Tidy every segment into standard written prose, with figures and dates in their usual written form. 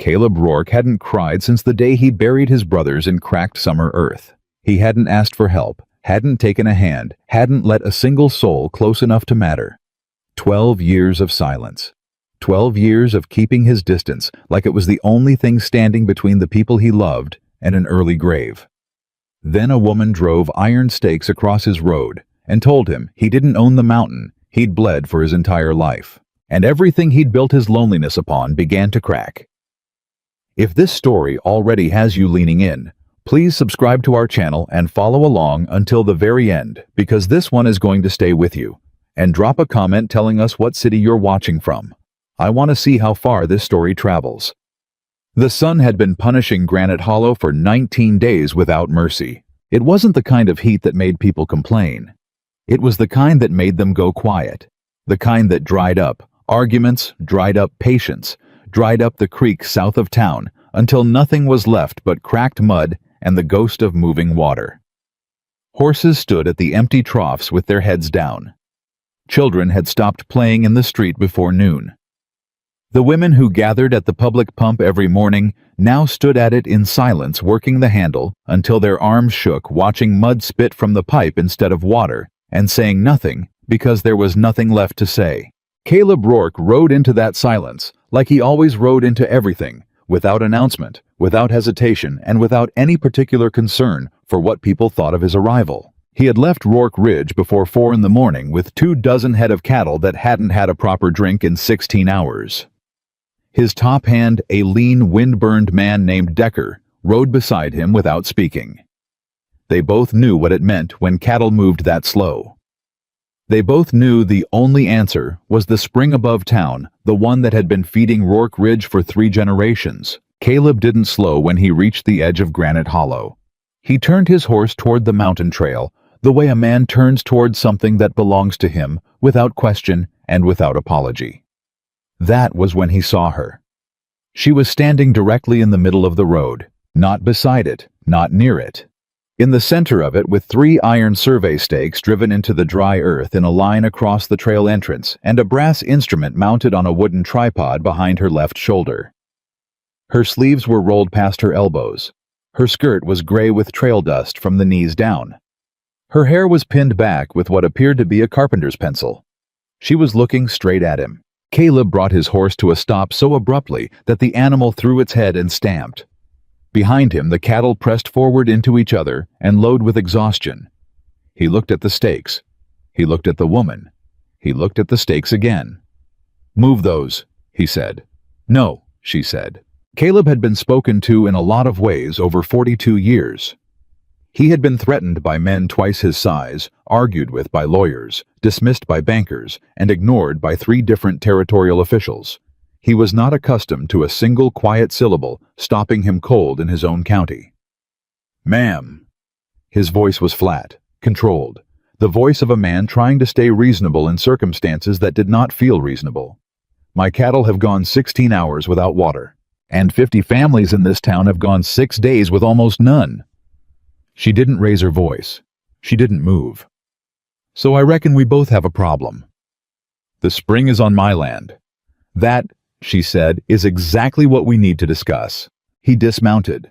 Caleb Rourke hadn't cried since the day he buried his brothers in cracked summer earth. He hadn't asked for help, hadn't taken a hand, hadn't let a single soul close enough to matter. 12 years of silence. 12 years of keeping his distance like it was the only thing standing between the people he loved and an early grave. Then a woman drove iron stakes across his road and told him he didn't own the mountain he'd bled for his entire life, and everything he'd built his loneliness upon began to crack. If this story already has you leaning in, please subscribe to our channel and follow along until the very end, because this one is going to stay with you. And drop a comment telling us what city you're watching from. I want to see how far this story travels. The sun had been punishing Granite Hollow for 19 days without mercy. It wasn't the kind of heat that made people complain. It was the kind that made them go quiet. The kind that dried up arguments, dried up patience, dried up the creek south of town until nothing was left but cracked mud and the ghost of moving water. Horses stood at the empty troughs with their heads down. Children had stopped playing in the street before noon. The women who gathered at the public pump every morning now stood at it in silence, working the handle until their arms shook, watching mud spit from the pipe instead of water, and saying nothing because there was nothing left to say. Caleb Rourke rode into that silence like he always rode into everything, without announcement, without hesitation, and without any particular concern for what people thought of his arrival. He had left Rourke Ridge before 4 in the morning with 24 head of cattle that hadn't had a proper drink in 16 hours. His top hand, a lean, wind-burned man named Decker, rode beside him without speaking. They both knew what it meant when cattle moved that slow. They both knew the only answer was the spring above town, the one that had been feeding Rourke Ridge for 3 generations. Caleb didn't slow when he reached the edge of Granite Hollow. He turned his horse toward the mountain trail, the way a man turns toward something that belongs to him, without question and without apology. That was when he saw her. She was standing directly in the middle of the road, not beside it, not near it. In the center of it, with 3 iron survey stakes driven into the dry earth in a line across the trail entrance, and a brass instrument mounted on a wooden tripod behind her left shoulder. Her sleeves were rolled past her elbows. Her skirt was gray with trail dust from the knees down. Her hair was pinned back with what appeared to be a carpenter's pencil. She was looking straight at him. Caleb brought his horse to a stop so abruptly that the animal threw its head and stamped. Behind him, the cattle pressed forward into each other and lowed with exhaustion. He looked at the stakes. He looked at the woman. He looked at the stakes again. "Move those," he said. "No," she said. Caleb had been spoken to in a lot of ways over 42 years. He had been threatened by men twice his size, argued with by lawyers, dismissed by bankers, and ignored by 3 different territorial officials. He was not accustomed to a single quiet syllable stopping him cold in his own county. "Ma'am." His voice was flat, controlled, the voice of a man trying to stay reasonable in circumstances that did not feel reasonable. "My cattle have gone 16 hours without water, and 50 families in this town have gone 6 days with almost none." She didn't raise her voice. She didn't move. "So I reckon we both have a problem. The spring is on my land. That," she said, "is exactly what we need to discuss." He dismounted.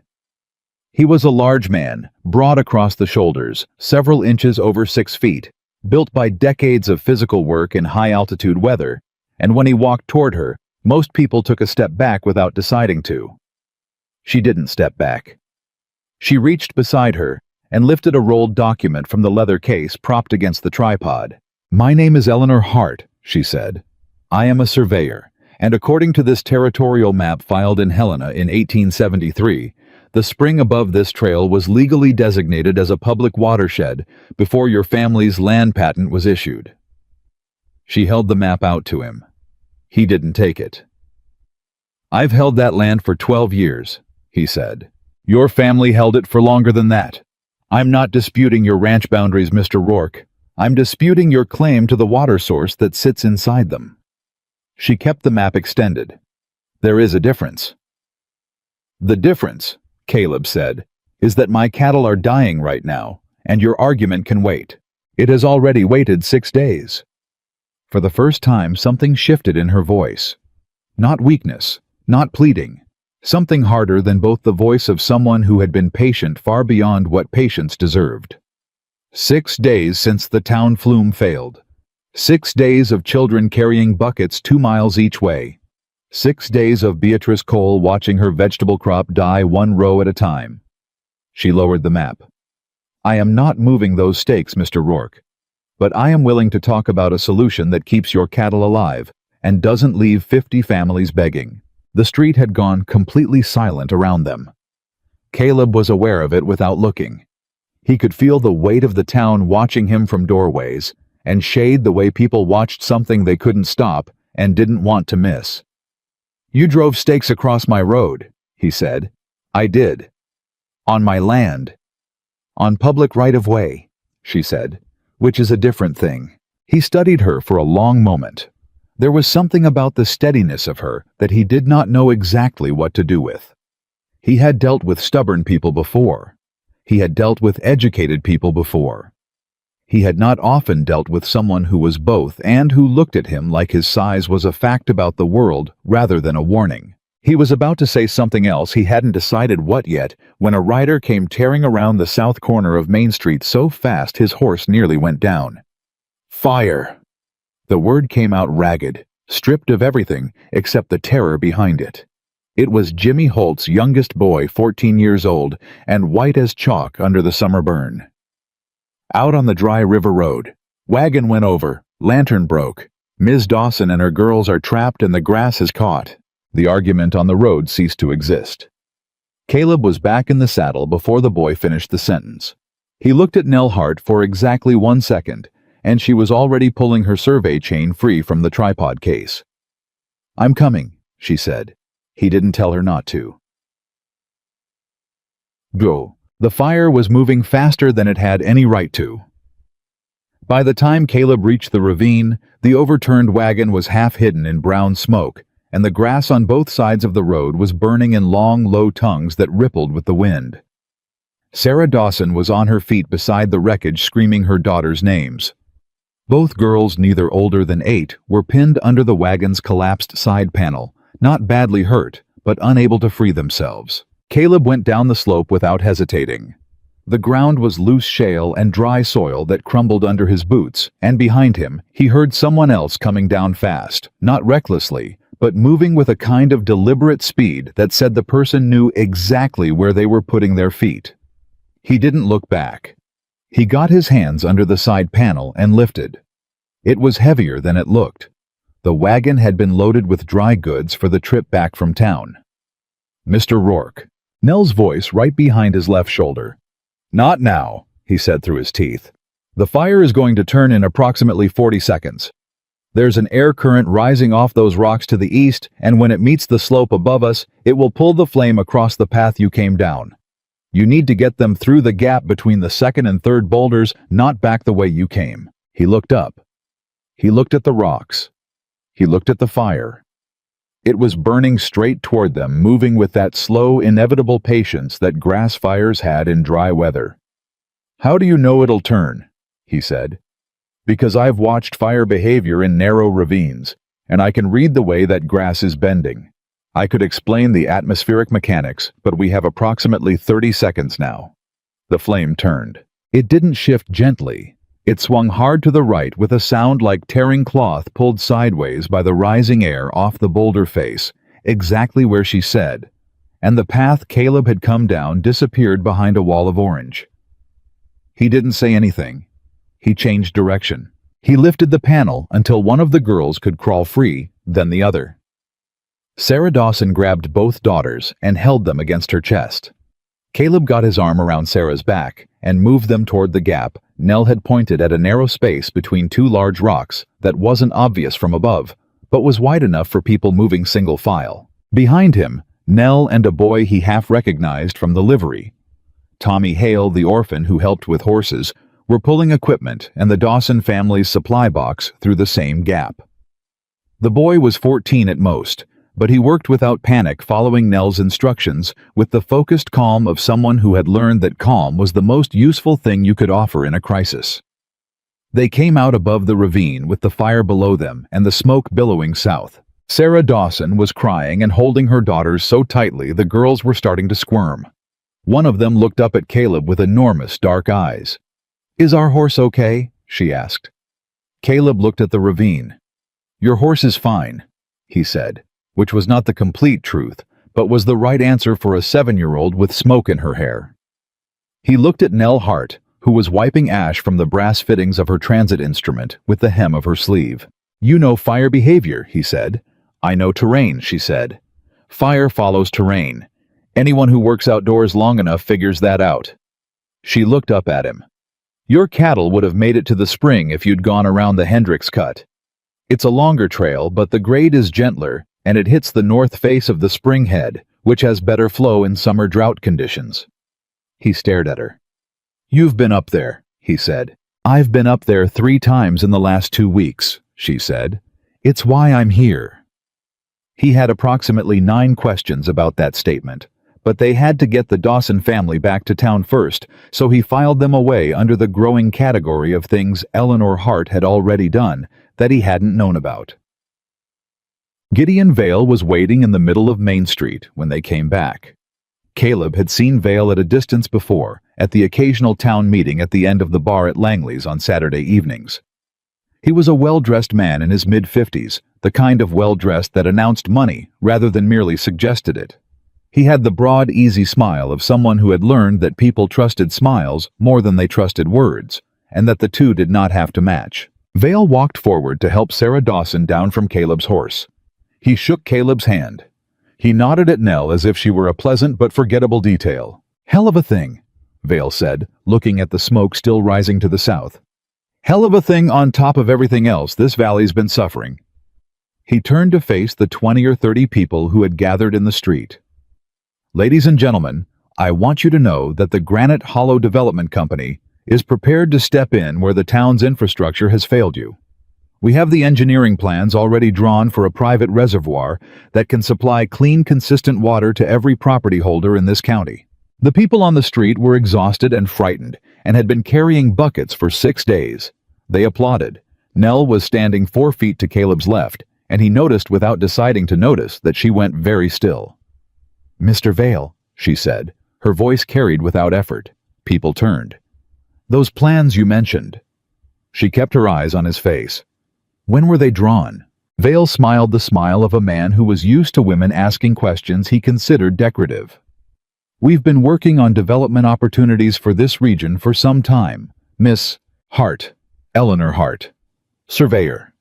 He was a large man, broad across the shoulders, several inches over 6 feet, built by decades of physical work in high-altitude weather, and when he walked toward her, most people took a step back without deciding to. She didn't step back. She reached beside her and lifted a rolled document from the leather case propped against the tripod. "My name is Eleanor Hearth," she said. "I am a surveyor, and according to this territorial map filed in Helena in 1873, the spring above this trail was legally designated as a public watershed before your family's land patent was issued." She held the map out to him. He didn't take it. "I've held that land for 12 years, he said. "Your family held it for longer than that. I'm not disputing your ranch boundaries, Mr. Rourke. I'm disputing your claim to the water source that sits inside them." She kept the map extended. "There is a difference." "The difference," Caleb said, "is that my cattle are dying right now, and your argument can wait. It has already waited 6 days. For the first time, something shifted in her voice. Not weakness, not pleading, Something harder than both the voice of someone who had been patient far beyond what patience deserved. 6 days since the town flume failed. 6 days of children carrying buckets 2 miles each way. 6 days of Beatrice Cole watching her vegetable crop die 1 row at a time. She lowered the map. I am not moving those stakes, Mr. Rourke. But I am willing to talk about a solution that keeps your cattle alive and doesn't leave 50 families begging. The street had gone completely silent around them. Caleb was aware of it without looking. He could feel the weight of the town watching him from doorways, and shade the way people watched something they couldn't stop and didn't want to miss. You drove stakes across my road, he said. I did. On my land. On public right-of-way, she said, which is a different thing. He studied her for a long moment. There was something about the steadiness of her that he did not know exactly what to do with. He had dealt with stubborn people before. He had dealt with educated people before. He had not often dealt with someone who was both and who looked at him like his size was a fact about the world rather than a warning. He was about to say something else, he hadn't decided what yet, when a rider came tearing around the south corner of Main Street so fast his horse nearly went down. Fire! The word came out ragged, stripped of everything except the terror behind it. It was Jimmy Holt's youngest boy, 14 years old, and white as chalk under the summer burn. Out on the dry river road. Wagon went over, lantern broke. Ms. Dawson and her girls are trapped and the grass is caught. The argument on the road ceased to exist. Caleb was back in the saddle before the boy finished the sentence. He looked at Nell Hart for exactly 1 second, and she was already pulling her survey chain free from the tripod case. I'm coming, she said. He didn't tell her not to. Go. The fire was moving faster than it had any right to. By the time Caleb reached the ravine, the overturned wagon was half hidden in brown smoke, and the grass on both sides of the road was burning in long, low tongues that rippled with the wind. Sarah Dawson was on her feet beside the wreckage screaming her daughters' names. Both girls, neither older than 8, were pinned under the wagon's collapsed side panel, not badly hurt, but unable to free themselves. Caleb went down the slope without hesitating. The ground was loose shale and dry soil that crumbled under his boots, and behind him, he heard someone else coming down fast, not recklessly, but moving with a kind of deliberate speed that said the person knew exactly where they were putting their feet. He didn't look back. He got his hands under the side panel and lifted. It was heavier than it looked. The wagon had been loaded with dry goods for the trip back from town. Mr. Rourke. Nell's voice right behind his left shoulder. Not now, he said through his teeth. The fire is going to turn in approximately 40 seconds. There's an air current rising off those rocks to the east, and when it meets the slope above us, it will pull the flame across the path you came down. You need to get them through the gap between the second and third boulders, not back the way you came. He looked up. He looked at the rocks. He looked at the fire. It was burning straight toward them, moving with that slow, inevitable patience that grass fires had in dry weather. How do you know it'll turn? He said. Because I've watched fire behavior in narrow ravines, and I can read the way that grass is bending. I could explain the atmospheric mechanics, but we have approximately 30 seconds now. The flame turned. It didn't shift gently. It swung hard to the right with a sound like tearing cloth pulled sideways by the rising air off the boulder face, exactly where she said, and the path Caleb had come down disappeared behind a wall of orange. He didn't say anything. He changed direction. He lifted the panel until one of the girls could crawl free, then the other. Sarah Dawson grabbed both daughters and held them against her chest. Caleb got his arm around Sarah's back and moved them toward the gap Nell had pointed at, a narrow space between 2 large rocks that wasn't obvious from above, but was wide enough for people moving single file. Behind him, Nell and a boy he half recognized from the livery. Tommy Hale, the orphan who helped with horses, were pulling equipment and the Dawson family's supply box through the same gap. The boy was 14 at most, but he worked without panic, following Nell's instructions with the focused calm of someone who had learned that calm was the most useful thing you could offer in a crisis. They came out above the ravine with the fire below them and the smoke billowing south. Sarah Dawson was crying and holding her daughters so tightly the girls were starting to squirm. One of them looked up at Caleb with enormous dark eyes. "Is our horse okay?" she asked. Caleb looked at the ravine. "Your horse is fine," he said, which was not the complete truth, but was the right answer for a 7-year-old with smoke in her hair. He looked at Nell Hart, who was wiping ash from the brass fittings of her transit instrument with the hem of her sleeve. "You know fire behavior," he said. "I know terrain," she said. "Fire follows terrain. Anyone who works outdoors long enough figures that out." She looked up at him. "Your cattle would have made it to the spring if you'd gone around the Hendricks Cut. It's a longer trail, but the grade is gentler, and it hits the north face of the spring head, which has better flow in summer drought conditions." He stared at her. "You've been up there," he said. "I've been up there 3 times in the last 2 weeks, she said. "It's why I'm here." He had approximately 9 questions about that statement, but they had to get the Dawson family back to town first, so he filed them away under the growing category of things Eleanor Hart had already done that he hadn't known about. Gideon Vale was waiting in the middle of Main Street when they came back. Caleb had seen Vale at a distance before, at the occasional town meeting at the end of the bar at Langley's on Saturday evenings. He was a well-dressed man in his mid-50s, the kind of well-dressed that announced money rather than merely suggested it. He had the broad, easy smile of someone who had learned that people trusted smiles more than they trusted words, and that the two did not have to match. Vale walked forward to help Sarah Dawson down from Caleb's horse. He shook Caleb's hand. He nodded at Nell as if she were a pleasant but forgettable detail. "Hell of a thing," Vale said, looking at the smoke still rising to the south. "Hell of a thing on top of everything else this valley's been suffering." He turned to face the 20 or 30 people who had gathered in the street. "Ladies and gentlemen, I want you to know that the Granite Hollow Development Company is prepared to step in where the town's infrastructure has failed you. We have the engineering plans already drawn for a private reservoir that can supply clean, consistent water to every property holder in this county." The people on the street were exhausted and frightened and had been carrying buckets for 6 days. They applauded. Nell was standing 4 feet to Caleb's left, and he noticed without deciding to notice that she went very still. "Mr. Vale," she said, her voice carried without effort. People turned. "Those plans you mentioned." She kept her eyes on his face. "When were they drawn?" Vale smiled the smile of a man who was used to women asking questions he considered decorative. "We've been working on development opportunities for this region for some time, Miss Hart, Eleanor Hart, surveyor."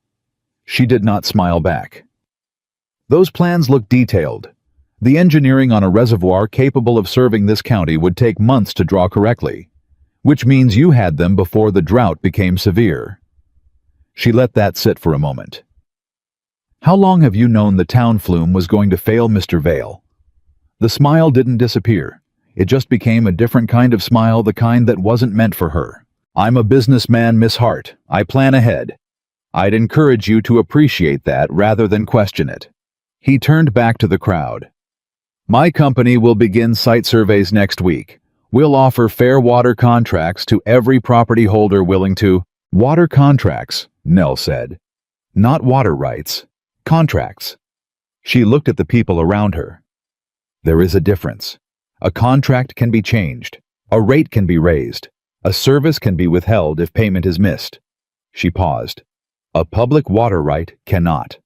She did not smile back. "Those plans look detailed. The engineering on a reservoir capable of serving this county would take months to draw correctly, which means you had them before the drought became severe." She let that sit for a moment. "How long have you known the town flume was going to fail, Mr. Vale?" The smile didn't disappear. It just became a different kind of smile, the kind that wasn't meant for her. "I'm a businessman, Miss Hart. I plan ahead. I'd encourage you to appreciate that rather than question it." He turned back to the crowd. "My company will begin site surveys next week. We'll offer fair water contracts to every property holder willing to—" "Water contracts," Nell said. "Not water rights. Contracts." She looked at the people around her. "There is a difference. A contract can be changed. A rate can be raised. A service can be withheld if payment is missed." She paused. "A public water right cannot."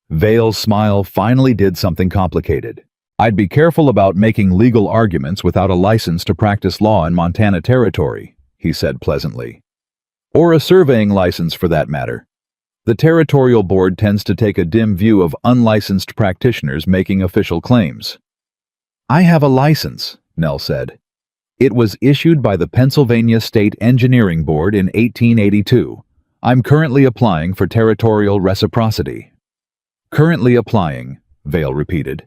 Vale's smile finally did something complicated. "I'd be careful about making legal arguments without a license to practice law in Montana Territory," he said pleasantly. "Or a surveying license for that matter. The territorial board tends to take a dim view of unlicensed practitioners making official claims." "I have a license," Nell said. "It was issued by the Pennsylvania State Engineering Board in 1882. I'm currently applying for territorial reciprocity." "Currently applying," Vale repeated.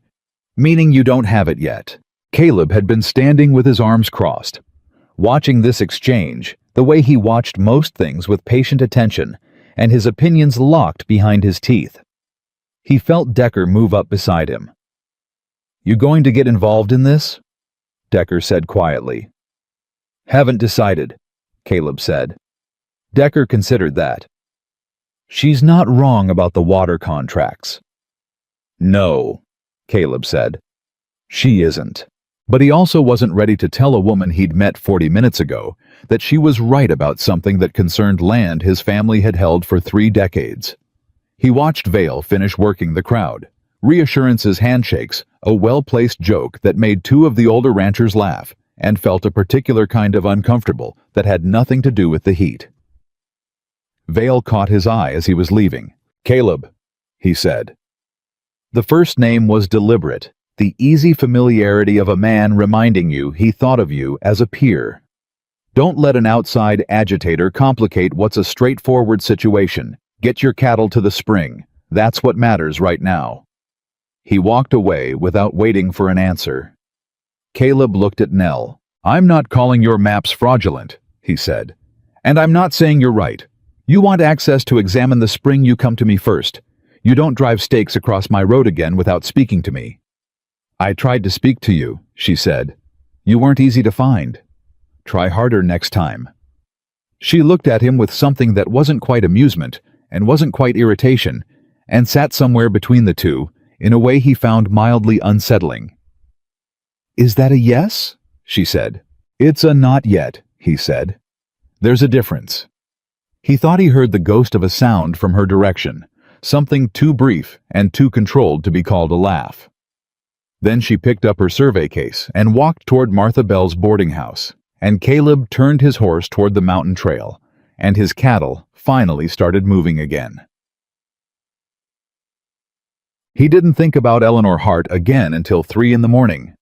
"Meaning you don't have it yet." Caleb had been standing with his arms crossed, watching this exchange the way he watched most things with patient attention, and his opinions locked behind his teeth. He felt Decker move up beside him. "You going to get involved in this?" Decker said quietly. "Haven't decided," Caleb said. Decker considered that. "She's not wrong about the water contracts. No, Caleb said. She isn't. But he also wasn't ready to tell a woman he'd met 40 minutes ago that she was right about something that concerned land his family had held for 3 decades. He watched Vale finish working the crowd. Reassurances, handshakes, a well-placed joke that made 2 of the older ranchers laugh, and felt a particular kind of uncomfortable that had nothing to do with the heat. Vale caught his eye as he was leaving. "Caleb," he said. The first name was deliberate, the easy familiarity of a man reminding you he thought of you as a peer. Don't let an outside agitator complicate what's a straightforward situation. Get your cattle to the spring. That's what matters right now. He walked away without waiting for an answer. Caleb looked at Nell. "I'm not calling your maps fraudulent," he said. "And I'm not saying you're right. You want access to examine the spring, you come to me first. You don't drive stakes across my road again without speaking to me." "I tried to speak to you," she said. "You weren't easy to find. Try harder next time." She looked at him with something that wasn't quite amusement and wasn't quite irritation, and sat somewhere between the two in a way he found mildly unsettling. "Is that a yes?" she said. "It's a not yet," he said. "There's a difference." He thought he heard the ghost of a sound from her direction, something too brief and too controlled to be called a laugh. Then she picked up her survey case and walked toward Martha Bell's boarding house, and Caleb turned his horse toward the mountain trail, and his cattle finally started moving again. He didn't think about Eleanor Hart again until 3 in the morning.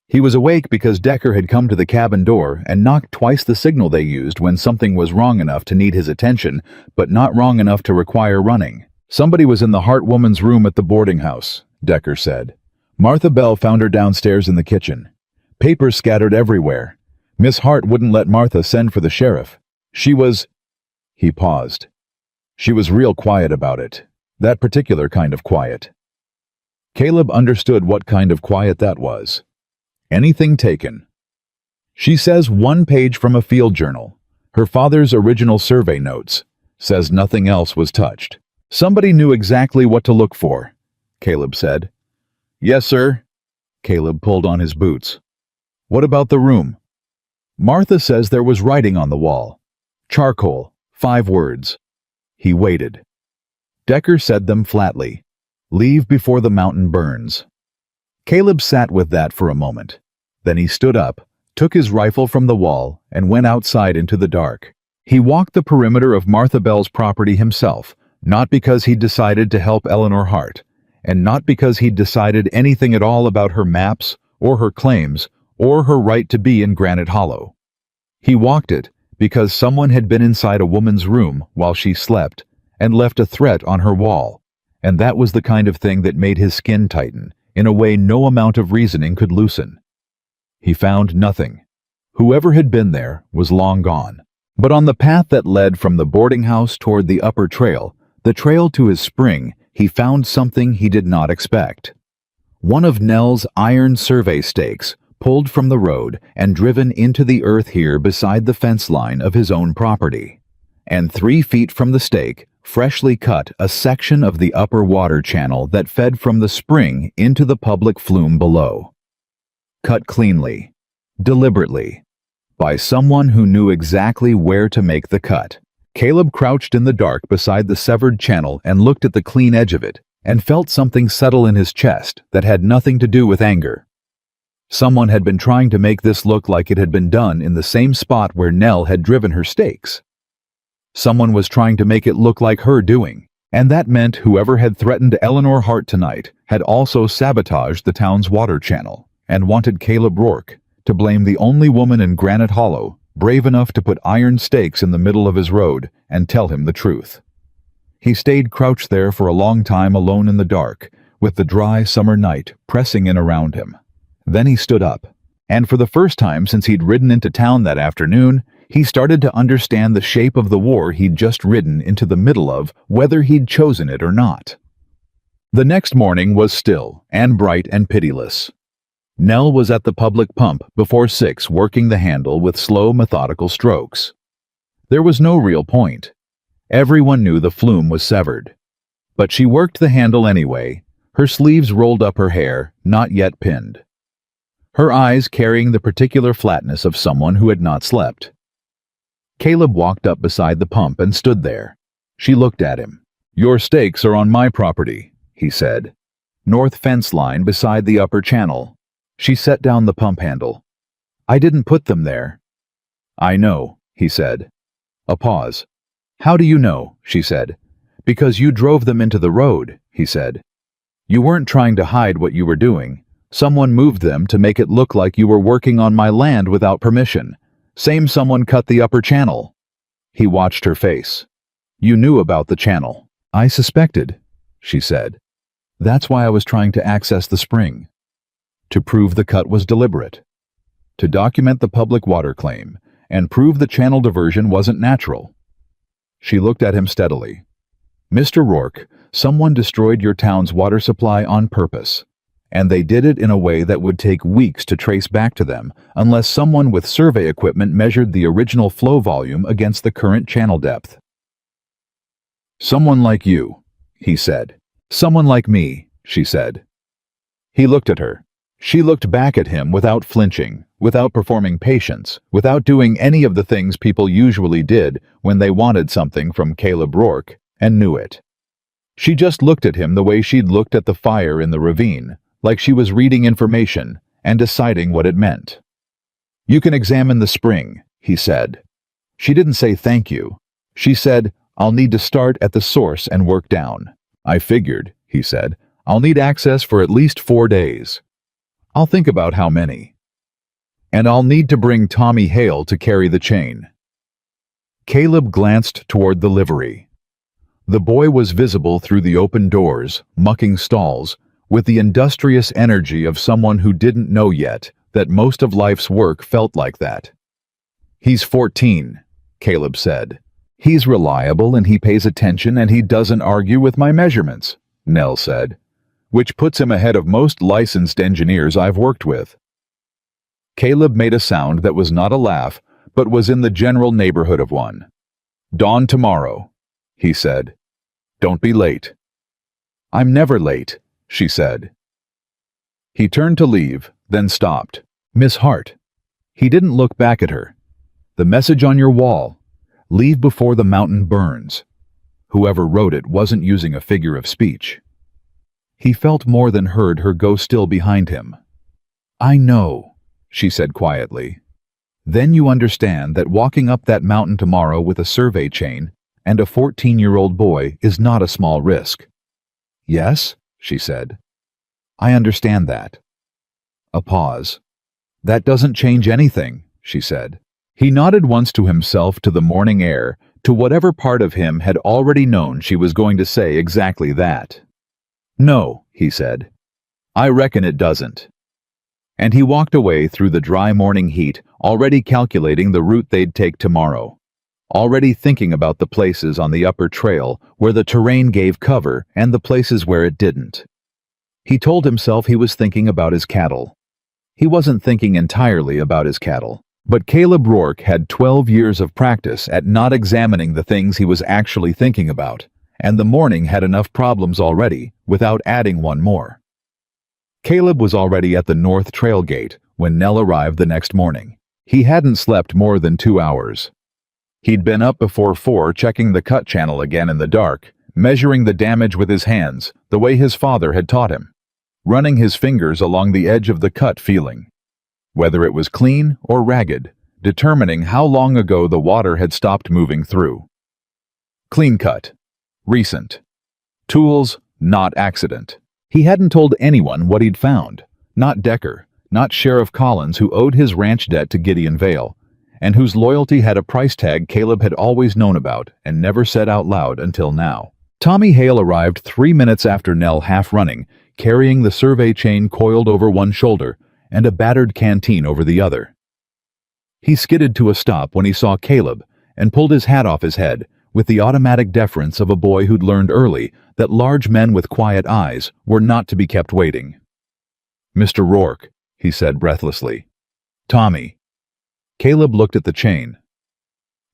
He was awake because Decker had come to the cabin door and knocked twice the signal they used when something was wrong enough to need his attention, but not wrong enough to require running. "Somebody was in the Hart woman's room at the boarding house," Decker said. "Martha Bell found her downstairs in the kitchen. Papers scattered everywhere. Miss Hart wouldn't let Martha send for the sheriff. She was—" He paused. "She was real quiet about it. That particular kind of quiet." Caleb understood what kind of quiet that was. Anything taken. "She says 1 page from a field journal. Her father's original survey notes. Says nothing else was touched. Somebody knew exactly what to look for," Caleb said. "Yes, sir." Caleb pulled on his boots. "What about the room?" "Martha says there was writing on the wall. Charcoal, 5 words. He waited. Decker said them flatly. "Leave before the mountain burns." Caleb sat with that for a moment. Then he stood up, took his rifle from the wall, and went outside into the dark. He walked the perimeter of Martha Bell's property himself, not because he'd decided to help Eleanor Hart, and not because he'd decided anything at all about her maps, or her claims, or her right to be in Granite Hollow. He walked it because someone had been inside a woman's room while she slept and left a threat on her wall, and that was the kind of thing that made his skin tighten in a way no amount of reasoning could loosen. He found nothing. Whoever had been there was long gone. But on the path that led from the boarding house toward the upper trail, the trail to his spring, he found something he did not expect. One of Nell's iron survey stakes, pulled from the road and driven into the earth here beside the fence line of his own property. And 3 feet from the stake, freshly cut a section of the upper water channel that fed from the spring into the public flume below. Cut cleanly, deliberately, by someone who knew exactly where to make the cut. Caleb crouched in the dark beside the severed channel and looked at the clean edge of it, and felt something settle in his chest that had nothing to do with anger. Someone had been trying to make this look like it had been done in the same spot where Nell had driven her stakes. Someone was trying to make it look like her doing, and that meant whoever had threatened Eleanor Hart tonight had also sabotaged the town's water channel, and wanted Caleb Rourke to blame the only woman in Granite Hollow brave enough to put iron stakes in the middle of his road and tell him the truth. He stayed crouched there for a long time alone in the dark, with the dry summer night pressing in around him. Then he stood up, and for the first time since he'd ridden into town that afternoon, he started to understand the shape of the war he'd just ridden into the middle of, whether he'd chosen it or not. The next morning was still and bright and pitiless. Nell was at the public pump before 6 working the handle with slow, methodical strokes. There was no real point. Everyone knew the flume was severed. But she worked the handle anyway, Her sleeves rolled up her hair, not yet pinned. Her eyes carrying the particular flatness of someone who had not slept. Caleb walked up beside the pump and stood there. She looked at him. "Your stakes are on my property," he said. "North fence line beside the upper channel." She set down the pump handle. "I didn't put them there." "I know," he said. A pause. "How do you know?" she said. "Because you drove them into the road," he said. "You weren't trying to hide what you were doing. Someone moved them to make it look like you were working on my land without permission. Same someone cut the upper channel." He watched her face. "You knew about the channel." "I suspected," she said. "That's why I was trying to access the spring. To prove the cut was deliberate. To document the public water claim and prove the channel diversion wasn't natural." She looked at him steadily. "Mr. Rourke, someone destroyed your town's water supply on purpose. And they did it in a way that would take weeks to trace back to them unless someone with survey equipment measured the original flow volume against the current channel depth." "Someone like you," he said. "Someone like me," she said. He looked at her. She looked back at him without flinching, without performing patience, without doing any of the things people usually did when they wanted something from Caleb Rourke and knew it. She just looked at him the way she'd looked at the fire in the ravine, like she was reading information and deciding what it meant. "You can examine the spring," he said. She didn't say thank you. She said, "I'll need to start at the source and work down." "I figured," he said. "I'll need access for at least 4 days. I'll think about how many. And I'll need to bring Tommy Hale to carry the chain." Caleb glanced toward the livery. The boy was visible through the open doors, mucking stalls, with the industrious energy of someone who didn't know yet that most of life's work felt like that. "He's 14, Caleb said. "He's reliable and he pays attention and he doesn't argue with my measurements," Nell said, "which puts him ahead of most licensed engineers I've worked with." Caleb made a sound that was not a laugh, but was in the general neighborhood of one. "Dawn tomorrow," he said. "Don't be late." "I'm never late," she said. He turned to leave, then stopped. "Miss Hart." He didn't look back at her. "The message on your wall. Leave before the mountain burns." Whoever wrote it wasn't using a figure of speech. He felt more than heard her go still behind him. "I know," she said quietly. "Then you understand that walking up that mountain tomorrow with a survey chain and a 14-year-old boy is not a small risk." "Yes," she said. "I understand that." A pause. "That doesn't change anything," she said. He nodded once to himself, to the morning air, to whatever part of him had already known she was going to say exactly that. "No," he said. "I reckon it doesn't." And he walked away through the dry morning heat, already calculating the route they'd take tomorrow, already thinking about the places on the upper trail where the terrain gave cover and the places where it didn't. He told himself he was thinking about his cattle. He wasn't thinking entirely about his cattle, but Caleb Rourke had 12 years of practice at not examining the things he was actually thinking about, and the morning had enough problems already without adding one more. Caleb was already at the North Trail Gate when Nell arrived the next morning. He hadn't slept more than 2 hours. He'd been up before 4 checking the cut channel again in the dark, measuring the damage with his hands the way his father had taught him, running his fingers along the edge of the cut, feeling whether it was clean or ragged, determining how long ago the water had stopped moving through. Clean cut. Recent. Tools, not accident. He hadn't told anyone what he'd found. Not Decker, not Sheriff Collins, who owed his ranch debt to Gideon Vale, and whose loyalty had a price tag Caleb had always known about and never said out loud until now. Tommy Hale arrived 3 minutes after Nell, half running, carrying the survey chain coiled over one shoulder and a battered canteen over the other. He skidded to a stop when he saw Caleb and pulled his hat off his head with the automatic deference of a boy who'd learned early that large men with quiet eyes were not to be kept waiting. "Mr. Rourke," he said breathlessly. "Tommy." Caleb looked at the chain.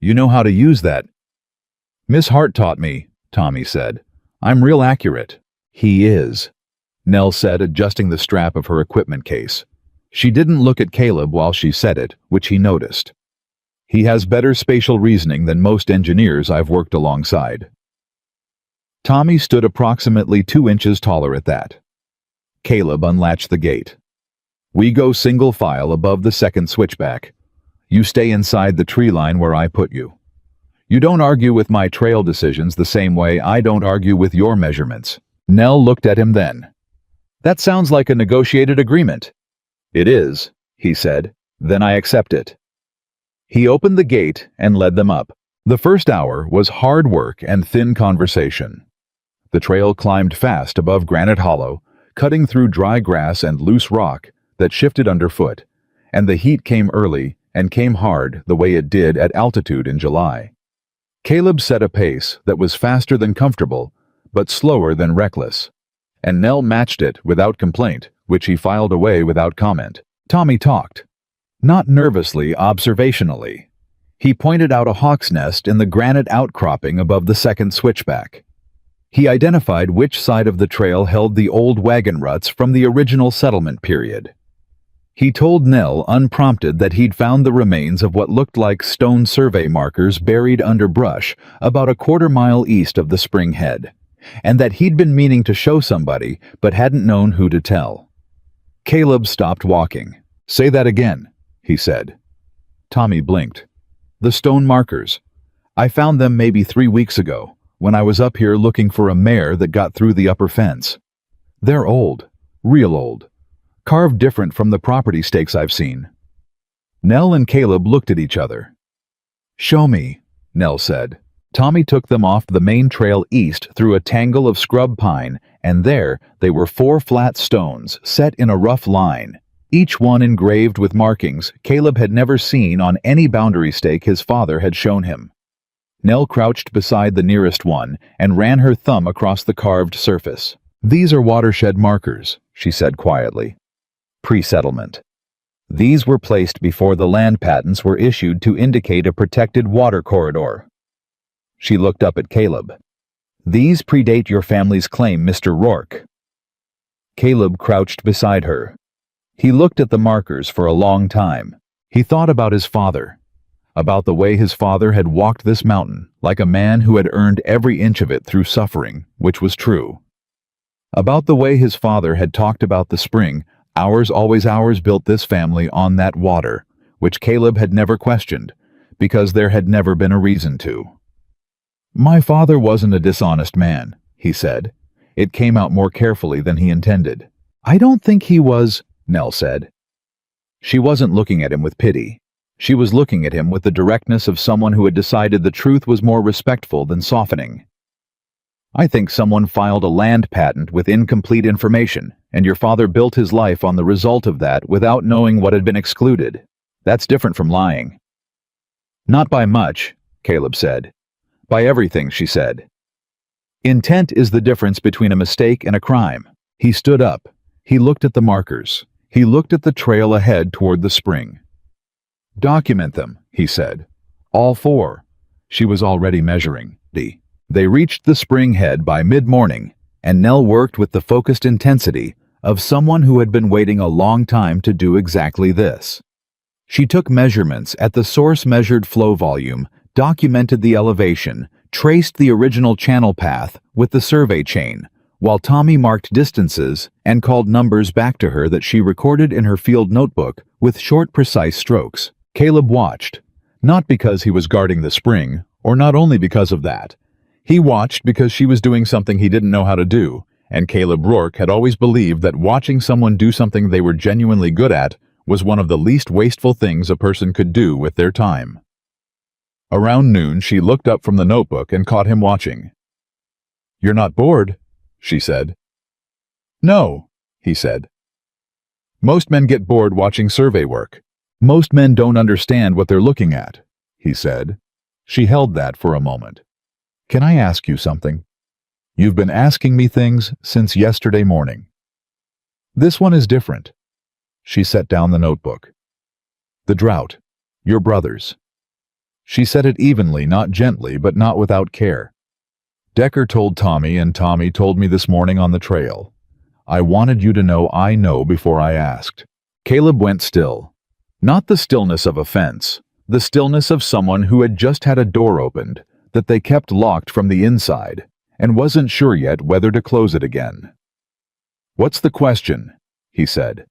"You know how to use that?" "Miss Hart taught me," Tommy said. "I'm real accurate." "He is." Nell said, adjusting the strap of her equipment case. She didn't look at Caleb while she said it, which he noticed. He has better spatial reasoning than most engineers I've worked alongside. Tommy stood approximately 2 inches taller at that. Caleb unlatched the gate. We go single file above the second switchback. You stay inside the tree line where I put you. You don't argue with my trail decisions the same way I don't argue with your measurements. Nell looked at him then. That sounds like a negotiated agreement. It is, he said. Then I accept it. He opened the gate and led them up. The first hour was hard work and thin conversation. The trail climbed fast above Granite Hollow, cutting through dry grass and loose rock that shifted underfoot, and the heat came early and came hard the way it did at altitude in July. Caleb set a pace that was faster than comfortable, but slower than reckless, and Nell matched it without complaint, which he filed away without comment. Tommy talked. Not nervously, observationally. He pointed out a hawk's nest in the granite outcropping above the second switchback. He identified which side of the trail held the old wagon ruts from the original settlement period. He told Nell unprompted that he'd found the remains of what looked like stone survey markers buried under brush about a quarter-mile east of the spring head, and that he'd been meaning to show somebody but hadn't known who to tell. Caleb stopped walking. Say that again, he said. Tommy blinked. The stone markers. I found them maybe 3 weeks ago, when I was up here looking for a mare that got through the upper fence. They're old, real old, carved different from the property stakes I've seen. Nell and Caleb looked at each other. Show me, Nell said. Tommy took them off the main trail east through a tangle of scrub pine, and there they were 4 flat stones set in a rough line, each one engraved with markings Caleb had never seen on any boundary stake his father had shown him. Nell crouched beside the nearest one and ran her thumb across the carved surface. These are watershed markers, she said quietly. Pre-settlement. These were placed before the land patents were issued to indicate a protected water corridor. She looked up at Caleb. These predate your family's claim, Mr. Rourke. Caleb crouched beside her. He looked at the markers for a long time. He thought about his father, about the way his father had walked this mountain like a man who had earned every inch of it through suffering, which was true. About the way his father had talked about the spring, ours always ours built this family on that water, which Caleb had never questioned, because there had never been a reason to. My father wasn't a dishonest man, he said. It came out more carefully than he intended. I don't think he was, Nell said. She wasn't looking at him with pity. She was looking at him with the directness of someone who had decided the truth was more respectful than softening. I think someone filed a land patent with incomplete information, and your father built his life on the result of that without knowing what had been excluded. That's different from lying. Not by much, Caleb said. By everything, she said. Intent is the difference between a mistake and a crime. He stood up. He looked at the markers. He looked at the trail ahead toward the spring. Document them, he said. All 4. She was already measuring. They reached the spring head by mid-morning, and Nell worked with the focused intensity of someone who had been waiting a long time to do exactly this. She took measurements at the source measured flow volume, documented the elevation, traced the original channel path with the survey chain, while Tommy marked distances and called numbers back to her that she recorded in her field notebook with short, precise strokes. Caleb watched, not because he was guarding the spring, or not only because of that. He watched because she was doing something he didn't know how to do, and Caleb Rourke had always believed that watching someone do something they were genuinely good at was one of the least wasteful things a person could do with their time. Around noon, she looked up from the notebook and caught him watching. You're not bored, she said. No, he said. Most men get bored watching survey work. Most men don't understand what they're looking at, he said. She held that for a moment. Can I ask you something? You've been asking me things since yesterday morning. This one is different. She set down the notebook. The drought. Your brothers. She said it evenly, not gently, but not without care. Decker told Tommy, and Tommy told me this morning on the trail. I wanted you to know I know before I asked. Caleb went still. Not the stillness of offense, the stillness of someone who had just had a door opened that they kept locked from the inside and wasn't sure yet whether to close it again. "What's the question?" he said.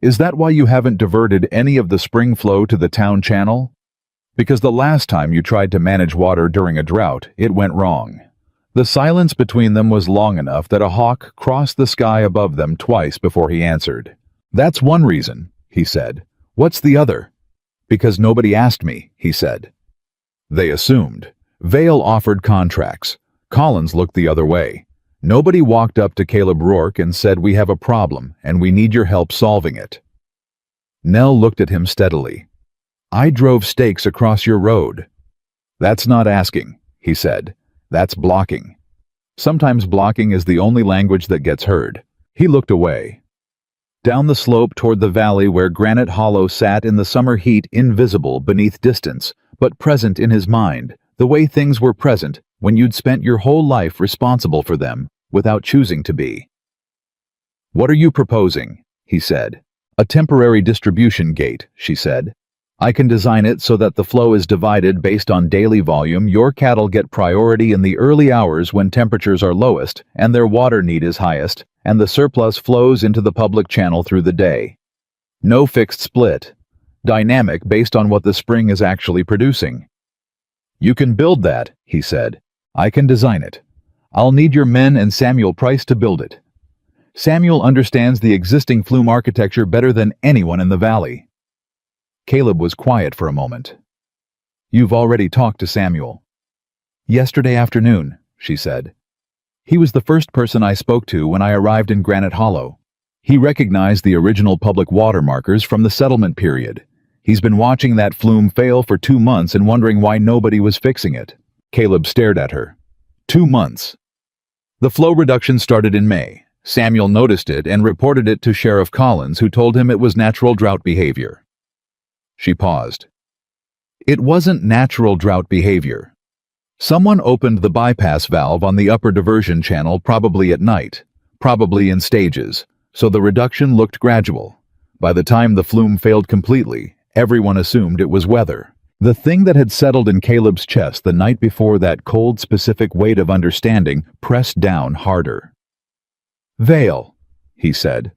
"Is that why you haven't diverted any of the spring flow to the town channel? Because the last time you tried to manage water during a drought, it went wrong." The silence between them was long enough that a hawk crossed the sky above them twice before he answered. "That's one reason," he said. "What's the other?" "Because nobody asked me," he said. They assumed. Vale offered contracts. Collins looked the other way. Nobody walked up to Caleb Rourke and said, "We have a problem, and we need your help solving it." Nell looked at him steadily. "I drove stakes across your road." "That's not asking," he said. "That's blocking. Sometimes blocking is the only language that gets heard." He looked away. Down the slope toward the valley where Granite Hollow sat in the summer heat, invisible beneath distance, but present in his mind, the way things were present when you'd spent your whole life responsible for them without choosing to be. "What are you proposing?" he said. "A temporary distribution gate," she said. "I can design it so that the flow is divided based on daily volume. Your cattle get priority in the early hours when temperatures are lowest and their water need is highest, and the surplus flows into the public channel through the day. No fixed split. Dynamic based on what the spring is actually producing." "You can build that," he said. "I can design it. I'll need your men and Samuel Price to build it. Samuel understands the existing flume architecture better than anyone in the valley." Caleb was quiet for a moment. "You've already talked to Samuel." "Yesterday afternoon," she said. "He was the first person I spoke to when I arrived in Granite Hollow. He recognized the original public water markers from the settlement period. He's been watching that flume fail for 2 months and wondering why nobody was fixing it." Caleb stared at her. 2 months. The flow reduction started in May. Samuel noticed it and reported it to Sheriff Collins, who told him it was natural drought behavior. She paused. "It wasn't natural drought behavior. Someone opened the bypass valve on the upper diversion channel probably at night, probably in stages, so the reduction looked gradual. By the time the flume failed completely, everyone assumed it was weather." The thing that had settled in Caleb's chest the night before, that cold, specific weight of understanding, pressed down harder. "Vale," he said.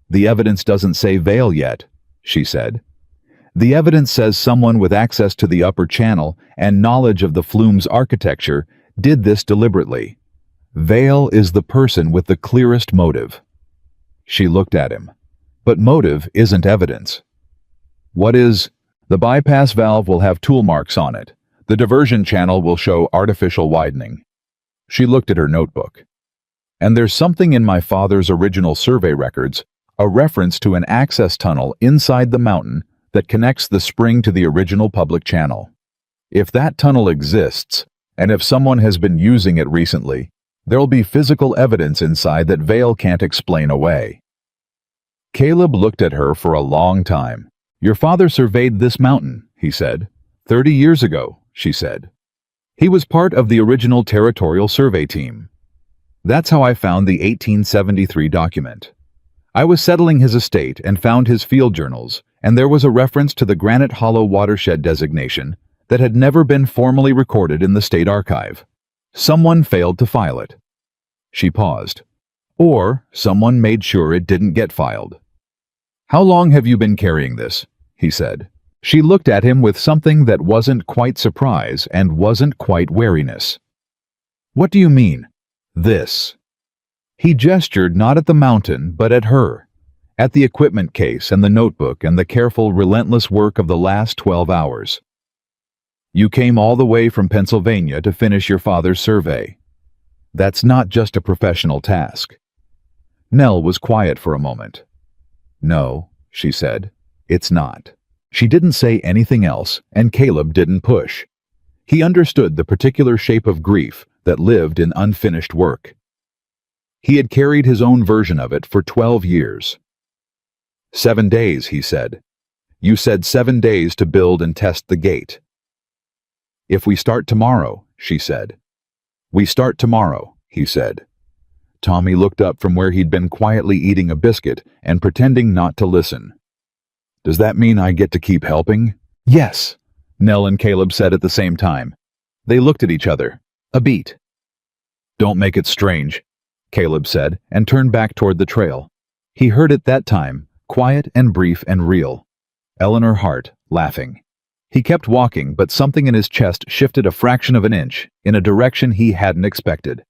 "The evidence doesn't say Vale yet," she said. "The evidence says someone with access to the upper channel and knowledge of the flume's architecture did this deliberately. Vale is the person with the clearest motive." She looked at him. "But motive isn't evidence." "What is?" "The bypass valve will have tool marks on it. The diversion channel will show artificial widening." She looked at her notebook. "And there's something in my father's original survey records, a reference to an access tunnel inside the mountain that connects the spring to the original public channel. If that tunnel exists, and if someone has been using it recently, there'll be physical evidence inside that Vale can't explain away." Caleb looked at her for a long time. "Your father surveyed this mountain," he said. 30 years ago," she said. "He was part of the original territorial survey team. That's how I found the 1873 document. I was settling his estate and found his field journals, and there was a reference to the Granite Hollow watershed designation that had never been formally recorded in the state archive. Someone failed to file it." She paused. "Or someone made sure it didn't get filed." "How long have you been carrying this?" he said. She looked at him with something that wasn't quite surprise and wasn't quite wariness. "What do you mean, this?" He gestured not at the mountain, but at her, at the equipment case and the notebook and the careful, relentless work of the last 12 hours. "You came all the way from Pennsylvania to finish your father's survey. That's not just a professional task." Nell was quiet for a moment. "No," she said, "it's not." She didn't say anything else, and Caleb didn't push. He understood the particular shape of grief that lived in unfinished work. He had carried his own version of it for 12 years. 7 days, he said. "You said 7 days to build and test the gate." "If we start tomorrow," she said. "We start tomorrow," he said. Tommy looked up from where he'd been quietly eating a biscuit and pretending not to listen. Does that mean I get to keep helping? Yes, Nell and Caleb said at the same time. They looked at each other. A beat. Don't make it strange, Caleb said, and turned back toward the trail. He heard it that time, quiet and brief and real. Eleanor Hart, laughing. He kept walking, but something in his chest shifted a fraction of an inch, in a direction he hadn't expected.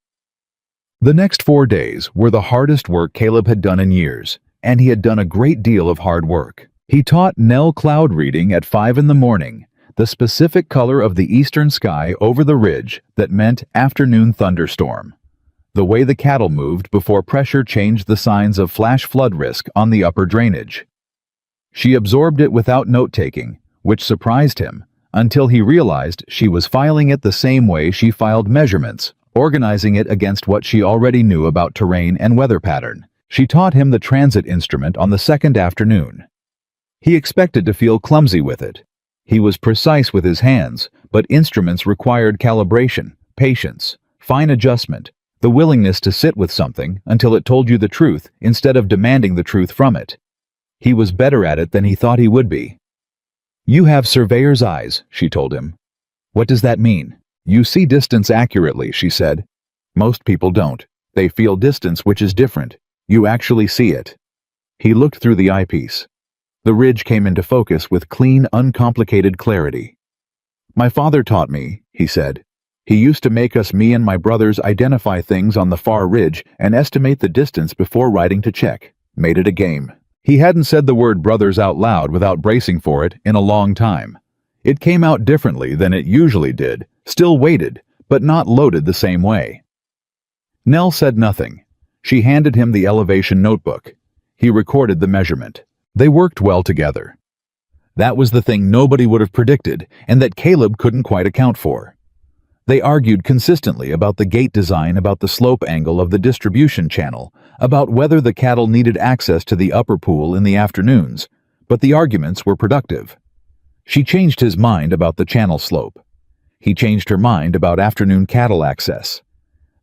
The next 4 days were the hardest work Caleb had done in years, and he had done a great deal of hard work. He taught Nell cloud reading at 5 in the morning, the specific color of the eastern sky over the ridge that meant afternoon thunderstorm. The way the cattle moved before pressure changed the signs of flash flood risk on the upper drainage. She absorbed it without note-taking, which surprised him, until he realized she was filing it the same way she filed measurements, organizing it against what she already knew about terrain and weather pattern. She taught him the transit instrument on the second afternoon. He expected to feel clumsy with it. He was precise with his hands, but instruments required calibration, patience, fine adjustment, the willingness to sit with something until it told you the truth instead of demanding the truth from it. He was better at it than he thought he would be. You have surveyor's eyes, she told him. What does that mean? You see distance accurately, she said. Most people don't. They feel distance, which is different. You actually see it. He looked through the eyepiece. The ridge came into focus with clean, uncomplicated clarity. My father taught me, he said. He used to make us, me and my brothers, identify things on the far ridge and estimate the distance before riding to check. Made it a game. He hadn't said the word brothers out loud without bracing for it in a long time. It came out differently than it usually did, still weighted, but not loaded the same way. Nell said nothing. She handed him the elevation notebook. He recorded the measurement. They worked well together. That was the thing nobody would have predicted, and that Caleb couldn't quite account for. They argued consistently about the gate design, about the slope angle of the distribution channel, about whether the cattle needed access to the upper pool in the afternoons, but the arguments were productive. She changed his mind about the channel slope. He changed her mind about afternoon cattle access.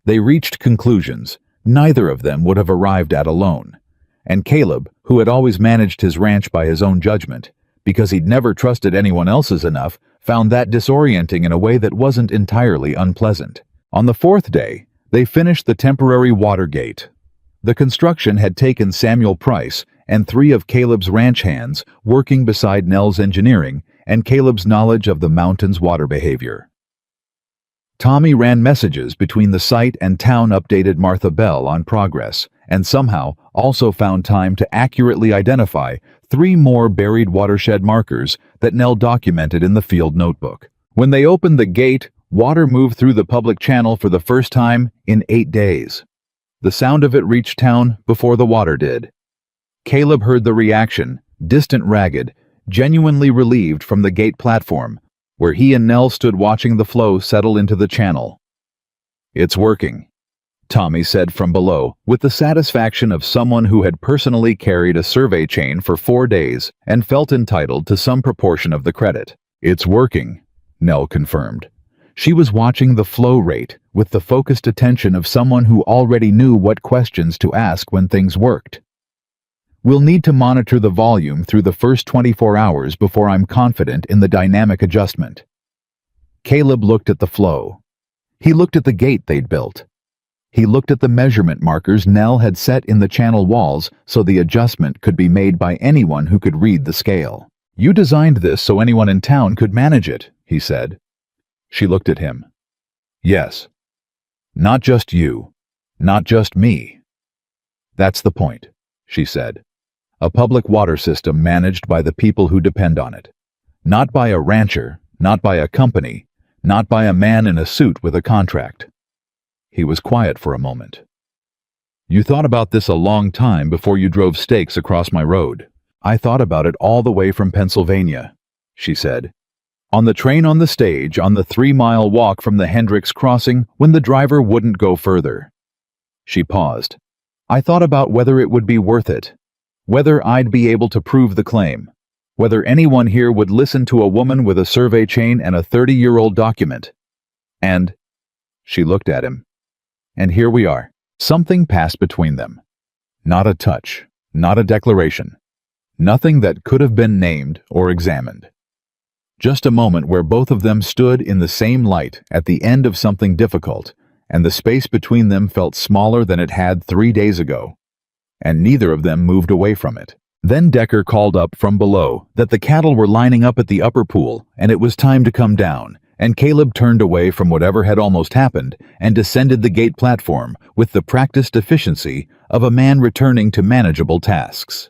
They reached conclusions neither of them would have arrived at alone, and Caleb, who had always managed his ranch by his own judgment, because he'd never trusted anyone else's enough, found that disorienting in a way that wasn't entirely unpleasant. On the 4th day, they finished the temporary water gate. The construction had taken Samuel Price and 3 of Caleb's ranch hands working beside Nell's engineering and Caleb's knowledge of the mountain's water behavior. Tommy ran messages between the site and town, updated Martha Bell on progress, and somehow also found time to accurately identify 3 more buried watershed markers that Nell documented in the field notebook. When they opened the gate, water moved through the public channel for the first time in 8 days. The sound of it reached town before the water did. Caleb heard the reaction, distant, ragged, genuinely relieved from the gate platform, where he and Nell stood watching the flow settle into the channel. It's working, Tommy said from below, with the satisfaction of someone who had personally carried a survey chain for 4 days and felt entitled to some proportion of the credit. It's working, Nell confirmed. She was watching the flow rate with the focused attention of someone who already knew what questions to ask when things worked. We'll need to monitor the volume through the first 24 hours before I'm confident in the dynamic adjustment. Caleb looked at the flow. He looked at the gate they'd built. He looked at the measurement markers Nell had set in the channel walls so the adjustment could be made by anyone who could read the scale. You designed this so anyone in town could manage it, he said. She looked at him. Yes. Not just you. Not just me. That's the point, she said. A public water system managed by the people who depend on it. Not by a rancher, not by a company, not by a man in a suit with a contract. He was quiet for a moment. You thought about this a long time before you drove stakes across my road. I thought about it all the way from Pennsylvania, she said. On the train, on the stage, on the 3-mile walk from the Hendricks crossing when the driver wouldn't go further. She paused. I thought about whether it would be worth it. Whether I'd be able to prove the claim. Whether anyone here would listen to a woman with a survey chain and a 30-year-old document. And she looked at him. And here we are. Something passed between them. Not a touch, not a declaration. Nothing that could have been named or examined. Just a moment where both of them stood in the same light at the end of something difficult, and the space between them felt smaller than it had 3 days ago. And neither of them moved away from it. Then Decker called up from below that the cattle were lining up at the upper pool and it was time to come down, and Caleb turned away from whatever had almost happened and descended the gate platform with the practiced efficiency of a man returning to manageable tasks.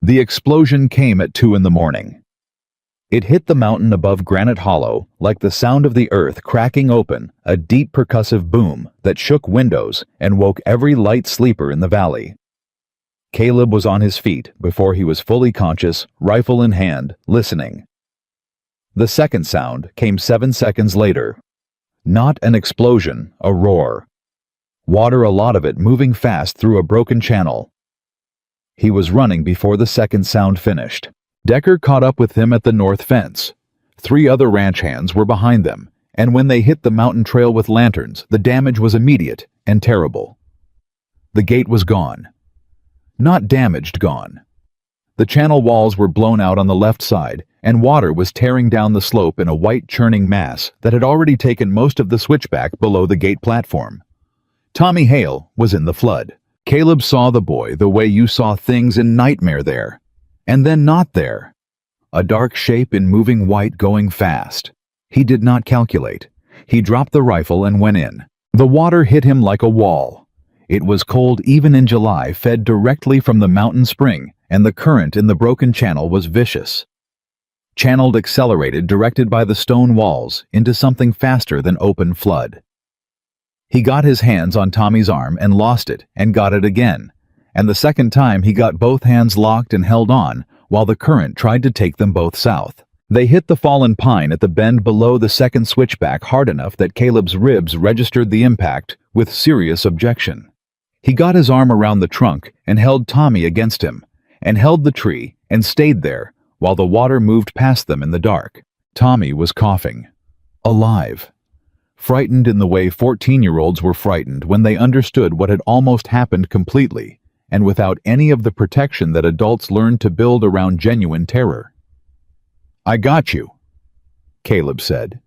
The explosion came at 2 in the morning. It hit the mountain above Granite Hollow like the sound of the earth cracking open, a deep percussive boom that shook windows and woke every light sleeper in the valley. Caleb was on his feet before he was fully conscious, rifle in hand, listening. The second sound came 7 seconds later. Not an explosion, a roar. Water, a lot of it moving fast through a broken channel. He was running before the second sound finished. Decker caught up with him at the north fence. 3 other ranch hands were behind them, and when they hit the mountain trail with lanterns, the damage was immediate and terrible. The gate was gone. Not damaged, gone. The channel walls were blown out on the left side, and water was tearing down the slope in a white churning mass that had already taken most of the switchback below the gate platform. Tommy Hale was in the flood. Caleb saw the boy the way you saw things in Nightmare there, and then not there. A dark shape in moving white going fast. He did not calculate. He dropped the rifle and went in. The water hit him like a wall. It was cold even in July, fed directly from the mountain spring, and the current in the broken channel was vicious. Channeled, accelerated, directed by the stone walls into something faster than open flood. He got his hands on Tommy's arm and lost it, and got it again, and the second time he got both hands locked and held on while the current tried to take them both south. They hit the fallen pine at the bend below the second switchback hard enough that Caleb's ribs registered the impact with serious objection. He got his arm around the trunk and held Tommy against him, and held the tree and stayed there while the water moved past them in the dark. Tommy was coughing. Alive. Frightened in the way 14-year-olds were frightened when they understood what had almost happened completely, and without any of the protection that adults learned to build around genuine terror. "I got you," Caleb said.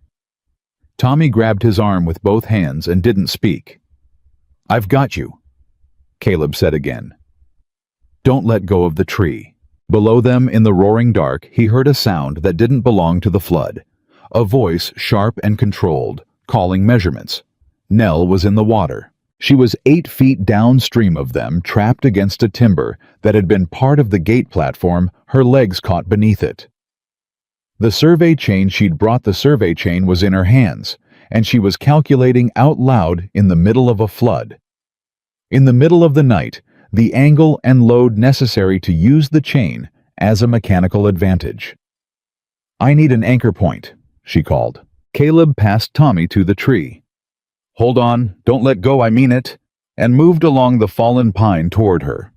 Tommy grabbed his arm with both hands and didn't speak. "I've got you," Caleb said again. "Don't let go of the tree." Below them in the roaring dark, he heard a sound that didn't belong to the flood. A voice, sharp and controlled, calling measurements. Nell was in the water. She was 8 feet downstream of them, trapped against a timber that had been part of the gate platform, her legs caught beneath it. The survey chain she'd brought the survey chain was in her hands, and she was calculating out loud in the middle of a flood. In the middle of the night, the angle and load necessary to use the chain as a mechanical advantage. "I need an anchor point," she called. Caleb passed Tommy to the tree. "Hold on, don't let go, I mean it," and moved along the fallen pine toward her.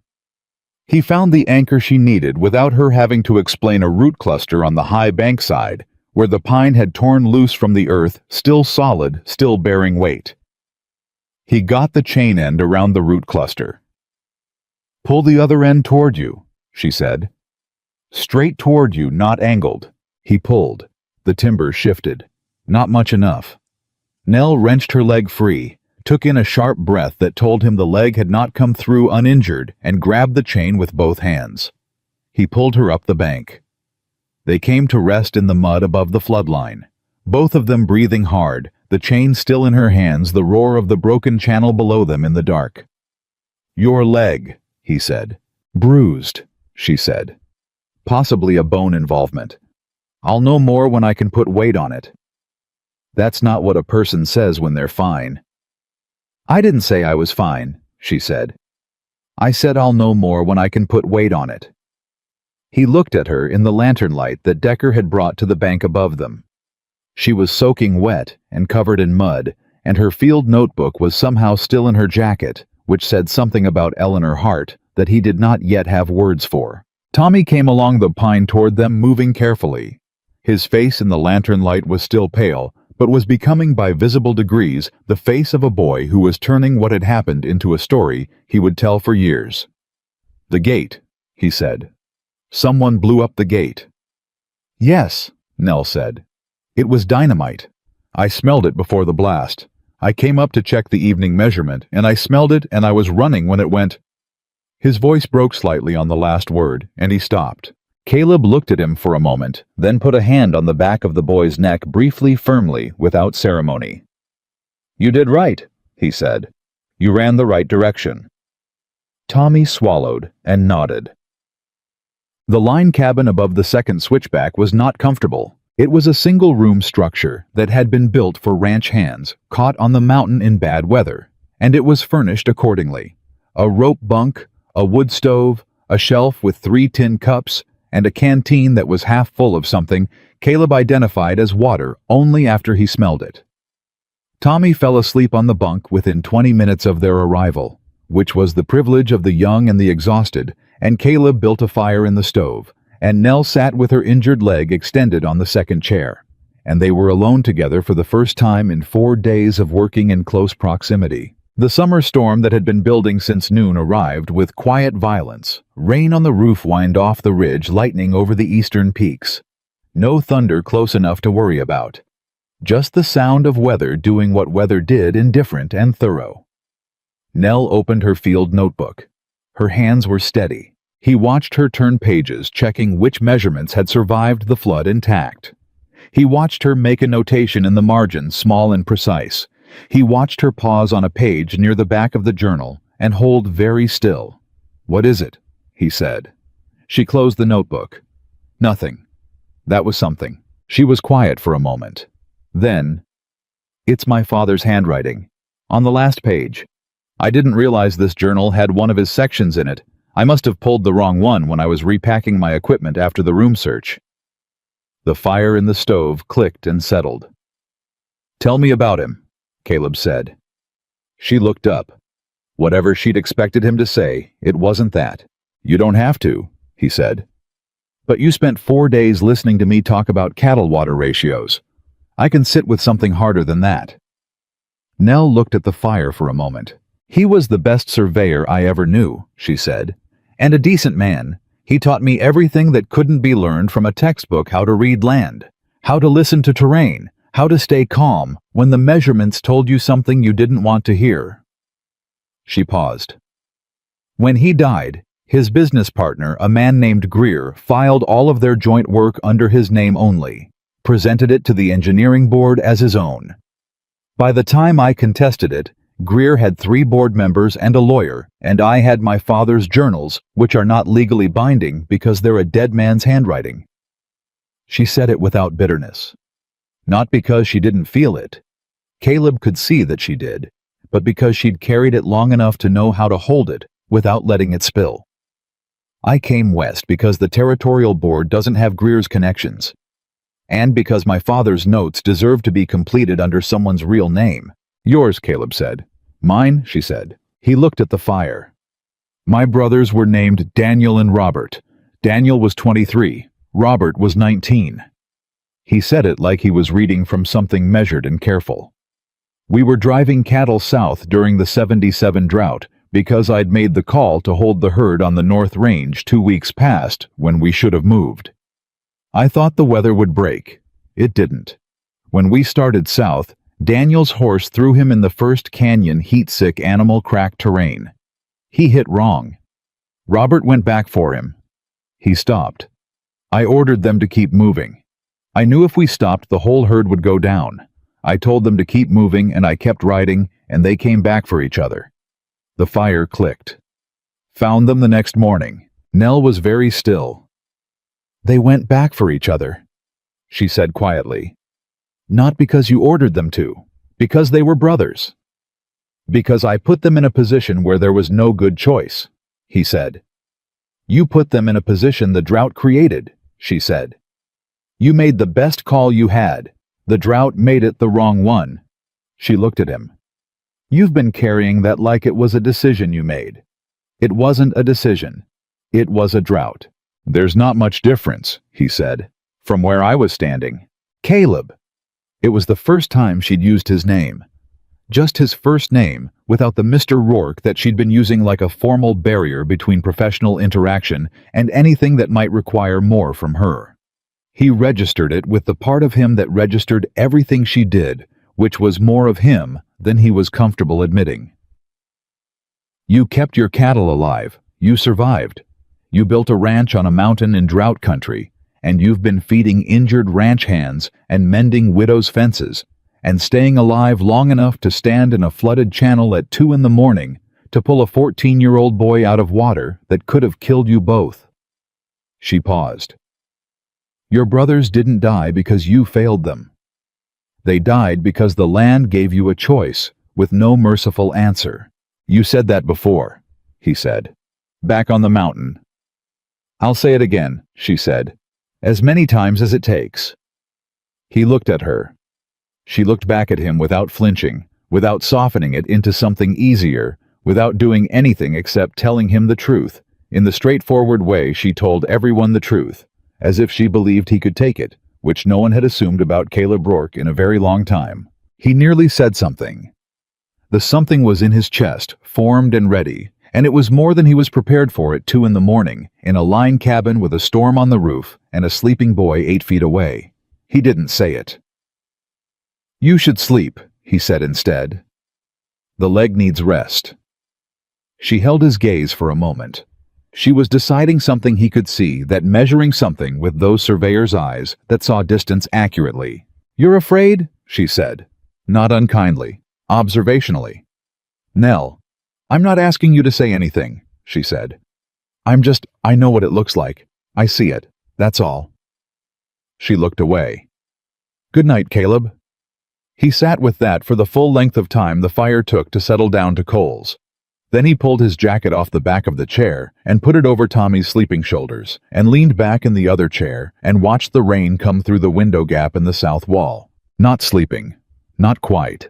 He found the anchor she needed without her having to explain a root cluster on the high bank side, where the pine had torn loose from the earth, still solid, still bearing weight. He got the chain end around the root cluster. "Pull the other end toward you," she said. "Straight toward you, not angled." He pulled. The timber shifted. Not much enough. Nell wrenched her leg free, took in a sharp breath that told him the leg had not come through uninjured, and grabbed the chain with both hands. He pulled her up the bank. They came to rest in the mud above the floodline, both of them breathing hard, the chain still in her hands, the roar of the broken channel below them in the dark. "Your leg," he said. "Bruised," she said. "Possibly a bone involvement. I'll know more when I can put weight on it." "That's not what a person says when they're fine." "I didn't say I was fine," she said. "I said I'll know more when I can put weight on it." He looked at her in the lantern light that Decker had brought to the bank above them. She was soaking wet and covered in mud, and her field notebook was somehow still in her jacket, which said something about Eleanor Hart that he did not yet have words for. Tommy came along the pine toward them, moving carefully. His face in the lantern light was still pale, but was becoming by visible degrees the face of a boy who was turning what had happened into a story he would tell for years. "The gate," he said. "Someone blew up the gate." "Yes," Nell said. "It was dynamite. I smelled it before the blast. I came up to check the evening measurement, and I smelled it, and I was running when it went—" His voice broke slightly on the last word, and he stopped. Caleb looked at him for a moment, then put a hand on the back of the boy's neck briefly, firmly, without ceremony. "You did right," he said. "You ran the right direction." Tommy swallowed and nodded. The line cabin above the second switchback was not comfortable. It was a single-room structure that had been built for ranch hands caught on the mountain in bad weather, and it was furnished accordingly. A rope bunk, a wood stove, a shelf with 3 tin cups, and a canteen that was half full of something Caleb identified as water only after he smelled it. Tommy fell asleep on the bunk within 20 minutes of their arrival, which was the privilege of the young and the exhausted, and Caleb built a fire in the stove, and Nell sat with her injured leg extended on the second chair, and they were alone together for the first time in 4 days of working in close proximity. The summer storm that had been building since noon arrived with quiet violence. Rain on the roof whined off the ridge, lightning over the eastern peaks. No thunder close enough to worry about. Just the sound of weather doing what weather did, indifferent and thorough. Nell opened her field notebook. Her hands were steady. He watched her turn pages, checking which measurements had survived the flood intact. He watched her make a notation in the margin, small and precise. He watched her pause on a page near the back of the journal and hold very still. "What is it?" he said. She closed the notebook. "Nothing." That was something. She was quiet for a moment. Then, "It's my father's handwriting. On the last page. I didn't realize this journal had one of his sections in it. I must have pulled the wrong one when I was repacking my equipment after the room search." The fire in the stove clicked and settled. "Tell me about him," Caleb said. She looked up. Whatever she'd expected him to say, it wasn't that. "You don't have to," he said. "But you spent 4 days listening to me talk about cattle water ratios. I can sit with something harder than that." Nell looked at the fire for a moment. "He was the best surveyor I ever knew," she said, "and a decent man. He taught me everything that couldn't be learned from a textbook: how to read land, how to listen to terrain, how to stay calm when the measurements told you something you didn't want to hear." She paused. "When he died, his business partner, a man named Greer, filed all of their joint work under his name only, presented it to the engineering board as his own. By the time I contested it, Greer had 3 board members and a lawyer, and I had my father's journals, which are not legally binding because they're a dead man's handwriting." She said it without bitterness. Not because she didn't feel it. Caleb could see that she did, but because she'd carried it long enough to know how to hold it without letting it spill. "I came west because the territorial board doesn't have Greer's connections, and because my father's notes deserve to be completed under someone's real name." "Yours," Caleb said. "Mine," she said. He looked at the fire. "My brothers were named Daniel and Robert. Daniel was 23. Robert was 19. He said it like he was reading from something measured and careful. "We were driving cattle south during the 77 drought because I'd made the call to hold the herd on the North Range 2 weeks past when we should have moved. I thought the weather would break. It didn't. When we started south, Daniel's horse threw him in the first canyon heat-sick animal crack terrain. He hit wrong. Robert went back for him. He stopped. I ordered them to keep moving. I knew if we stopped, the whole herd would go down. I told them to keep moving, and I kept riding, and they came back for each other." The fire clicked. "Found them the next morning." Nell was very still. "They went back for each other," she said quietly. "Not because you ordered them to, because they were brothers." "Because I put them in a position where there was no good choice," he said. "You put them in a position the drought created," she said. "You made the best call you had. The drought made it the wrong one." She looked at him. "You've been carrying that like it was a decision you made. It wasn't a decision. It was a drought." "There's not much difference," he said, "from where I was standing." "Caleb!" It was the first time she'd used his name. Just his first name, without the Mr. Rourke that she'd been using like a formal barrier between professional interaction and anything that might require more from her. He registered it with the part of him that registered everything she did, which was more of him than he was comfortable admitting. You kept your cattle alive. You survived. You built a ranch on a mountain in drought country, and you've been feeding injured ranch hands and mending widows' fences, and staying alive long enough to stand in a flooded channel at 2 a.m. to pull a 14-year-old boy out of water that could have killed you both. She paused. Your brothers didn't die because you failed them. They died because the land gave you a choice, with no merciful answer. You said that before, he said. Back on the mountain. I'll say it again, she said. As many times as it takes. He looked at her. She looked back at him without flinching, without softening it into something easier, without doing anything except telling him the truth, in the straightforward way she told everyone the truth, as if she believed he could take it, which no one had assumed about Caleb Rourke in a very long time. He nearly said something. The something was in his chest, formed and ready, and it was more than he was prepared for at 2 a.m, in a line cabin with a storm on the roof and a sleeping boy 8 feet away. He didn't say it. You should sleep, he said instead. The leg needs rest. She held his gaze for a moment. She was deciding something he could see, that measuring something with those surveyor's eyes that saw distance accurately. You're afraid? She said. Not unkindly, observationally. Nell, I'm not asking you to say anything, she said. I know what it looks like. I see it. That's all. She looked away. Good night, Caleb. He sat with that for the full length of time the fire took to settle down to coals. Then he pulled his jacket off the back of the chair and put it over Tommy's sleeping shoulders and leaned back in the other chair and watched the rain come through the window gap in the south wall. Not sleeping. Not quite.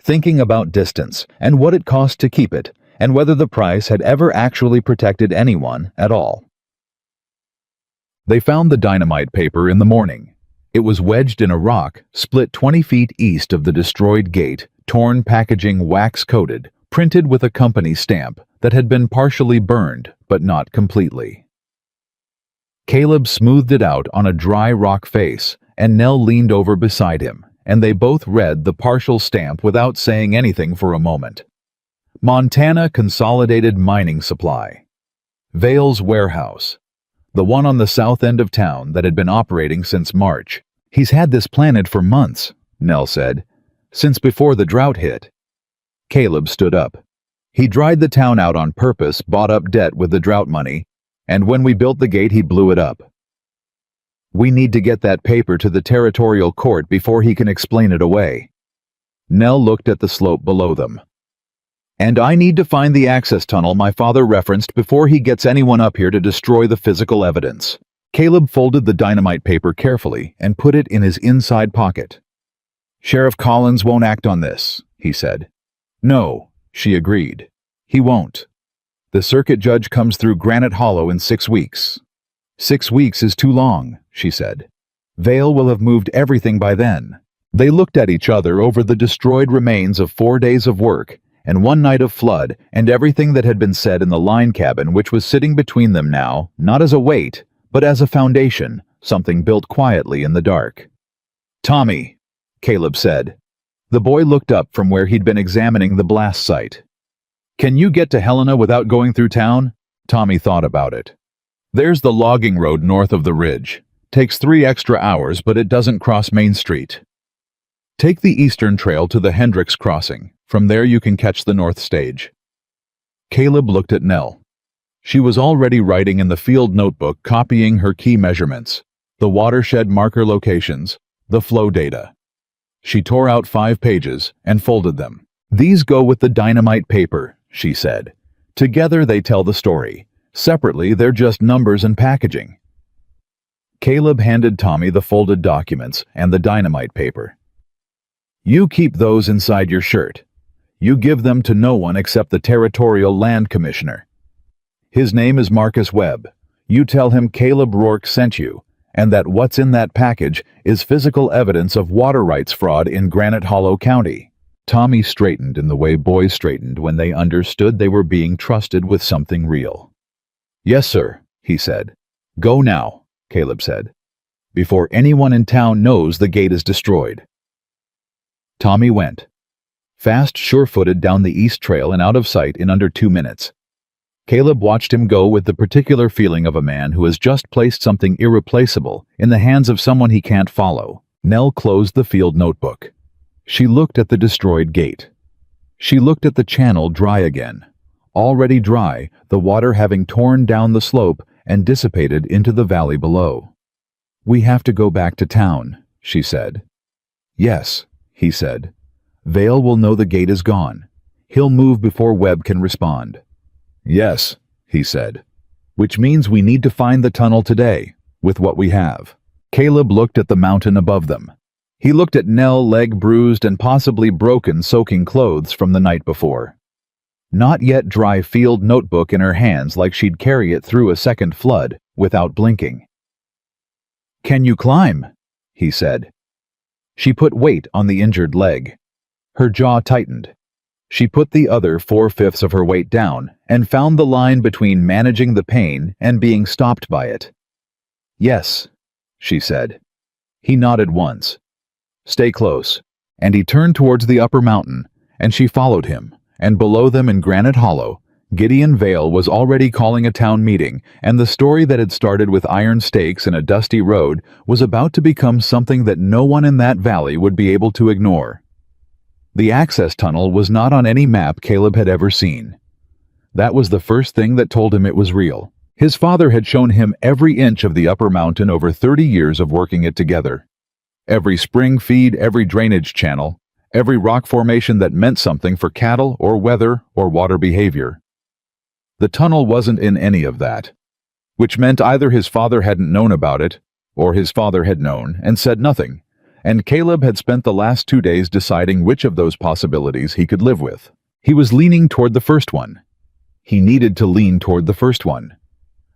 Thinking about distance and what it cost to keep it and whether the price had ever actually protected anyone at all. They found the dynamite paper in the morning. It was wedged in a rock, split 20 feet east of the destroyed gate, torn packaging wax-coated, printed with a company stamp that had been partially burned, but not completely. Caleb smoothed it out on a dry rock face, and Nell leaned over beside him, and they both read the partial stamp without saying anything for a moment. Montana Consolidated Mining Supply. Vale's Warehouse. The one on the south end of town that had been operating since March. He's had this planted for months, Nell said, since before the drought hit. Caleb stood up. He dried the town out on purpose, bought up debt with the drought money, and when we built the gate he blew it up. We need to get that paper to the territorial court before he can explain it away. Nell looked at the slope below them. And I need to find the access tunnel my father referenced before he gets anyone up here to destroy the physical evidence. Caleb folded the dynamite paper carefully and put it in his inside pocket. Sheriff Collins won't act on this, he said. No, she agreed. He won't. The circuit judge comes through Granite Hollow in 6 weeks. 6 weeks is too long, she said. Vale will have moved everything by then. They looked at each other over the destroyed remains of 4 days of work and 1 night of flood and everything that had been said in the line cabin, which was sitting between them now, not as a weight, but as a foundation, something built quietly in the dark. Tommy, Caleb said. The boy looked up from where he'd been examining the blast site. Can you get to Helena without going through town? Tommy thought about it. There's the logging road north of the ridge. Takes 3 extra hours, but it doesn't cross Main Street. Take the eastern trail to the Hendricks crossing. From there you can catch the north stage. Caleb looked at Nell. She was already writing in the field notebook, copying her key measurements, the watershed marker locations, the flow data. She tore out 5 pages and folded them. These go with the dynamite paper, she said. Together they tell the story. Separately, they're just numbers and packaging. Caleb handed Tommy the folded documents and the dynamite paper. You keep those inside your shirt. You give them to no one except the Territorial Land Commissioner. His name is Marcus Webb. You tell him Caleb Rourke sent you, and that what's in that package is physical evidence of water rights fraud in Granite Hollow County. Tommy straightened in the way boys straightened when they understood they were being trusted with something real. "Yes, sir," he said. "Go now," Caleb said, "before anyone in town knows the gate is destroyed." Tommy went, fast, sure-footed down the east trail and out of sight in under 2 minutes. Caleb watched him go with the particular feeling of a man who has just placed something irreplaceable in the hands of someone he can't follow. Nell closed the field notebook. She looked at the destroyed gate. She looked at the channel dry again. Already dry, the water having torn down the slope and dissipated into the valley below. "We have to go back to town," she said. "Yes," he said. "Vale will know the gate is gone. He'll move before Webb can respond." "Yes," he said. "Which means we need to find the tunnel today, with what we have." Caleb looked at the mountain above them. He looked at Nell, leg bruised and possibly broken, soaking clothes from the night before. Not yet dry field notebook in her hands like she'd carry it through a second flood without blinking. "Can you climb?" he said. She put weight on the injured leg. Her jaw tightened. She put the other 4/5 of her weight down and found the line between managing the pain and being stopped by it. "Yes," she said. He nodded once. "Stay close." And he turned towards the upper mountain, and she followed him, and below them in Granite Hollow, Gideon Vale was already calling a town meeting, and the story that had started with iron stakes and a dusty road was about to become something that no one in that valley would be able to ignore. The access tunnel was not on any map Caleb had ever seen. That was the first thing that told him it was real. His father had shown him every inch of the upper mountain over 30 years of working it together. Every spring feed, every drainage channel, every rock formation that meant something for cattle or weather or water behavior. The tunnel wasn't in any of that, which meant either his father hadn't known about it, or his father had known and said nothing, and Caleb had spent the last 2 days deciding which of those possibilities he could live with. He was leaning toward the first one. He needed to lean toward the first one.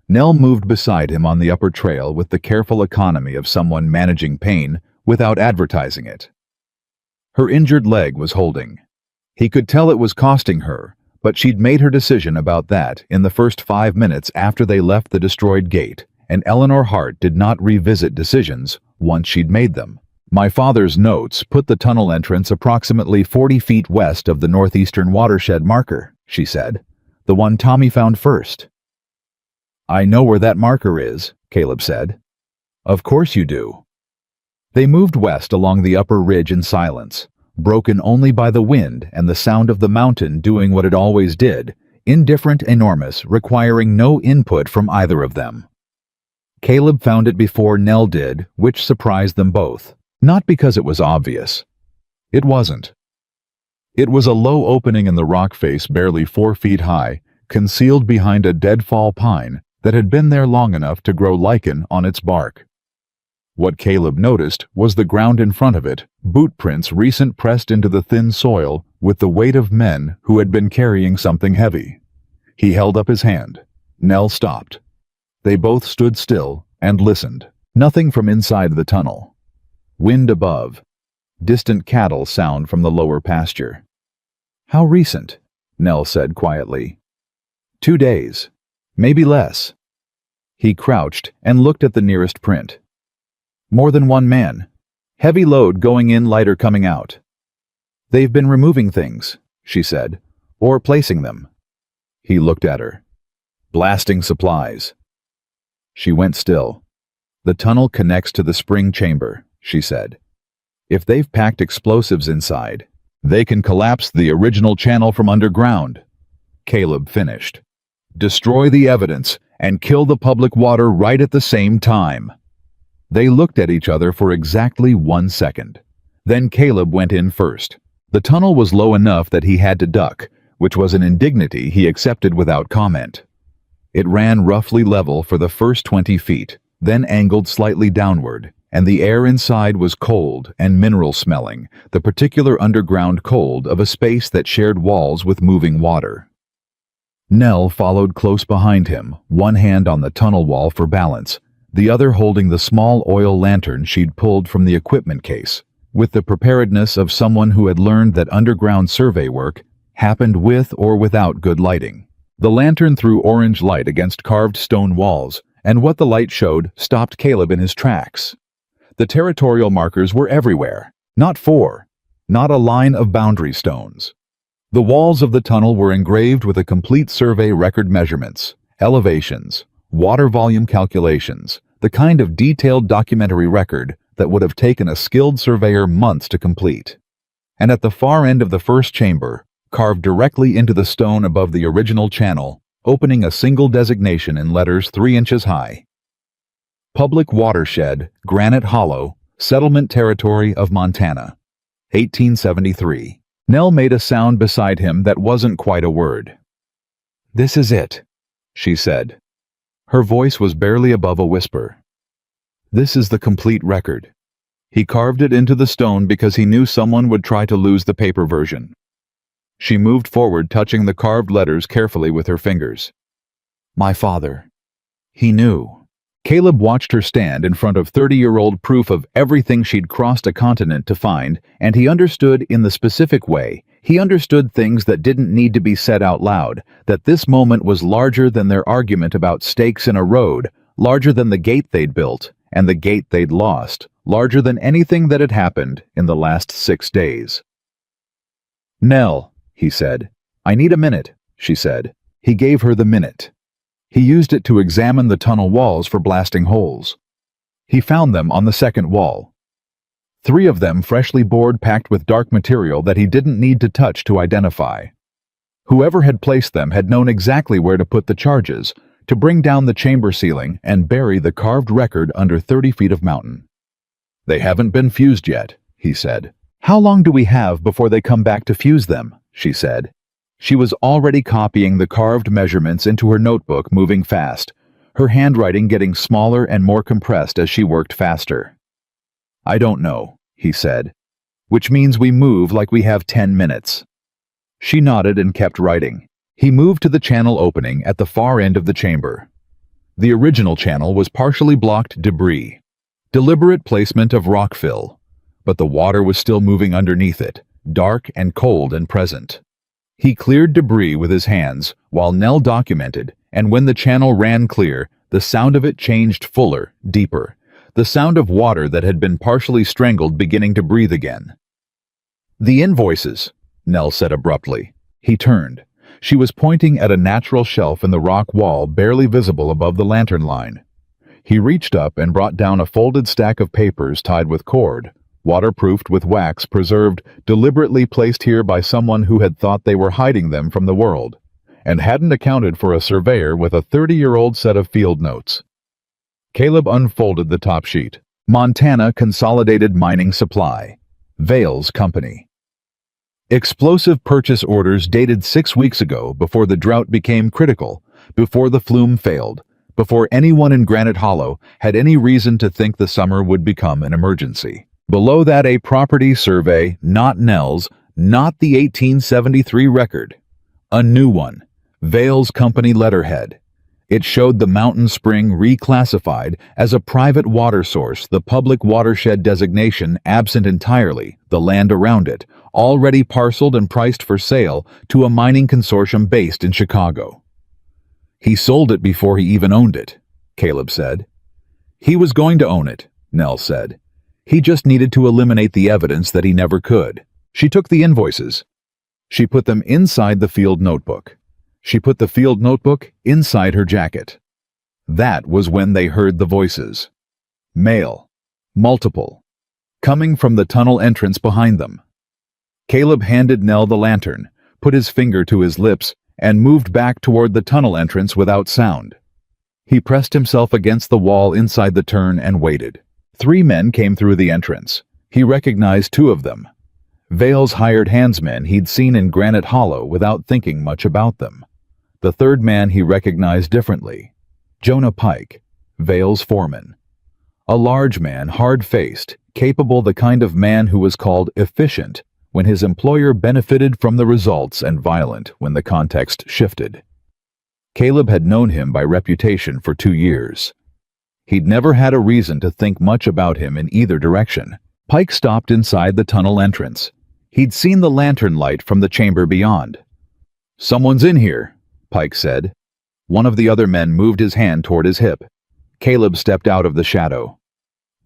Nell moved beside him on the upper trail with the careful economy of someone managing pain without advertising it. Her injured leg was holding. He could tell it was costing her, but she'd made her decision about that in the first 5 minutes after they left the destroyed gate, and Eleanor Hart did not revisit decisions once she'd made them. "My father's notes put the tunnel entrance approximately 40 feet west of the northeastern watershed marker," she said, "the one Tommy found first." "I know where that marker is," Caleb said. "Of course you do." They moved west along the upper ridge in silence, broken only by the wind and the sound of the mountain doing what it always did, indifferent, enormous, requiring no input from either of them. Caleb found it before Nell did, which surprised them both. Not because it was obvious. It wasn't. It was a low opening in the rock face barely 4 feet high, concealed behind a deadfall pine that had been there long enough to grow lichen on its bark. What Caleb noticed was the ground in front of it, boot prints recent pressed into the thin soil with the weight of men who had been carrying something heavy. He held up his hand. Nell stopped. They both stood still and listened. Nothing from inside the tunnel. Wind above. Distant cattle sound from the lower pasture. "How recent?" Nell said quietly. 2 days. Maybe less." He crouched and looked at the nearest print. "More than one man. Heavy load going in, lighter coming out." "They've been removing things," she said, "or placing them." He looked at her. "Blasting supplies." She went still. "The tunnel connects to the spring chamber," she said. "If they've packed explosives inside, they can collapse the original channel from underground." Caleb finished. "Destroy the evidence and kill the public water right at the same time." They looked at each other for exactly 1 second. Then Caleb went in first. The tunnel was low enough that he had to duck, which was an indignity he accepted without comment. It ran roughly level for the first 20 feet, then angled slightly downward, and the air inside was cold and mineral-smelling, the particular underground cold of a space that shared walls with moving water. Nell followed close behind him, one hand on the tunnel wall for balance, the other holding the small oil lantern she'd pulled from the equipment case, with the preparedness of someone who had learned that underground survey work happened with or without good lighting. The lantern threw orange light against carved stone walls, and what the light showed stopped Caleb in his tracks. The territorial markers were everywhere. Not four, not a line of boundary stones. The walls of the tunnel were engraved with a complete survey record measurements, elevations, water volume calculations, the kind of detailed documentary record that would have taken a skilled surveyor months to complete. And at the far end of the first chamber, carved directly into the stone above the original channel, opening a single designation in letters 3 inches high. Public Watershed, Granite Hollow, Settlement Territory of Montana, 1873. Nell made a sound beside him that wasn't quite a word. "This is it," she said. Her voice was barely above a whisper. "This is the complete record." He carved it into the stone because he knew someone would try to lose the paper version. She moved forward, touching the carved letters carefully with her fingers. "My father." He knew. Caleb watched her stand in front of 30-year-old proof of everything she'd crossed a continent to find, and he understood in the specific way. He understood things that didn't need to be said out loud, that this moment was larger than their argument about stakes in a road, larger than the gate they'd built, and the gate they'd lost, larger than anything that had happened in the last 6 days. "Nell," he said. "I need a minute," she said. He gave her the minute. He used it to examine the tunnel walls for blasting holes. He found them on the second wall. 3 of them freshly bored, packed with dark material that he didn't need to touch to identify. Whoever had placed them had known exactly where to put the charges, to bring down the chamber ceiling and bury the carved record under 30 feet of mountain. "They haven't been fused yet," he said. "How long do we have before they come back to fuse them?" she said. She was already copying the carved measurements into her notebook, moving fast, her handwriting getting smaller and more compressed as she worked faster. "I don't know," he said, "which means we move like we have 10 minutes. She nodded and kept writing. He moved to the channel opening at the far end of the chamber. The original channel was partially blocked debris. Deliberate placement of rock fill, but the water was still moving underneath it, dark and cold and present. He cleared debris with his hands while Nell documented, and when the channel ran clear, the sound of it changed fuller, deeper, the sound of water that had been partially strangled beginning to breathe again. "The invoices," Nell said abruptly. He turned. She was pointing at a natural shelf in the rock wall barely visible above the lantern line. He reached up and brought down a folded stack of papers tied with cord, waterproofed with wax preserved, deliberately placed here by someone who had thought they were hiding them from the world, and hadn't accounted for a surveyor with a 30-year-old set of field notes. Caleb unfolded the top sheet. Montana Consolidated Mining Supply, Vales Company. Explosive purchase orders dated 6 weeks ago, before the drought became critical, before the flume failed, before anyone in Granite Hollow had any reason to think the summer would become an emergency. Below that, a property survey, not Nell's, not the 1873 record. A new one, Vales Company letterhead. It showed the mountain spring reclassified as a private water source, the public watershed designation absent entirely, the land around it, already parceled and priced for sale to a mining consortium based in Chicago. "He sold it before he even owned it," Caleb said. "He was going to own it," Nell said. "He just needed to eliminate the evidence that he never could." She took the invoices. She put them inside the field notebook. She put the field notebook inside her jacket. That was when they heard the voices. Male. Multiple. Coming from the tunnel entrance behind them. Caleb handed Nell the lantern, put his finger to his lips, and moved back toward the tunnel entrance without sound. He pressed himself against the wall inside the turn and waited. 3 men came through the entrance. He recognized 2 of them. Vale's hired handsmen he'd seen in Granite Hollow without thinking much about them. The 3rd man he recognized differently. Jonah Pike, Vale's foreman. A large man, hard-faced, capable, the kind of man who was called efficient when his employer benefited from the results, and violent when the context shifted. Caleb had known him by reputation for 2 years. He'd never had a reason to think much about him in either direction. Pike stopped inside the tunnel entrance. He'd seen the lantern light from the chamber beyond. "Someone's in here," Pike said. One of the other men moved his hand toward his hip. Caleb stepped out of the shadow.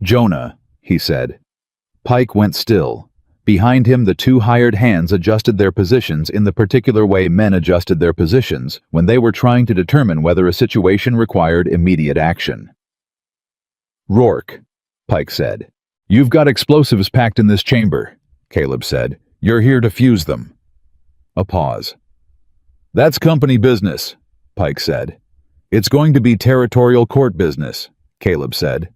"Jonah," he said. Pike went still. Behind him, the two hired hands adjusted their positions in the particular way men adjusted their positions when they were trying to determine whether a situation required immediate action. "Rourke," Pike said. "You've got explosives packed in this chamber," Caleb said. "You're here to fuse them." A pause. "That's company business," Pike said. "It's going to be territorial court business," Caleb said.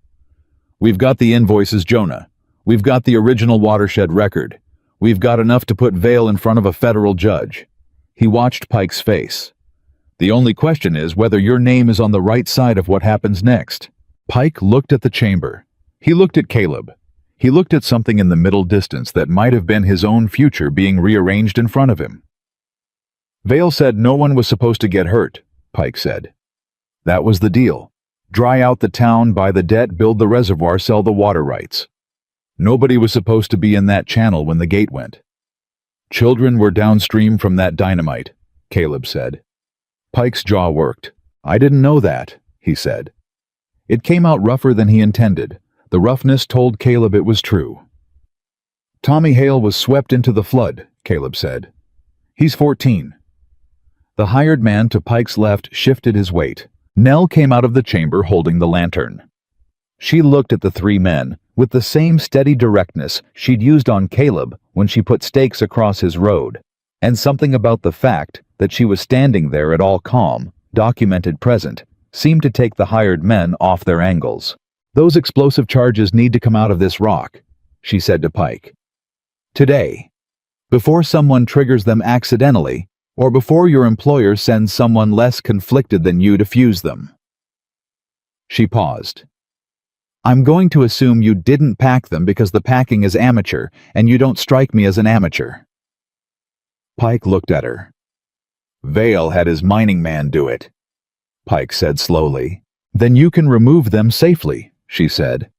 "We've got the invoices, Jonah. We've got the original watershed record. We've got enough to put Vale in front of a federal judge." He watched Pike's face. "The only question is whether your name is on the right side of what happens next." Pike looked at the chamber. He looked at Caleb. He looked at something in the middle distance that might have been his own future being rearranged in front of him. "Vale said no one was supposed to get hurt," Pike said. "That was the deal. Dry out the town, buy the debt, build the reservoir, sell the water rights. Nobody was supposed to be in that channel when the gate went. Children were downstream from that dynamite," Caleb said. Pike's jaw worked. "I didn't know that," he said. It came out rougher than he intended. The roughness told Caleb it was true. "Tommy Hale was swept into the flood," Caleb said. "He's 14. The hired man to Pike's left shifted his weight. Nell came out of the chamber holding the lantern. She looked at the three men with the same steady directness she'd used on Caleb when she put stakes across his road, and something about the fact that she was standing there at all calm, documented present, seemed to take the hired men off their angles. "Those explosive charges need to come out of this rock," she said to Pike. "Today. Before someone triggers them accidentally, or before your employer sends someone less conflicted than you to fuse them." She paused. "I'm going to assume you didn't pack them because the packing is amateur, and you don't strike me as an amateur." Pike looked at her. "Vale had his mining man do it," Pike said slowly. "Then you can remove them safely," she said.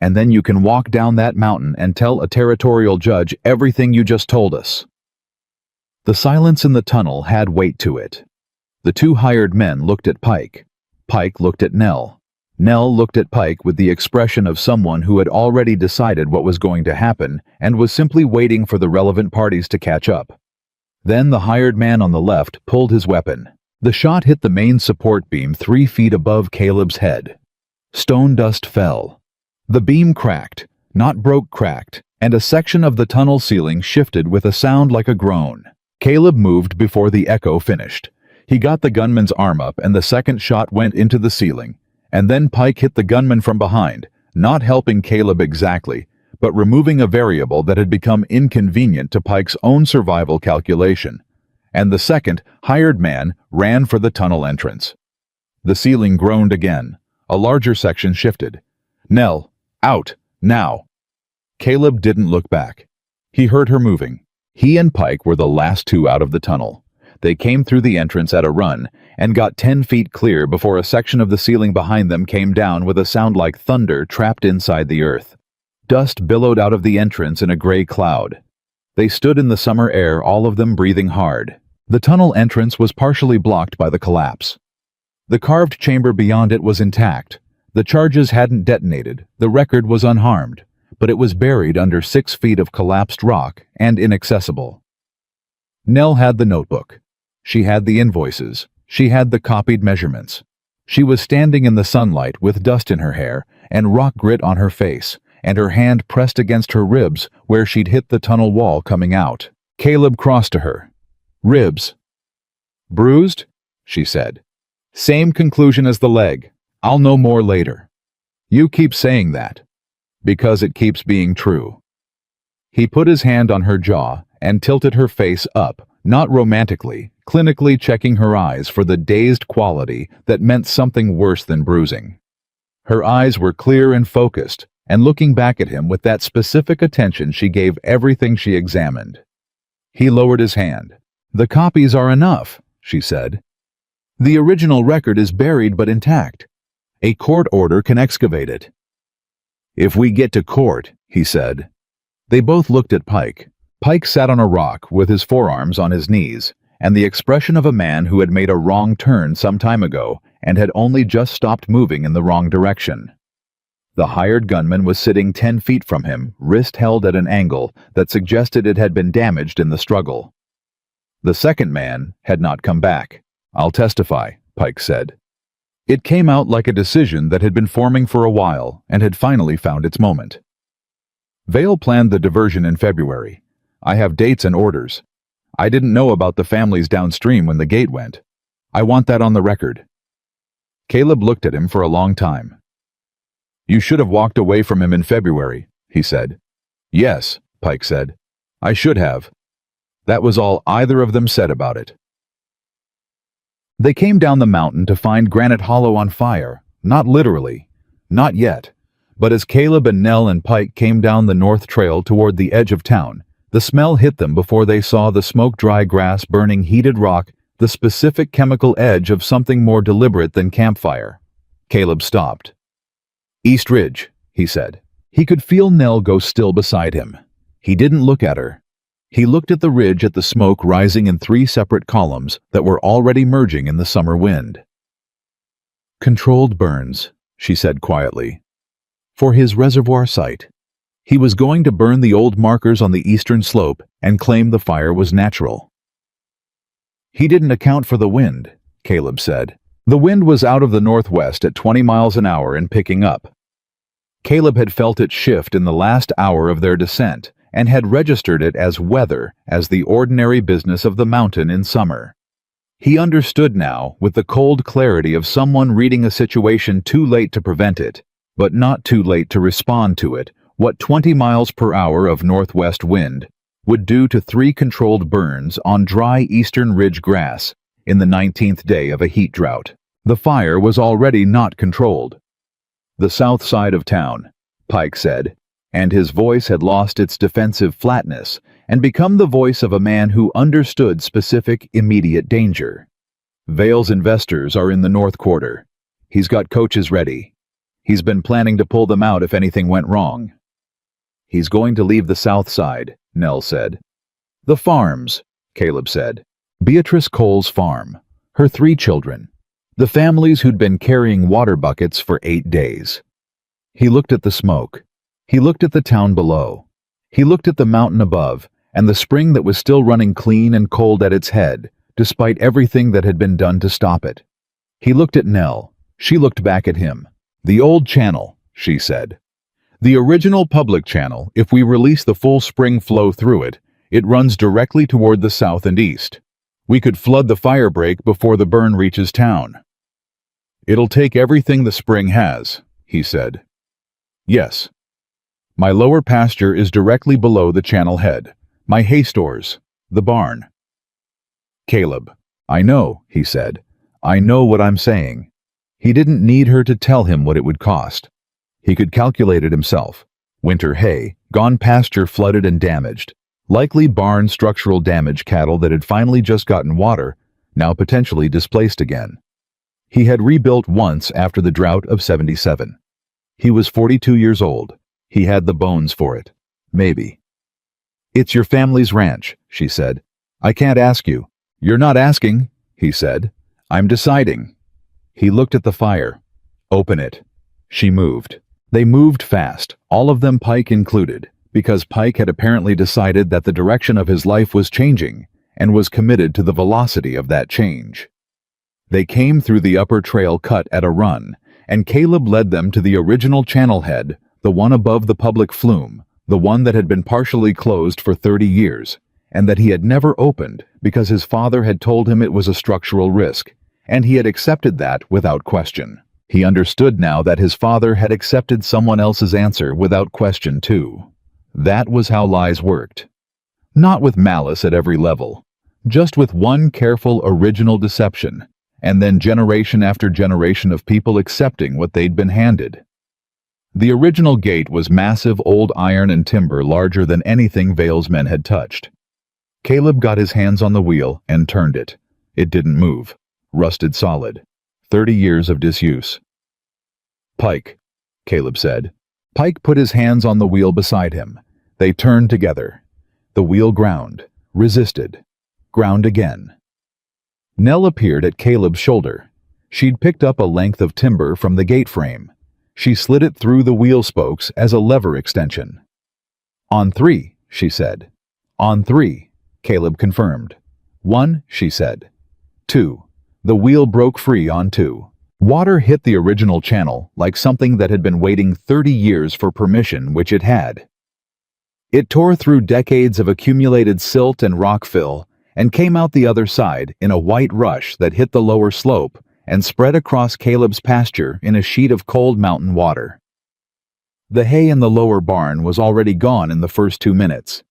"And then you can walk down that mountain and tell a territorial judge everything you just told us." The silence in the tunnel had weight to it. The two hired men looked at Pike. Pike looked at Nell. Nell looked at Pike with the expression of someone who had already decided what was going to happen and was simply waiting for the relevant parties to catch up. Then the hired man on the left pulled his weapon. The shot hit the main support beam 3 feet above Caleb's head. Stone dust fell. The beam cracked, not broke, cracked, and a section of the tunnel ceiling shifted with a sound like a groan. Caleb moved before the echo finished. He got the gunman's arm up and the second shot went into the ceiling. And then Pike hit the gunman from behind, not helping Caleb exactly, but removing a variable that had become inconvenient to Pike's own survival calculation. And the second, hired man, ran for the tunnel entrance. The ceiling groaned again. A larger section shifted. "Nell, out, now." Caleb didn't look back. He heard her moving. He and Pike were the last two out of the tunnel. They came through the entrance at a run and got 10 feet clear before a section of the ceiling behind them came down with a sound like thunder trapped inside the earth. Dust billowed out of the entrance in a gray cloud. They stood in the summer air, all of them breathing hard. The tunnel entrance was partially blocked by the collapse. The carved chamber beyond it was intact. The charges hadn't detonated, the record was unharmed, but it was buried under 6 feet of collapsed rock and inaccessible. Nell had the notebook. She had the invoices. She had the copied measurements. She was standing in the sunlight with dust in her hair and rock grit on her face, and her hand pressed against her ribs where she'd hit the tunnel wall coming out. Caleb crossed to her. "Ribs." "Bruised?" she said. "Same conclusion as the leg. I'll know more later." "You keep saying that." "Because it keeps being true." He put his hand on her jaw and tilted her face up, not romantically, clinically checking her eyes for the dazed quality that meant something worse than bruising. Her eyes were clear and focused, and looking back at him with that specific attention she gave everything she examined. He lowered his hand. "The copies are enough," she said. "The original record is buried but intact. A court order can excavate it. If we get to court, he said. They both looked at Pike. Pike sat on a rock with his forearms on his knees, and the expression of a man who had made a wrong turn some time ago and had only just stopped moving in the wrong direction. The hired gunman was sitting 10 feet from him, wrist held at an angle that suggested it had been damaged in the struggle. The second man had not come back. "I'll testify," Pike said. It came out like a decision that had been forming for a while and had finally found its moment. Vale planned the diversion in February. I have dates and orders. I didn't know about the families downstream when the gate went. I want that on the record. Caleb looked at him for a long time. You should have walked away from him in February, he said. Yes, Pike said. I should have. That was all either of them said about it. They came down the mountain to find Granite Hollow on fire, not literally, not yet, but as Caleb and Nell and Pike came down the north trail toward the edge of town, the smell hit them before they saw the smoke-dry grass burning heated rock, the specific chemical edge of something more deliberate than campfire. Caleb stopped. East Ridge, he said. He could feel Nell go still beside him. He didn't look at her. He looked at the ridge at the smoke rising in 3 separate columns that were already merging in the summer wind. Controlled burns, she said quietly. For his reservoir site. He was going to burn the old markers on the eastern slope and claim the fire was natural. He didn't account for the wind, Caleb said. The wind was out of the northwest at 20 miles an hour and picking up. Caleb had felt it shift in the last hour of their descent and had registered it as weather, as the ordinary business of the mountain in summer. He understood now, with the cold clarity of someone reading a situation too late to prevent it, but not too late to respond to it, what 20 miles per hour of northwest wind would do to 3 controlled burns on dry eastern ridge grass in the 19th day of a heat drought. The fire was already not controlled. The south side of town, Pike said, and his voice had lost its defensive flatness and become the voice of a man who understood specific, immediate danger. Vale's investors are in the north quarter. He's got coaches ready. He's been planning to pull them out if anything went wrong. He's going to leave the south side, Nell said. The farms, Caleb said. Beatrice Cole's farm, her 3 children, the families who'd been carrying water buckets for 8 days. He looked at the smoke. He looked at the town below. He looked at the mountain above and the spring that was still running clean and cold at its head, despite everything that had been done to stop it. He looked at Nell. She looked back at him. The old channel, she said. The original public channel, if we release the full spring flow through it, it runs directly toward the south and east. We could flood the fire break before the burn reaches town. It'll take everything the spring has, he said. Yes. My lower pasture is directly below the channel head. My hay stores, the barn. Caleb. I know, he said. I know what I'm saying. He didn't need her to tell him what it would cost. He could calculate it himself. Winter hay, gone pasture flooded and damaged. Likely barn structural damage, cattle that had finally just gotten water, now potentially displaced again. He had rebuilt once after the drought of 77. He was 42 years old. He had the bones for it. Maybe. It's your family's ranch, she said. I can't ask you. You're not asking, he said. I'm deciding. He looked at the fire. Open it. She moved. They moved fast, all of them, Pike included, because Pike had apparently decided that the direction of his life was changing and was committed to the velocity of that change. They came through the upper trail cut at a run, and Caleb led them to the original channel head, the one above the public flume, the one that had been partially closed for 30 years, and that he had never opened because his father had told him it was a structural risk, and he had accepted that without question. He understood now that his father had accepted someone else's answer without question too. That was how lies worked. Not with malice at every level, just with one careful original deception, and then generation after generation of people accepting what they'd been handed. The original gate was massive old iron and timber larger than anything Vale's men had touched. Caleb got his hands on the wheel and turned it. It didn't move. Rusted solid. 30 years of disuse. Pike, Caleb said. Pike put his hands on the wheel beside him. They turned together. The wheel ground, resisted, ground again. Nell appeared at Caleb's shoulder. She'd picked up a length of timber from the gate frame. She slid it through the wheel spokes as a lever extension. "On 3, she said. "On 3, Caleb confirmed. "1, she said. 2. The wheel broke free on 2. Water hit the original channel like something that had been waiting 30 years for permission, which it had. It tore through decades of accumulated silt and rock fill and came out the other side in a white rush that hit the lower slope and spread across Caleb's pasture in a sheet of cold mountain water. The hay in the lower barn was already gone in the first 2 minutes.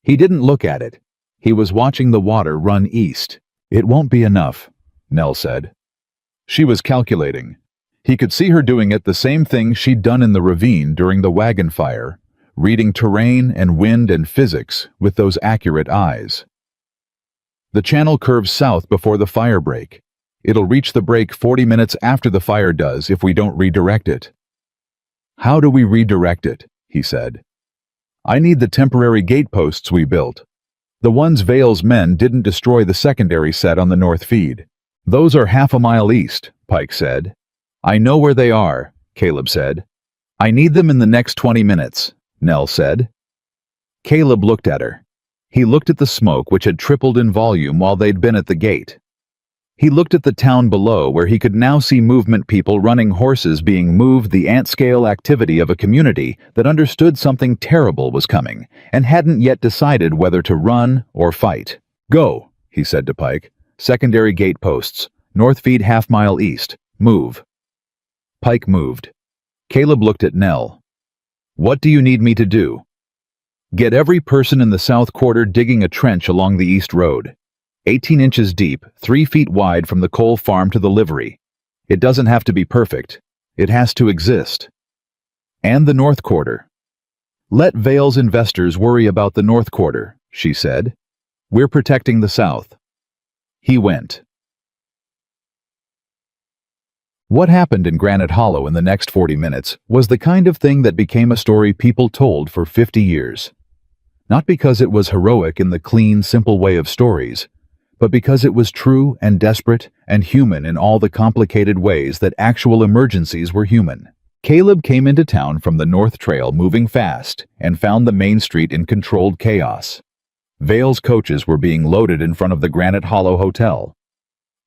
He didn't look at it. He was watching the water run east. "It won't be enough," Nell said. She was calculating. He could see her doing it the same thing she'd done in the ravine during the wagon fire, reading terrain and wind and physics with those accurate eyes. "The channel curves south before the fire break. It'll reach the break 40 minutes after the fire does if we don't redirect it." "How do we redirect it?" he said. "I need the temporary gateposts we built. The ones Vale's men didn't destroy the secondary set on the north feed. Those are half a mile east," Pike said. "I know where they are," Caleb said. "I need them in the next 20 minutes, Nell said. Caleb looked at her. He looked at the smoke which had tripled in volume while they'd been at the gate. He looked at the town below where he could now see movement people running horses being moved, the ant-scale activity of a community that understood something terrible was coming and hadn't yet decided whether to run or fight. "Go," he said to Pike. "Secondary gate posts. North feed half-mile east. Move." Pike moved. Caleb looked at Nell. "What do you need me to do?" "Get every person in the south quarter digging a trench along the east road. 18 inches deep, 3 feet wide from the coal farm to the livery. It doesn't have to be perfect. It has to exist. And the north quarter. Let Vale's investors worry about the north quarter," she said. "We're protecting the south." He went. What happened in Granite Hollow in the next 40 minutes was the kind of thing that became a story people told for 50 years. Not because it was heroic in the clean, simple way of stories, but because it was true and desperate and human in all the complicated ways that actual emergencies were human. Caleb came into town from the North Trail moving fast and found the main street in controlled chaos. Vale's coaches were being loaded in front of the Granite Hollow Hotel.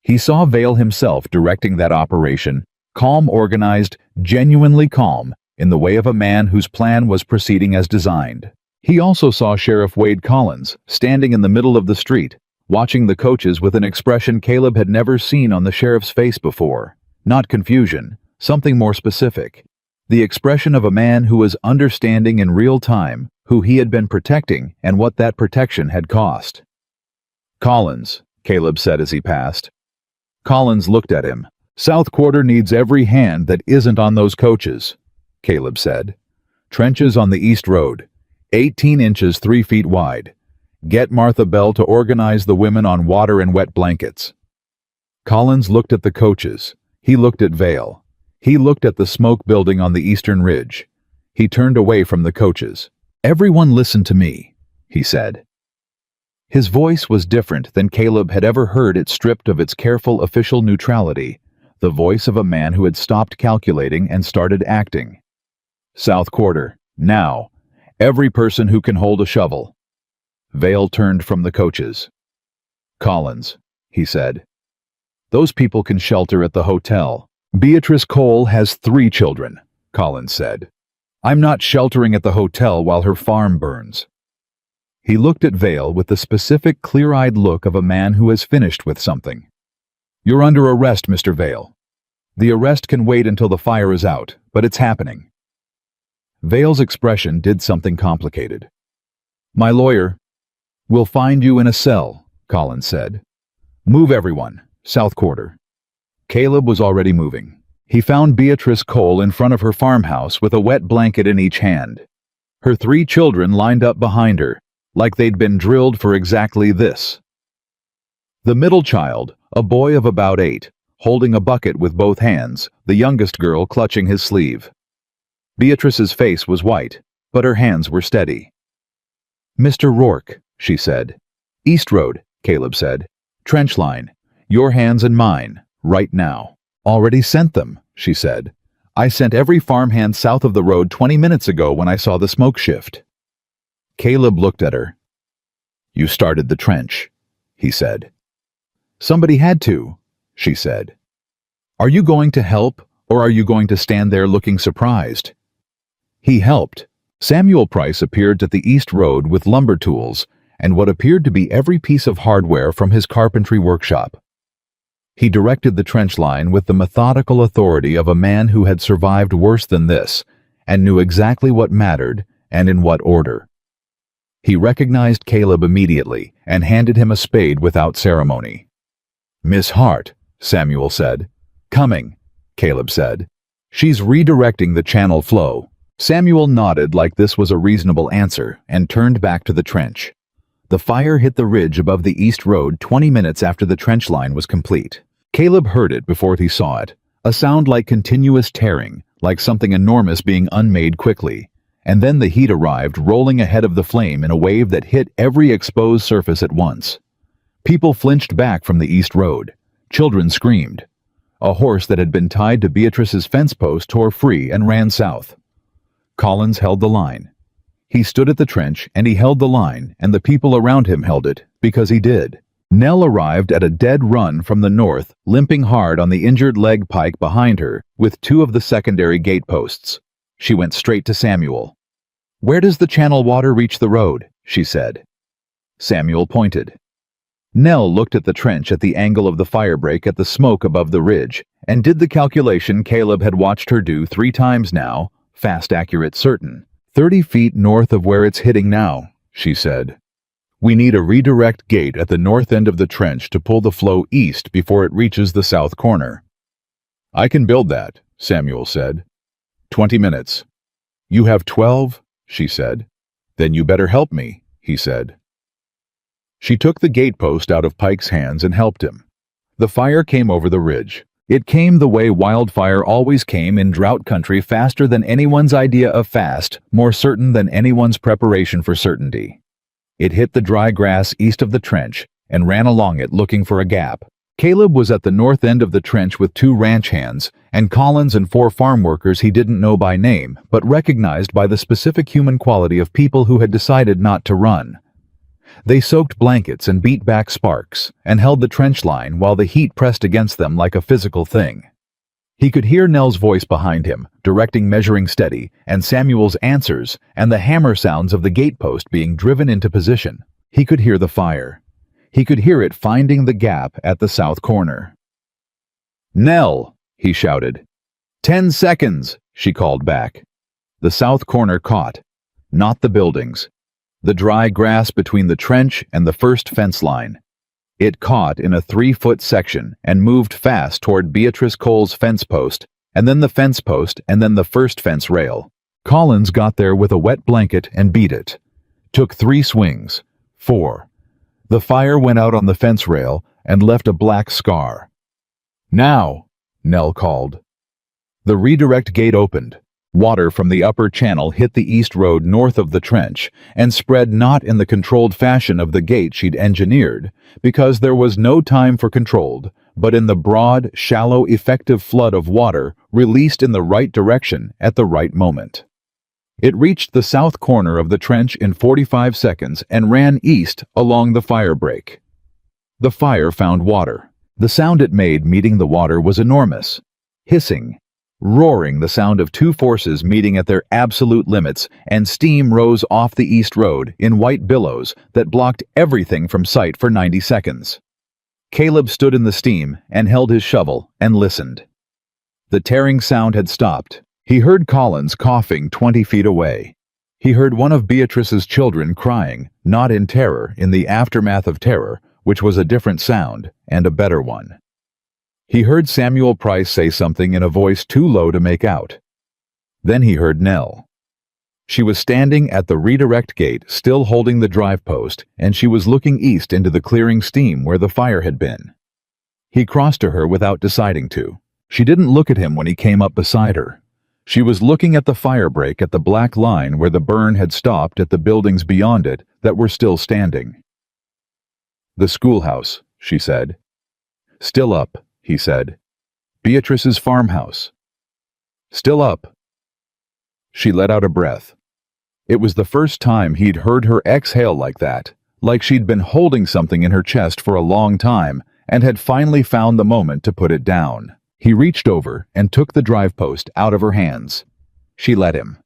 He saw Vale himself directing that operation, calm, organized, genuinely calm, in the way of a man whose plan was proceeding as designed. He also saw Sheriff Wade Collins standing in the middle of the street, watching the coaches with an expression Caleb had never seen on the sheriff's face before. Not confusion, something more specific. The expression of a man who was understanding in real time who he had been protecting and what that protection had cost. "Collins," Caleb said as he passed. Collins looked at him. "South Quarter needs every hand that isn't on those coaches," Caleb said. "Trenches on the east road, 18 inches 3 feet wide. Get Martha Bell to organize the women on water and wet blankets." Collins looked at the coaches. He looked at Vale. He looked at the smoke building on the eastern ridge. He turned away from the coaches. "Everyone listen to me," he said. His voice was different than Caleb had ever heard it, stripped of its careful official neutrality, the voice of a man who had stopped calculating and started acting. "South Quarter, now. Every person who can hold a shovel." Vale turned from the coaches. "Collins," he said. "Those people can shelter at the hotel. Beatrice Cole has 3 children," Collins said. "I'm not sheltering at the hotel while her farm burns." He looked at Vale with the specific, clear-eyed look of a man who has finished with something. "You're under arrest, Mr. Vale. The arrest can wait until the fire is out, but it's happening." Vale's expression did something complicated. "My lawyer will find you in a cell," Collins said. "Move everyone, South Quarter." Caleb was already moving. He found Beatrice Cole in front of her farmhouse with a wet blanket in each hand. Her 3 children lined up behind her, like they'd been drilled for exactly this. The middle child, a boy of about 8, holding a bucket with both hands, the youngest girl clutching his sleeve. Beatrice's face was white, but her hands were steady. "Mr. Rourke," she said. "East Road," Caleb said. "Trench line. Your hands and mine, right now." "Already sent them," she said. "I sent every farmhand south of the road 20 minutes ago when I saw the smoke shift." Caleb looked at her. "You started the trench," he said. "Somebody had to," she said. "Are you going to help, or are you going to stand there looking surprised?" He helped. Samuel Price appeared at the East Road with lumber tools and what appeared to be every piece of hardware from his carpentry workshop. He directed the trench line with the methodical authority of a man who had survived worse than this and knew exactly what mattered and in what order. He recognized Caleb immediately and handed him a spade without ceremony. "Miss Hart," Samuel said. "Coming," Caleb said. "She's redirecting the channel flow." Samuel nodded like this was a reasonable answer and turned back to the trench. The fire hit the ridge above the East Road 20 minutes after the trench line was complete. Caleb heard it before he saw it, a sound like continuous tearing, like something enormous being unmade quickly. And then the heat arrived, rolling ahead of the flame in a wave that hit every exposed surface at once. People flinched back from the East Road. Children screamed. A horse that had been tied to Beatrice's fence post tore free and ran south. Collins held the line. He stood at the trench and he held the line, and the people around him held it, because he did. Nell arrived at a dead run from the north, limping hard on the injured leg pike behind her, with 2 of the secondary gateposts. She went straight to Samuel. "Where does the channel water reach the road?" she said. Samuel pointed. Nell looked at the trench at the angle of the firebreak at the smoke above the ridge, and did the calculation Caleb had watched her do 3 times now, fast, accurate, certain. 30 feet north of where it's hitting now, she said. "We need a redirect gate at the north end of the trench to pull the flow east before it reaches the south corner." "I can build that," Samuel said. 20 minutes. "You have 12, she said. "Then you better help me," he said. She took the gatepost out of Pike's hands and helped him. The fire came over the ridge. It came the way wildfire always came in drought country, faster than anyone's idea of fast, more certain than anyone's preparation for certainty. It hit the dry grass east of the trench and ran along it looking for a gap. Caleb was at the north end of the trench with 2 ranch hands, and Collins and 4 farm workers he didn't know by name, but recognized by the specific human quality of people who had decided not to run. They soaked blankets and beat back sparks, and held the trench line while the heat pressed against them like a physical thing. He could hear Nell's voice behind him, directing measuring steady, and Samuel's answers, and the hammer sounds of the gatepost being driven into position. He could hear the fire. He could hear it finding the gap at the south corner. "Nell!" he shouted. 10 seconds, she called back. The south corner caught. Not the buildings. The dry grass between the trench and the first fence line. It caught in a 3-foot section and moved fast toward Beatrice Cole's fence post, and then the fence post, and then the first fence rail. Collins got there with a wet blanket and beat it. Took 3 swings. 4. The fire went out on the fence rail and left a black scar. "Now," Nell called. The redirect gate opened. Water from the upper channel hit the east road north of the trench and spread not in the controlled fashion of the gate she'd engineered, because there was no time for controlled, but in the broad, shallow, effective flood of water released in the right direction at the right moment. It reached the south corner of the trench in 45 seconds and ran east along the fire break. The fire found water. The sound it made meeting the water was enormous. Hissing, roaring, the sound of 2 forces meeting at their absolute limits, and steam rose off the east road in white billows that blocked everything from sight for 90 seconds. Caleb stood in the steam and held his shovel and listened. The tearing sound had stopped. He heard Collins coughing 20 feet away. He heard one of Beatrice's children crying, not in terror, in the aftermath of terror, which was a different sound, and a better one. He heard Samuel Price say something in a voice too low to make out. Then he heard Nell. She was standing at the redirect gate, still holding the drive post, and she was looking east into the clearing steam where the fire had been. He crossed to her without deciding to. She didn't look at him when he came up beside her. She was looking at the fire break at the black line where the burn had stopped at the buildings beyond it that were still standing. "The schoolhouse," she said. "Still up," he said. "Beatrice's farmhouse." "Still up." She let out a breath. It was the first time he'd heard her exhale like that, like she'd been holding something in her chest for a long time and had finally found the moment to put it down. He reached over and took the drive post out of her hands. She let him.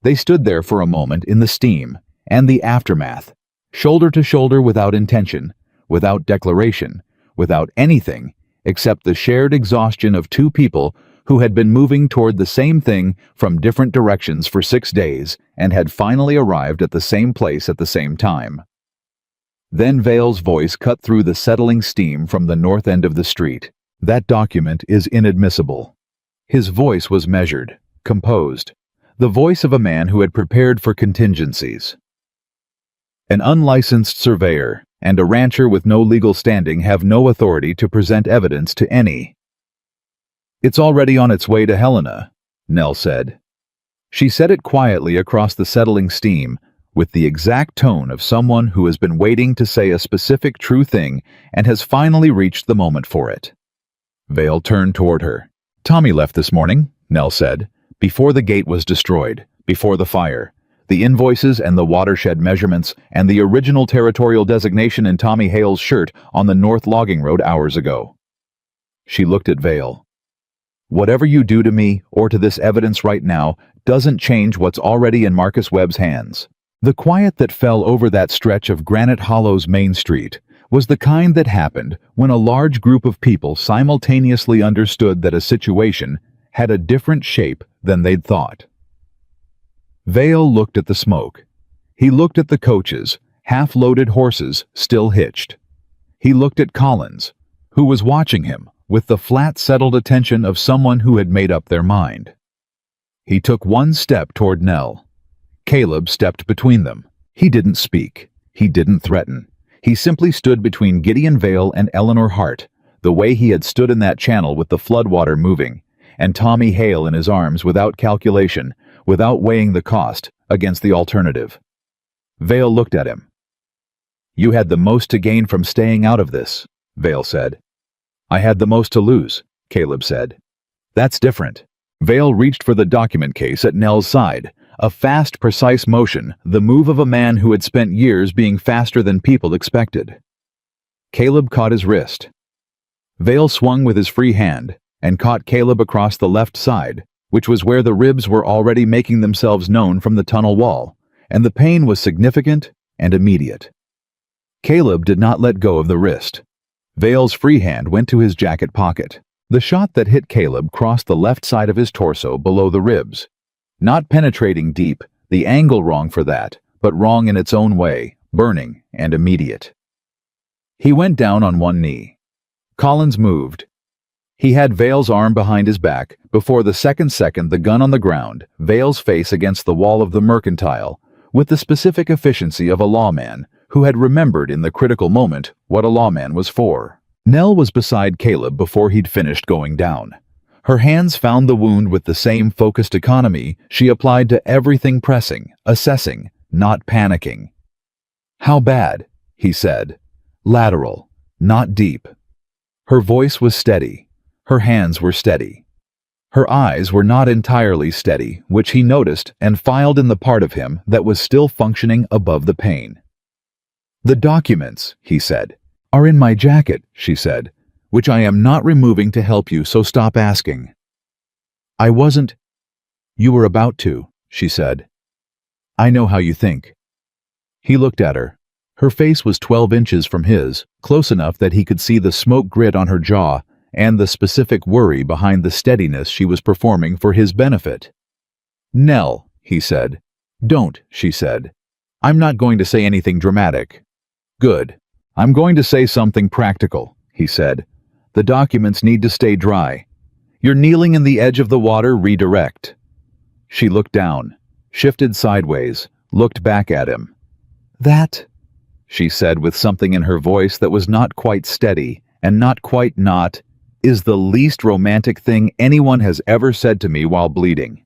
They stood there for a moment in the steam and the aftermath, shoulder to shoulder without intention, without declaration, without anything except the shared exhaustion of two people who had been moving toward the same thing from different directions for 6 days and had finally arrived at the same place at the same time. Then Vale's voice cut through the settling steam from the north end of the street. "That document is inadmissible." His voice was measured, composed, the voice of a man who had prepared for contingencies. "An unlicensed surveyor and a rancher with no legal standing have no authority to present evidence to any." "It's already on its way to Helena," Nell said. She said it quietly across the settling steam, with the exact tone of someone who has been waiting to say a specific true thing and has finally reached the moment for it. Vale turned toward her. "Tommy left this morning," Nell said, "before the gate was destroyed, before the fire. The invoices and the watershed measurements and the original territorial designation in Tommy Hale's shirt on the North Logging Road hours ago." She looked at Vale. "Whatever you do to me or to this evidence right now doesn't change what's already in Marcus Webb's hands." The quiet that fell over that stretch of Granite Hollow's Main Street was the kind that happened when a large group of people simultaneously understood that a situation had a different shape than they'd thought. Vale looked at the smoke. He looked at the coaches, half-loaded horses still hitched. He looked at Collins, who was watching him with the flat, settled attention of someone who had made up their mind. He took one step toward Nell. Caleb stepped between them. He didn't speak. He didn't threaten. He simply stood between Gideon Vale and Eleanor Hart, the way he had stood in that channel with the floodwater moving, and Tommy Hale in his arms without calculation, without weighing the cost against the alternative. Vale looked at him. "You had the most to gain from staying out of this," Vale said. "I had the most to lose," Caleb said. "That's different." Vale reached for the document case at Nell's side, a fast, precise motion, the move of a man who had spent years being faster than people expected. Caleb caught his wrist. Vale swung with his free hand and caught Caleb across the left side, which was where the ribs were already making themselves known from the tunnel wall, and the pain was significant and immediate. Caleb did not let go of the wrist. Vale's free hand went to his jacket pocket. The shot that hit Caleb crossed the left side of his torso below the ribs. Not penetrating deep, the angle wrong for that, but wrong in its own way, burning and immediate. He went down on one knee. Collins moved. He had Vale's arm behind his back before the second the gun on the ground, Vale's face against the wall of the mercantile, with the specific efficiency of a lawman who had remembered in the critical moment what a lawman was for. Nell was beside Caleb before he'd finished going down. Her hands found the wound with the same focused economy she applied to everything, pressing, assessing, not panicking. "How bad?" he said. Lateral, not deep. Her voice was steady. Her hands were steady. Her eyes were not entirely steady, which he noticed and filed in the part of him that was still functioning above the pain. "The documents," he said. "Are in my jacket," she said, "which I am not removing to help you, so stop asking." "I wasn't—" "You were about to," she said. "I know how you think." He looked at her. Her face was 12 inches from his, close enough that he could see the smoke grit on her jaw and the specific worry behind the steadiness she was performing for his benefit. "Nell," he said. "Don't," she said. "I'm not going to say anything dramatic." "Good. I'm going to say something practical," he said. "The documents need to stay dry. You're kneeling in the edge of the water, redirect." She looked down, shifted sideways, looked back at him. "That," she said with something in her voice that was not quite steady and not quite not, is the least romantic thing anyone has ever said to me while bleeding.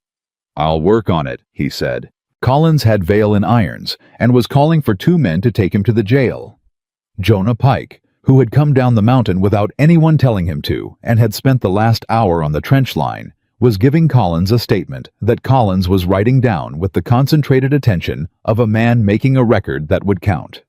I'll work on it, he said. Collins had Vale in irons and was calling for 2 men to take him to the jail. Jonah Pike, who had come down the mountain without anyone telling him to and had spent the last hour on the trench line, was giving Collins a statement that Collins was writing down with the concentrated attention of a man making a record that would count.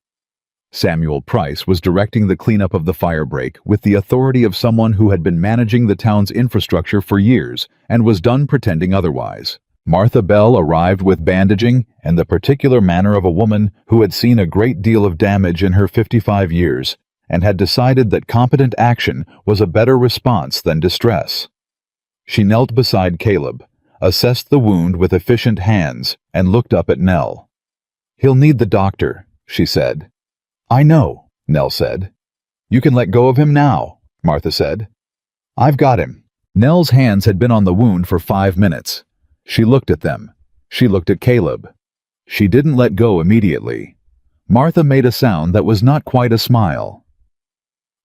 Samuel Price was directing the cleanup of the firebreak with the authority of someone who had been managing the town's infrastructure for years and was done pretending otherwise. Martha Bell arrived with bandaging and the particular manner of a woman who had seen a great deal of damage in her 55 years and had decided that competent action was a better response than distress. She knelt beside Caleb, assessed the wound with efficient hands, and looked up at Nell. "He'll need the doctor," she said. "I know," Nell said. "You can let go of him now," Martha said. "I've got him." Nell's hands had been on the wound for 5 minutes. She looked at them. She looked at Caleb. She didn't let go immediately. Martha made a sound that was not quite a smile.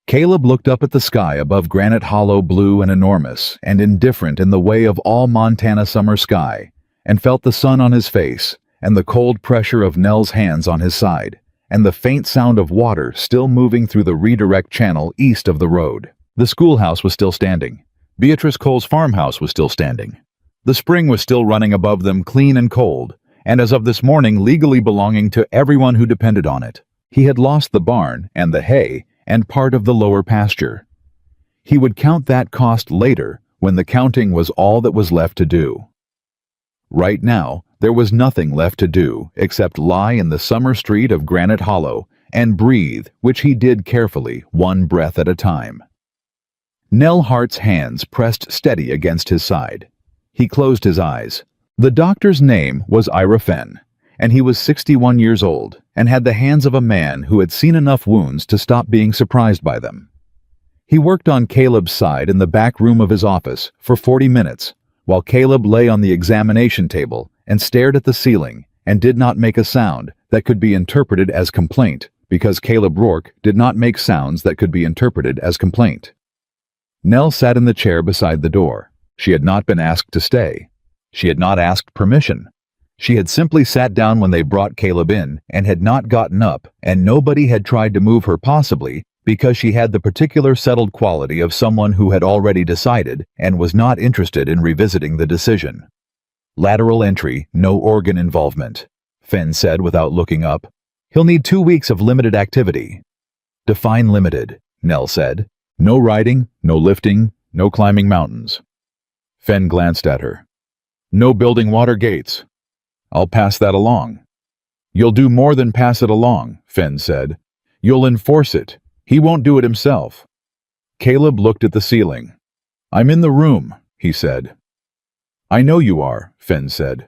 Caleb looked up at the sky above Granite Hollow, blue and enormous and indifferent in the way of all Montana summer sky, and felt the sun on his face and the cold pressure of Nell's hands on his side, and the faint sound of water still moving through the redirect channel east of the road. The schoolhouse was still standing. Beatrice Cole's farmhouse was still standing. The spring was still running above them, clean and cold, and as of this morning legally belonging to everyone who depended on it. He had lost the barn and the hay and part of the lower pasture. He would count that cost later when the counting was all that was left to do. Right now, there was nothing left to do except lie in the summer street of Granite Hollow and breathe, which he did carefully, 1 breath at a time. Nell Hart's hands pressed steady against his side. He closed his eyes. The doctor's name was Ira Fenn, and he was 61 years old and had the hands of a man who had seen enough wounds to stop being surprised by them. He worked on Caleb's side in the back room of his office for 40 minutes, while Caleb lay on the examination table and stared at the ceiling and did not make a sound that could be interpreted as complaint, because Caleb Rourke did not make sounds that could be interpreted as complaint. Nell sat in the chair beside the door. She had not been asked to stay. She had not asked permission. She had simply sat down when they brought Caleb in and had not gotten up, and nobody had tried to move her, possibly because she had the particular settled quality of someone who had already decided and was not interested in revisiting the decision. "Lateral entry, no organ involvement," Fenn said without looking up. "He'll need 2 weeks of limited activity." "Define limited," Nell said. "No riding, no lifting, no climbing mountains." Fenn glanced at her. "No building water gates." "I'll pass that along." "You'll do more than pass it along," Fenn said. "You'll enforce it. He won't do it himself." Caleb looked at the ceiling. "I'm in the room," he said. "I know you are," Fenn said.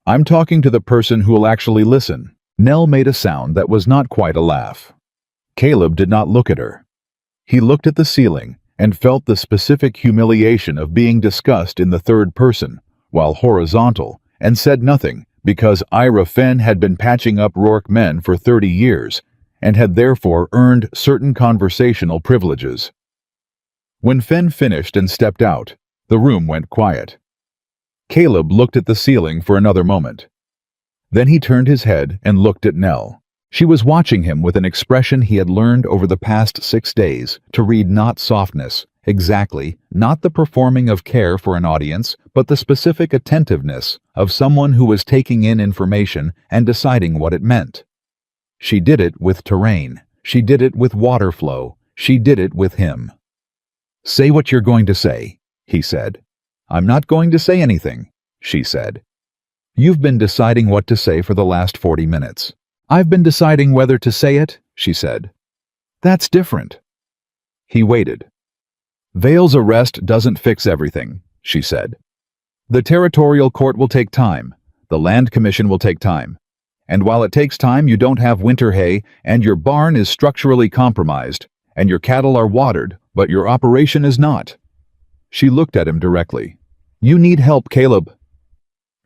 "I'm talking to the person who'll actually listen." Nell made a sound that was not quite a laugh. Caleb did not look at her. He looked at the ceiling and felt the specific humiliation of being discussed in the third person, while horizontal, and said nothing because Ira Fenn had been patching up Rourke men for 30 years and had therefore earned certain conversational privileges. When Fenn finished and stepped out, the room went quiet. Caleb looked at the ceiling for another moment. Then he turned his head and looked at Nell. She was watching him with an expression he had learned over the past 6 days to read, not softness, exactly, not the performing of care for an audience, but the specific attentiveness of someone who was taking in information and deciding what it meant. She did it with terrain. She did it with water flow. She did it with him. "Say what you're going to say," he said. "I'm not going to say anything," she said. "You've been deciding what to say for the last 40 minutes. "I've been deciding whether to say it," she said. "That's different." He waited. "Vale's arrest doesn't fix everything," she said. "The territorial court will take time. The land commission will take time. And while it takes time, you don't have winter hay, and your barn is structurally compromised, and your cattle are watered, but your operation is not." She looked at him directly. "You need help, Caleb."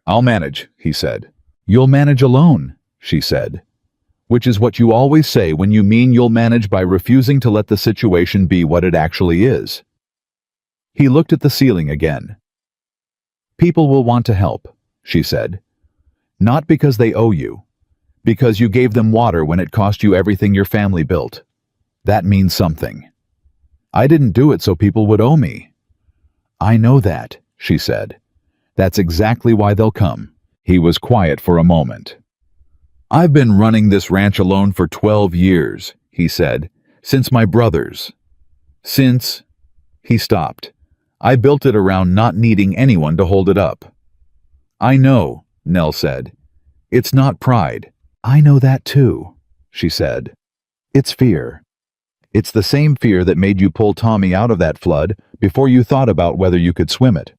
"I'll manage," he said. "You'll manage alone," she said. which is what you always say when you mean you'll manage by refusing to let the situation be what it actually is. He looked at the ceiling again. People will want to help, she said. Not because they owe you. Because you gave them water when it cost you everything your family built. That means something. I didn't do it so people would owe me. I know that, she said. That's exactly why they'll come. He was quiet for a moment. I've been running this ranch alone for 12 years, he said, since my brothers. Since... He stopped. I built it around not needing anyone to hold it up. I know, Nell said. It's not pride. I know that too, she said. It's fear. It's the same fear that made you pull Tommy out of that flood before you thought about whether you could swim it.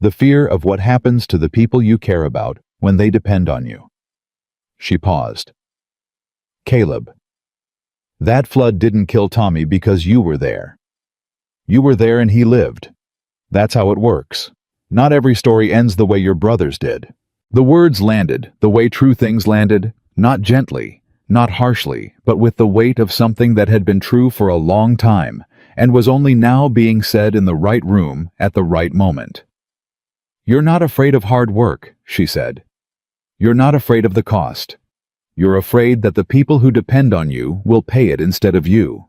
The fear of what happens to the people you care about when they depend on you. She paused. Caleb. That flood didn't kill Tommy because you were there. You were there and he lived. That's how it works. Not every story ends the way your brothers did. The words landed the way true things landed, not gently, not harshly, but with the weight of something that had been true for a long time and was only now being said in the right room at the right moment. You're not afraid of hard work, she said. You're not afraid of the cost. You're afraid that the people who depend on you will pay it instead of you.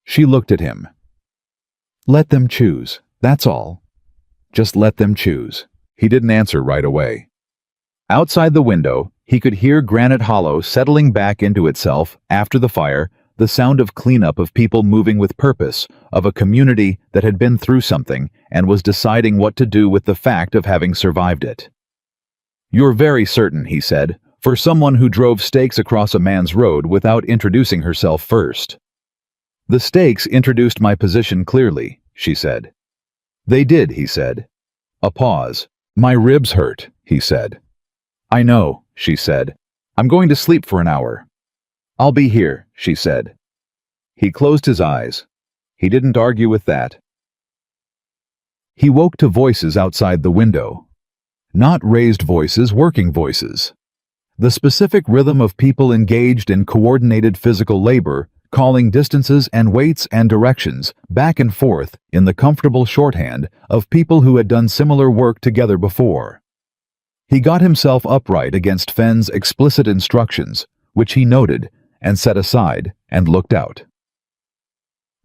She looked at him. Let them choose, that's all. Just let them choose. He didn't answer right away. Outside the window, he could hear Granite Hollow settling back into itself after the fire, the sound of cleanup of people moving with purpose, of a community that had been through something and was deciding what to do with the fact of having survived it. You're very certain, he said, for someone who drove stakes across a man's road without introducing herself first. The stakes introduced my position clearly, she said. They did, he said. A pause. My ribs hurt, he said. I know, she said. I'm going to sleep for an hour. I'll be here, she said. He closed his eyes. He didn't argue with that. He woke to voices outside the window. Not raised voices, working voices. The specific rhythm of people engaged in coordinated physical labor, calling distances and weights and directions back and forth in the comfortable shorthand of people who had done similar work together before. He got himself upright against Fenn's explicit instructions, which he noted and set aside and looked out.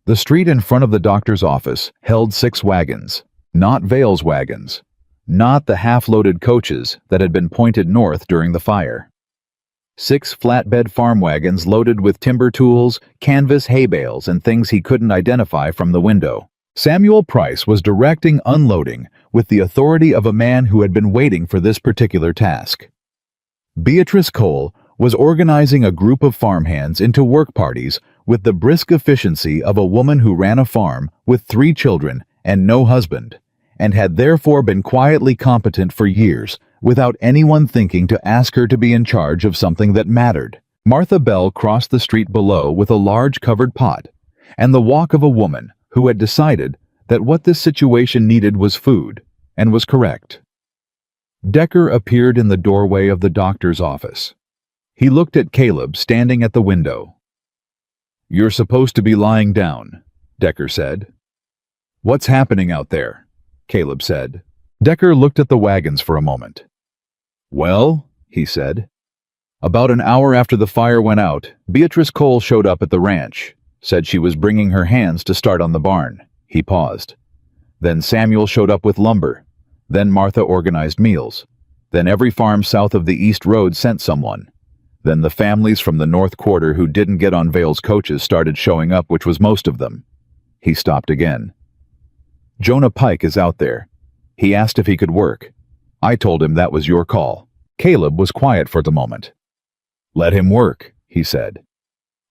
The street in front of the doctor's office held 6 wagons, not Vale's wagons, not the half-loaded coaches that had been pointed north during the fire. 6 flatbed farm wagons loaded with timber tools, canvas hay bales, and things he couldn't identify from the window. Samuel Price was directing unloading with the authority of a man who had been waiting for this particular task. Beatrice Cole was organizing a group of farmhands into work parties with the brisk efficiency of a woman who ran a farm with 3 children and no husband, and had therefore been quietly competent for years without anyone thinking to ask her to be in charge of something that mattered. Martha Bell crossed the street below with a large covered pot, and the walk of a woman who had decided that what this situation needed was food, and was correct. Decker appeared in the doorway of the doctor's office. He looked at Caleb standing at the window. "You're supposed to be lying down," Decker said. "What's happening out there?" Caleb said. Decker looked at the wagons for a moment. "Well," he said. "About an hour after the fire went out, Beatrice Cole showed up at the ranch, said she was bringing her hands to start on the barn." He paused. "Then Samuel showed up with lumber. Then Martha organized meals. Then every farm south of the East Road sent someone. Then the families from the North Quarter who didn't get on Vale's coaches started showing up, which was most of them." He stopped again. "Jonah Pike is out there. He asked if he could work. I told him that was your call." Caleb was quiet for the moment. "Let him work," he said.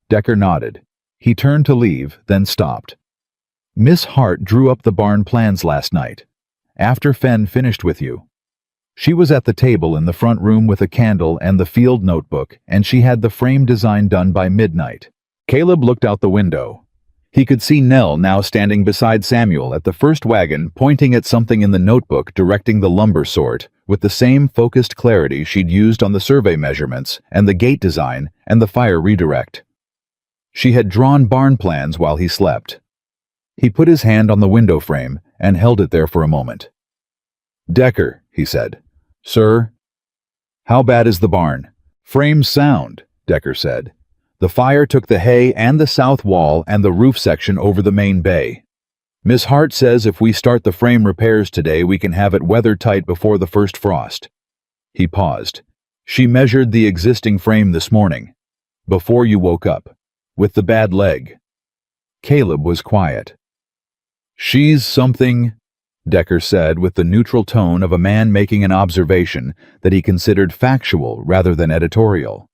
Decker nodded. He turned to leave, then stopped. "Miss Hart drew up the barn plans last night, after Fenn finished with you. She was at the table in the front room with a candle and the field notebook, and she had the frame design done by midnight." Caleb looked out the window. He could see Nell now standing beside Samuel at the first wagon, pointing at something in the notebook directing the lumber sort, with the same focused clarity she'd used on the survey measurements and the gate design and the fire redirect. She had drawn barn plans while he slept. He put his hand on the window frame and held it there for a moment. "Decker," he said. "Sir?" "How bad is the barn?" "Frame's sound," Decker said. "The fire took the hay and the south wall and the roof section over the main bay. Miss Hart says if we start the frame repairs today, we can have it weather-tight before the first frost." He paused. "She measured the existing frame this morning, before you woke up, with the bad leg." Caleb was quiet. "She's something," Decker said with the neutral tone of a man making an observation that he considered factual rather than editorial.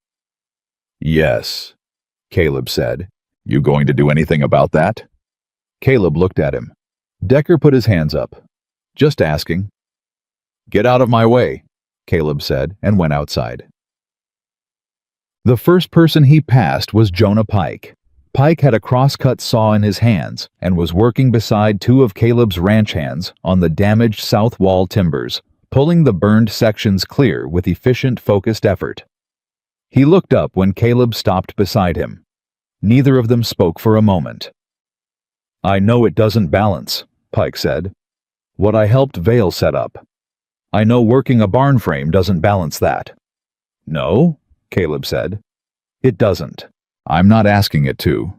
"Yes," Caleb said. "You going to do anything about that?" Caleb looked at him. Decker put his hands up. "Just asking." "Get out of my way," Caleb said, and went outside. The first person he passed was Jonah Pike. Pike had a cross-cut saw in his hands and was working beside two of Caleb's ranch hands on the damaged south wall timbers, pulling the burned sections clear with efficient, focused effort. He looked up when Caleb stopped beside him. Neither of them spoke for a moment. "I know it doesn't balance," Pike said. "What I helped Vale set up. I know working a barn frame doesn't balance that." "No?" Caleb said. "It doesn't. I'm not asking it to,"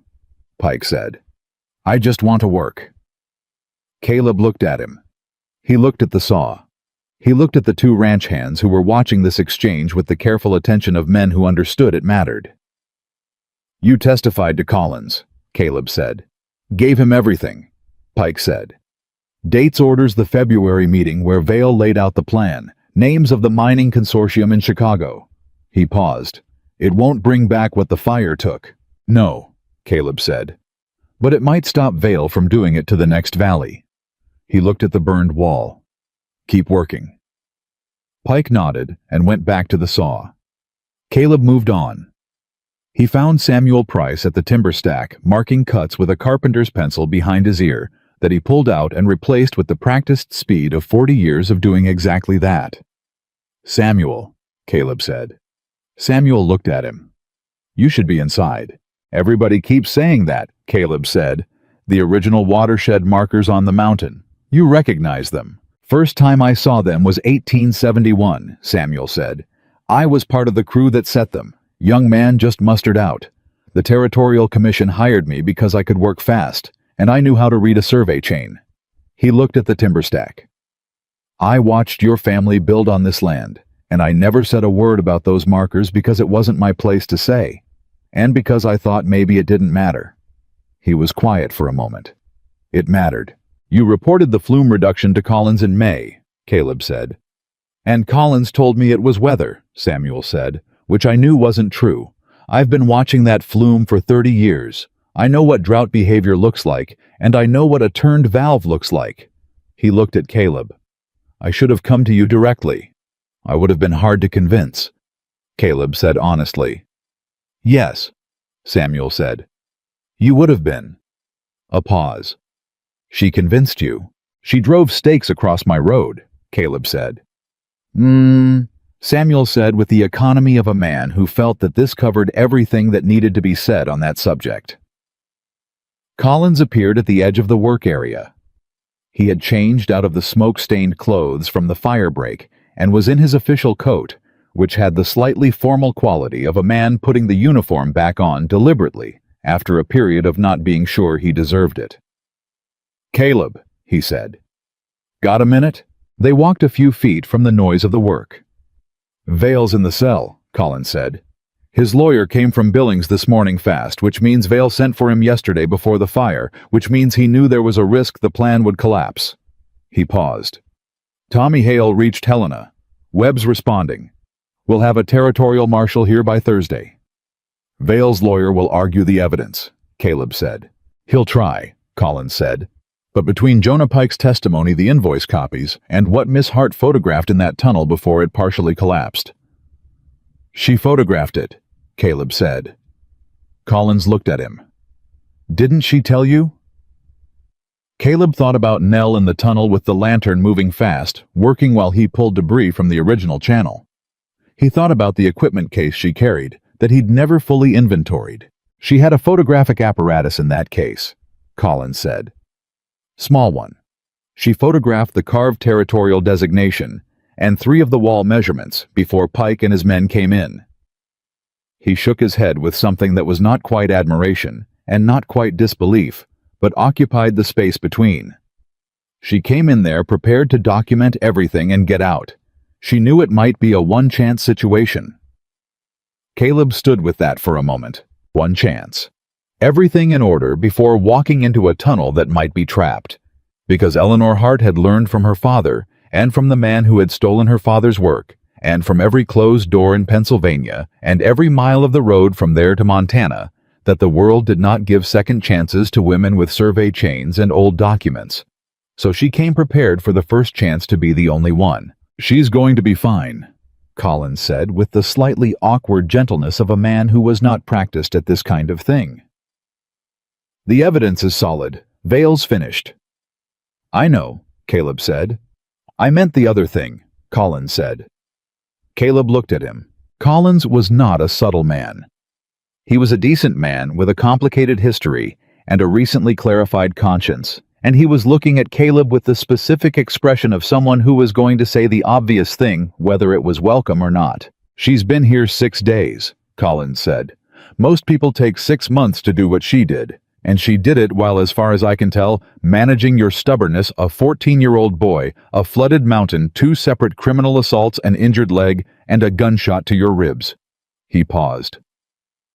Pike said. "I just want to work." Caleb looked at him. He looked at the saw. He looked at the two ranch hands who were watching this exchange with the careful attention of men who understood it mattered. "You testified to Collins," Caleb said. "Gave him everything," Pike said. "Dates orders the February meeting where Vale laid out the plan, names of the mining consortium in Chicago." He paused. "It won't bring back what the fire took." "No," Caleb said. "But it might stop Vale from doing it to the next valley." He looked at the burned wall. "Keep working." Pike nodded and went back to the saw. Caleb moved on. He found Samuel Price at the timber stack, marking cuts with a carpenter's pencil behind his ear that he pulled out and replaced with the practiced speed of 40 years of doing exactly that. "Samuel," Caleb said. Samuel looked at him. "You should be inside." "Everybody keeps saying that," Caleb said. "The original watershed markers on the mountain. You recognize them." "First time I saw them was 1871, Samuel said. "I was part of the crew that set them. Young man just mustered out. The Territorial Commission hired me because I could work fast, and I knew how to read a survey chain." He looked at the timber stack. "I watched your family build on this land, and I never said a word about those markers because it wasn't my place to say, and because I thought maybe it didn't matter." He was quiet for a moment. "It mattered. You reported the flume reduction to Collins in May," Caleb said. "And Collins told me it was weather," Samuel said, "which I knew wasn't true. I've been watching that flume for 30 years. I know what drought behavior looks like, and I know what a turned valve looks like." He looked at Caleb. "I should have come to you directly. I would have been hard to convince," Caleb said honestly. "Yes," Samuel said. "You would have been." A pause. "She convinced you. She drove stakes across my road," Caleb said. Samuel said with the economy of a man who felt that this covered everything that needed to be said on that subject. Collins appeared at the edge of the work area. He had changed out of the smoke-stained clothes from the fire break and was in his official coat, which had the slightly formal quality of a man putting the uniform back on deliberately after a period of not being sure he deserved it. "Caleb," he said. "Got a minute?" They walked a few feet from the noise of the work. "Vale's in the cell," Collins said. "His lawyer came from Billings this morning fast, which means Vale sent for him yesterday before the fire, which means he knew there was a risk the plan would collapse." He paused. "Tommy Hale reached Helena. Webb's responding. We'll have a territorial marshal here by Thursday." "Vale's lawyer will argue the evidence," Caleb said. "He'll try," Collins said. "But between Jonah Pike's testimony, the invoice copies, and what Miss Hart photographed in that tunnel before it partially collapsed." "She photographed it," Caleb said. Collins looked at him. Didn't she tell you? Caleb thought about Nell in the tunnel with the lantern moving fast, working while he pulled debris from the original channel. He thought about the equipment case she carried, that he'd never fully inventoried. She had a photographic apparatus in that case, Collins said. Small one. She photographed the carved territorial designation and 3 of the wall measurements before Pike and his men came in. He shook his head with something that was not quite admiration and not quite disbelief, but occupied the space between. She came in there prepared to document everything and get out. She knew it might be a one-chance situation. Caleb stood with that for a moment. One chance. Everything in order before walking into a tunnel that might be trapped. Because Eleanor Hart had learned from her father, and from the man who had stolen her father's work, and from every closed door in Pennsylvania, and every mile of the road from there to Montana, that the world did not give second chances to women with survey chains and old documents. So she came prepared for the first chance to be the only one. She's going to be fine, Collins said with the slightly awkward gentleness of a man who was not practiced at this kind of thing. The evidence is solid. Vale's finished. I know, Caleb said. I meant the other thing, Collins said. Caleb looked at him. Collins was not a subtle man. He was a decent man with a complicated history and a recently clarified conscience, and he was looking at Caleb with the specific expression of someone who was going to say the obvious thing, whether it was welcome or not. She's been here 6 days, Collins said. Most people take 6 months to do what she did, and she did it while, as far as I can tell, managing your stubbornness, a 14-year-old boy, a flooded mountain, 2 separate criminal assaults, an injured leg, and a gunshot to your ribs. He paused.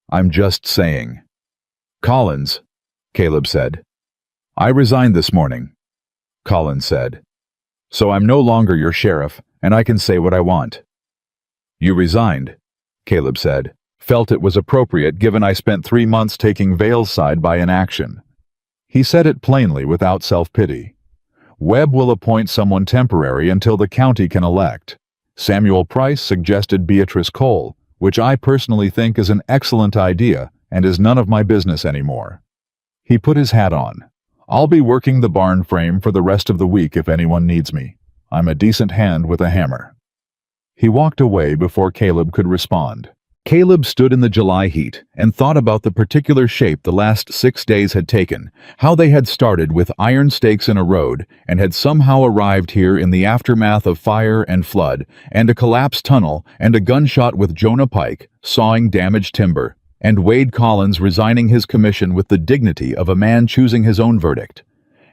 I'm just saying. Collins, Caleb said. I resigned this morning, Collins said. So I'm no longer your sheriff, and I can say what I want. You resigned, Caleb said. Felt it was appropriate given I spent 3 months taking Vale's side by inaction. He said it plainly without self-pity. Webb will appoint someone temporary until the county can elect. Samuel Price suggested Beatrice Cole, which I personally think is an excellent idea and is none of my business anymore. He put his hat on. I'll be working the barn frame for the rest of the week if anyone needs me. I'm a decent hand with a hammer. He walked away before Caleb could respond. Caleb stood in the July heat and thought about the particular shape the last 6 days had taken, how they had started with iron stakes in a road and had somehow arrived here in the aftermath of fire and flood and a collapsed tunnel and a gunshot with Jonah Pike sawing damaged timber, and Wade Collins resigning his commission with the dignity of a man choosing his own verdict,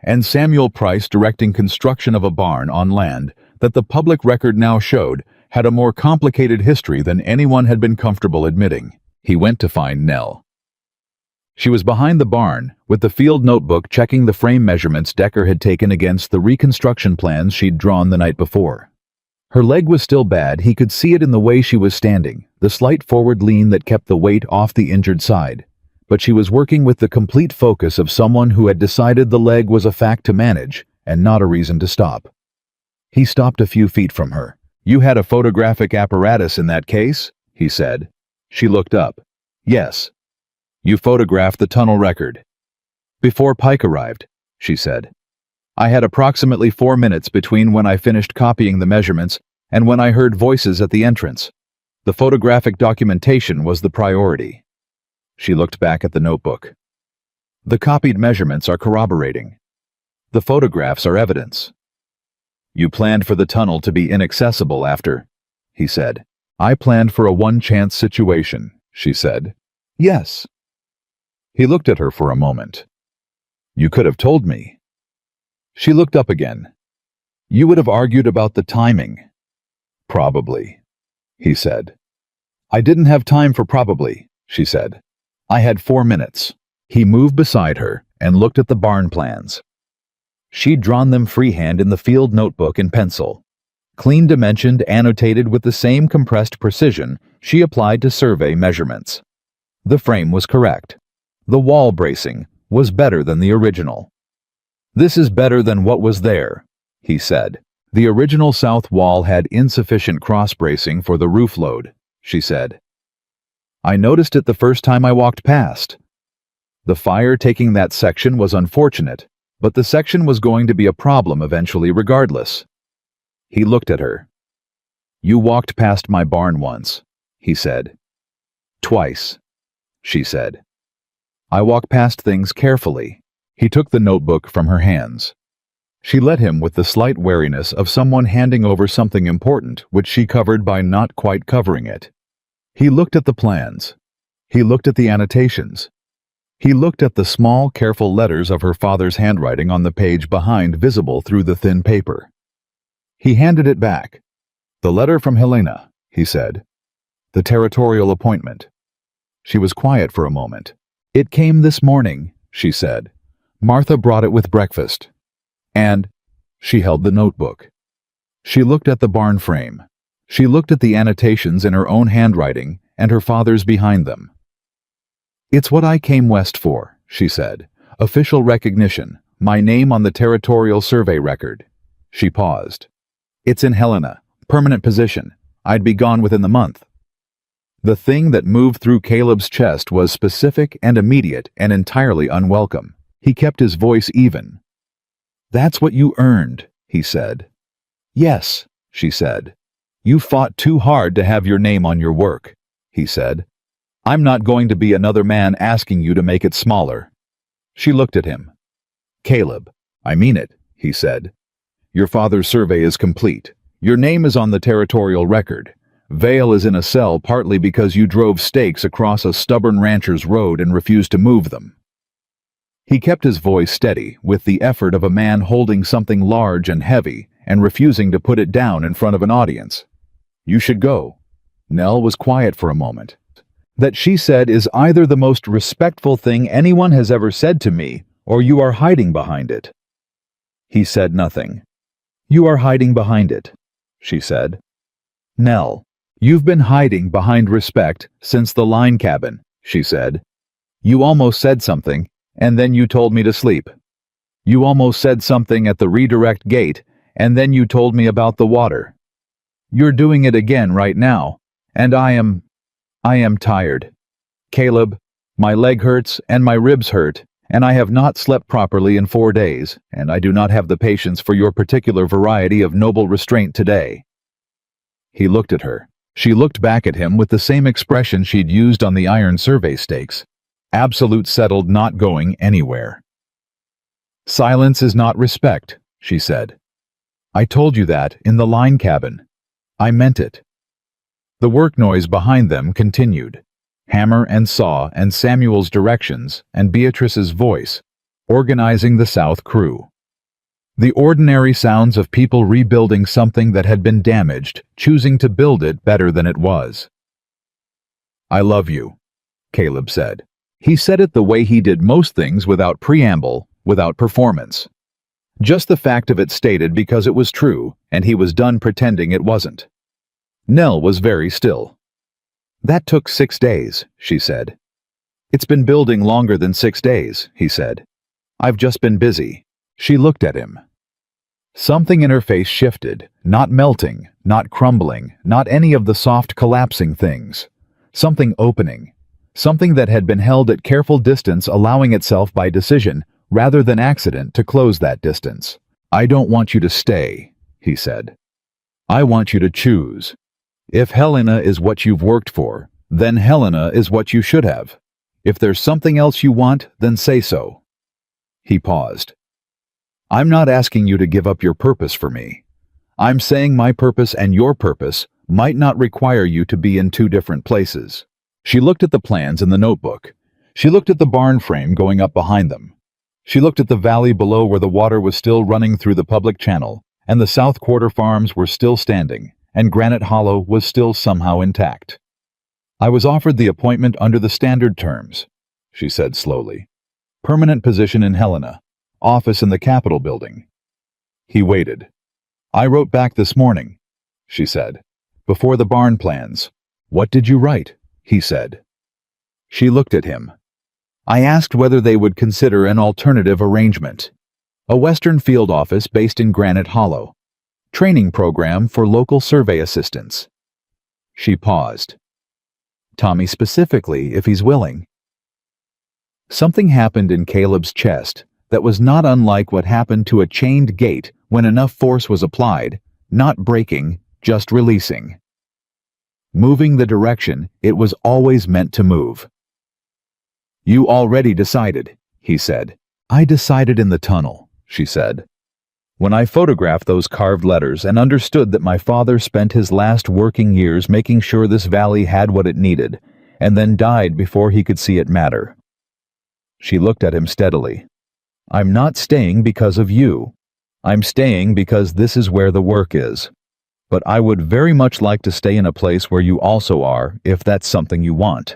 and Samuel Price directing construction of a barn on land that the public record now showed had a more complicated history than anyone had been comfortable admitting. He went to find Nell. She was behind the barn, with the field notebook checking the frame measurements Decker had taken against the reconstruction plans she'd drawn the night before. Her leg was still bad, he could see it in the way she was standing, the slight forward lean that kept the weight off the injured side. But she was working with the complete focus of someone who had decided the leg was a fact to manage, and not a reason to stop. He stopped a few feet from her. You had a photographic apparatus in that case? He said. She looked up. Yes. You photographed the tunnel record. Before Pike arrived, she said. I had approximately 4 minutes between when I finished copying the measurements and when I heard voices at the entrance. The photographic documentation was the priority. She looked back at the notebook. The copied measurements are corroborating. The photographs are evidence. You planned for the tunnel to be inaccessible after, he said. I planned for a one-chance situation, she said. Yes. He looked at her for a moment. You could have told me. She looked up again. You would have argued about the timing. Probably, he said. I didn't have time for probably, she said. I had 4 minutes. He moved beside her and looked at the barn plans. She'd drawn them freehand in the field notebook in pencil. Clean dimensioned, annotated with the same compressed precision she applied to survey measurements. The frame was correct. The wall bracing was better than the original. This is better than what was there, he said. The original south wall had insufficient cross bracing for the roof load, she said. I noticed it the first time I walked past. The fire taking that section was unfortunate, but the section was going to be a problem eventually regardless. He looked at her. "You walked past my barn once," he said. "Twice," she said. "I walk past things carefully." He took the notebook from her hands. She let him with the slight wariness of someone handing over something important which she covered by not quite covering it. He looked at the plans. He looked at the annotations. He looked at the small, careful letters of her father's handwriting on the page behind, visible through the thin paper. He handed it back. "The letter from Helena," he said. "The territorial appointment." She was quiet for a moment. "It came this morning," she said. "Martha brought it with breakfast." And she held the notebook. She looked at the barn frame. She looked at the annotations in her own handwriting and her father's behind them. "It's what I came west for," she said. "Official recognition, my name on the territorial survey record." She paused. "It's in Helena, permanent position. I'd be gone within the month." The thing that moved through Caleb's chest was specific and immediate and entirely unwelcome. He kept his voice even. "That's what you earned," he said. "Yes," she said. "You fought too hard to have your name on your work," he said. "I'm not going to be another man asking you to make it smaller." She looked at him. "Caleb, I mean it," he said. "Your father's survey is complete. Your name is on the territorial record. Vale is in a cell partly because you drove stakes across a stubborn rancher's road and refused to move them." He kept his voice steady, with the effort of a man holding something large and heavy and refusing to put it down in front of an audience. "You should go." Nell was quiet for a moment. "That," she said, "is either the most respectful thing anyone has ever said to me, or you are hiding behind it." He said nothing. "You are hiding behind it," she said. "Nell, you've been hiding behind respect since the line cabin," she said. "You almost said something, and then you told me to sleep. You almost said something at the redirect gate, and then you told me about the water. You're doing it again right now, and I am tired. Caleb, my leg hurts and my ribs hurt, and I have not slept properly in 4 days, and I do not have the patience for your particular variety of noble restraint today." He looked at her. She looked back at him with the same expression she'd used on the iron survey stakes. Absolute, settled, not going anywhere. "Silence is not respect," she said. "I told you that in the line cabin. I meant it." The work noise behind them continued. Hammer and saw and Samuel's directions and Beatrice's voice, organizing the South crew. The ordinary sounds of people rebuilding something that had been damaged, choosing to build it better than it was. "I love you," Caleb said. He said it the way he did most things, without preamble, without performance. Just the fact of it stated because it was true, and he was done pretending it wasn't. Nell was very still. "That took 6 days," she said. "It's been building longer than 6 days," he said. "I've just been busy." She looked at him. Something in her face shifted, not melting, not crumbling, not any of the soft collapsing things. Something opening. Something that had been held at careful distance, allowing itself by decision, rather than accident, to close that distance. "I don't want you to stay," he said. "I want you to choose. If Helena is what you've worked for, then Helena is what you should have. If there's something else you want, then say so." He paused. "I'm not asking you to give up your purpose for me. I'm saying my purpose and your purpose might not require you to be in 2 different places." She looked at the plans in the notebook. She looked at the barn frame going up behind them. She looked at the valley below where the water was still running through the public channel, and the South Quarter farms were still standing, and Granite Hollow was still somehow intact. "I was offered the appointment under the standard terms," she said slowly. "Permanent position in Helena. Office in the Capitol building." He waited. "I wrote back this morning," she said. "Before the barn plans." "What did you write?" he said. She looked at him. "I asked whether they would consider an alternative arrangement. A Western field office based in Granite Hollow. Training program for local survey assistants." She paused. "Tommy specifically, if he's willing." Something happened in Caleb's chest that was not unlike what happened to a chained gate when enough force was applied, not breaking, just releasing. Moving the direction it was always meant to move. "You already decided," he said. "I decided in the tunnel," she said. "When I photographed those carved letters and understood that my father spent his last working years making sure this valley had what it needed, and then died before he could see it matter." She looked at him steadily. "I'm not staying because of you. I'm staying because this is where the work is. But I would very much like to stay in a place where you also are, if that's something you want."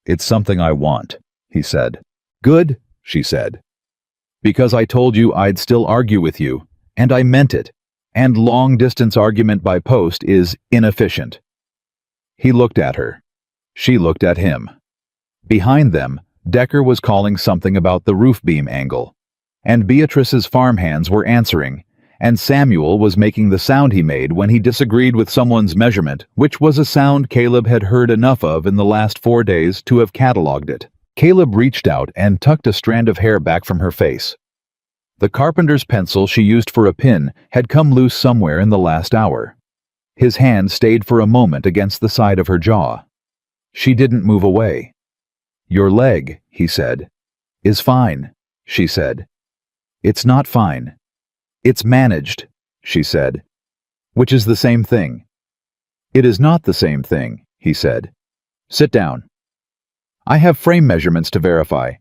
"It's something I want," he said. "Good," she said. "Because I told you I'd still argue with you, and I meant it, and long-distance argument by post is inefficient." He looked at her. She looked at him. Behind them, Decker was calling something about the roof beam angle, and Beatrice's farmhands were answering, and Samuel was making the sound he made when he disagreed with someone's measurement, which was a sound Caleb had heard enough of in the last 4 days to have catalogued it. Caleb reached out and tucked a strand of hair back from her face. The carpenter's pencil she used for a pin had come loose somewhere in the last hour. His hand stayed for a moment against the side of her jaw. She didn't move away. "Your leg," he said. "Is fine," she said. "It's not fine. It's managed," she said. "Which is the same thing." "It is not the same thing," he said. "Sit down. I have frame measurements to verify."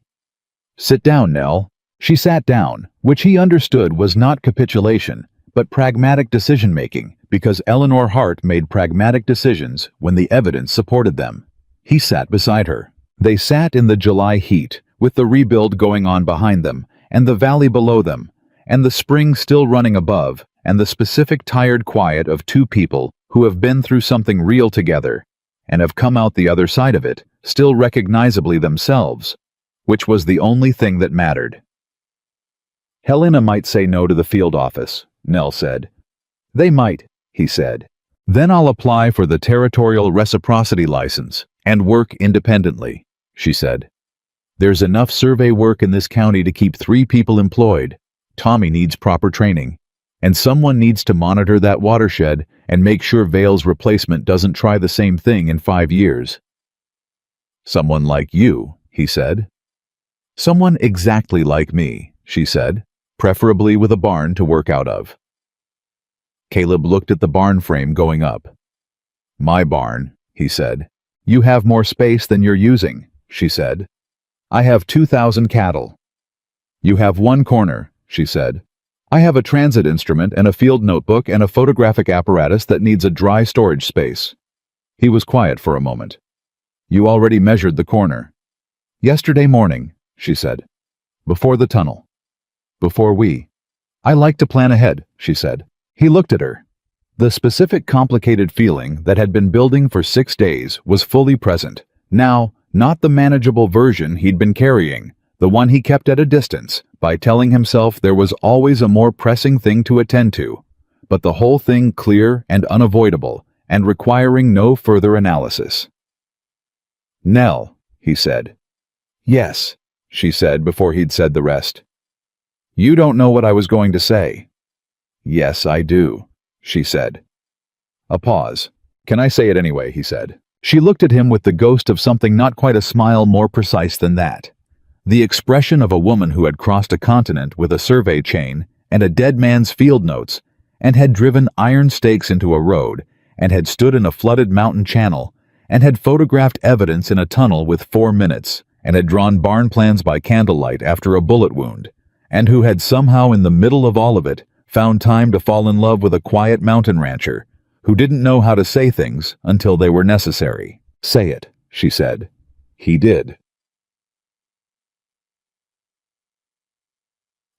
"Sit down, Nell." She sat down, which he understood was not capitulation, but pragmatic decision-making, because Eleanor Hart made pragmatic decisions when the evidence supported them. He sat beside her. They sat in the July heat, with the rebuild going on behind them, and the valley below them, and the spring still running above, and the specific tired quiet of two people who have been through something real together, and have come out the other side of it, still recognizably themselves, which was the only thing that mattered. "Helena might say no to the field office," Nell said. "They might," he said. "Then I'll apply for the territorial reciprocity license and work independently," she said. "There's enough survey work in this county to keep 3 people employed. Tommy needs proper training, and someone needs to monitor that watershed and make sure Vale's replacement doesn't try the same thing in 5 years." "Someone like you," he said. "Someone exactly like me," she said, "preferably with a barn to work out of." Caleb looked at the barn frame going up. "My barn," he said. "You have more space than you're using," she said. "I have 2,000 cattle." "You have 1 corner," she said. "I have a transit instrument and a field notebook and a photographic apparatus that needs a dry storage space." He was quiet for a moment. "You already measured the corner." "Yesterday morning," she said. "Before the tunnel. Before we. I like to plan ahead," she said. He looked at her. The specific complicated feeling that had been building for 6 days was fully present. Now, not the manageable version he'd been carrying, the one he kept at a distance by telling himself there was always a more pressing thing to attend to, but the whole thing clear and unavoidable and requiring no further analysis. "Nell," he said. "Yes," she said before he'd said the rest. "You don't know what I was going to say." "Yes, I do," she said. A pause. "Can I say it anyway?" he said. She looked at him with the ghost of something not quite a smile more precise than that. The expression of a woman who had crossed a continent with a survey chain and a dead man's field notes, and had driven iron stakes into a road, and had stood in a flooded mountain channel, and had photographed evidence in a tunnel with 4 minutes, and had drawn barn plans by candlelight after a bullet wound, and who had somehow in the middle of all of it found time to fall in love with a quiet mountain rancher who didn't know how to say things until they were necessary. "Say it," she said. He did.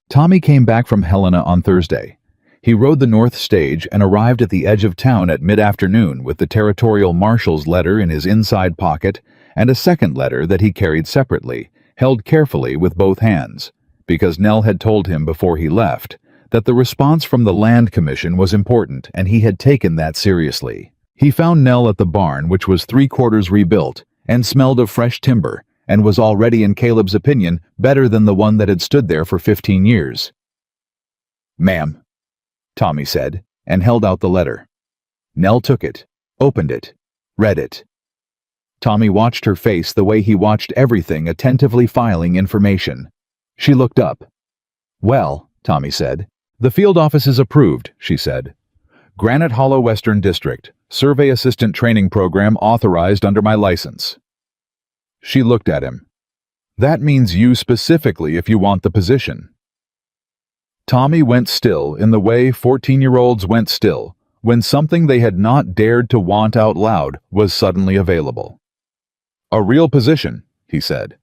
Tommy came back from Helena on Thursday. He rode the north stage and arrived at the edge of town at mid-afternoon with the territorial marshal's letter in his inside pocket and a second letter that he carried separately, held carefully with both hands, because Nell had told him before he left that the response from the Land Commission was important and he had taken that seriously. He found Nell at the barn, which was 3/4 rebuilt and smelled of fresh timber, and was already, in Caleb's opinion, better than the one that had stood there for 15 years. "Ma'am," Tommy said, and held out the letter. Nell took it, opened it, read it. Tommy watched her face the way he watched everything, attentively filing information. She looked up. "Well," Tommy said. "The field office is approved," she said. "Granite Hollow Western District, Survey Assistant Training Program authorized under my license." She looked at him. "That means you specifically if you want the position." Tommy went still in the way 14-year-olds went still when something they had not dared to want out loud was suddenly available. "A real position," he said.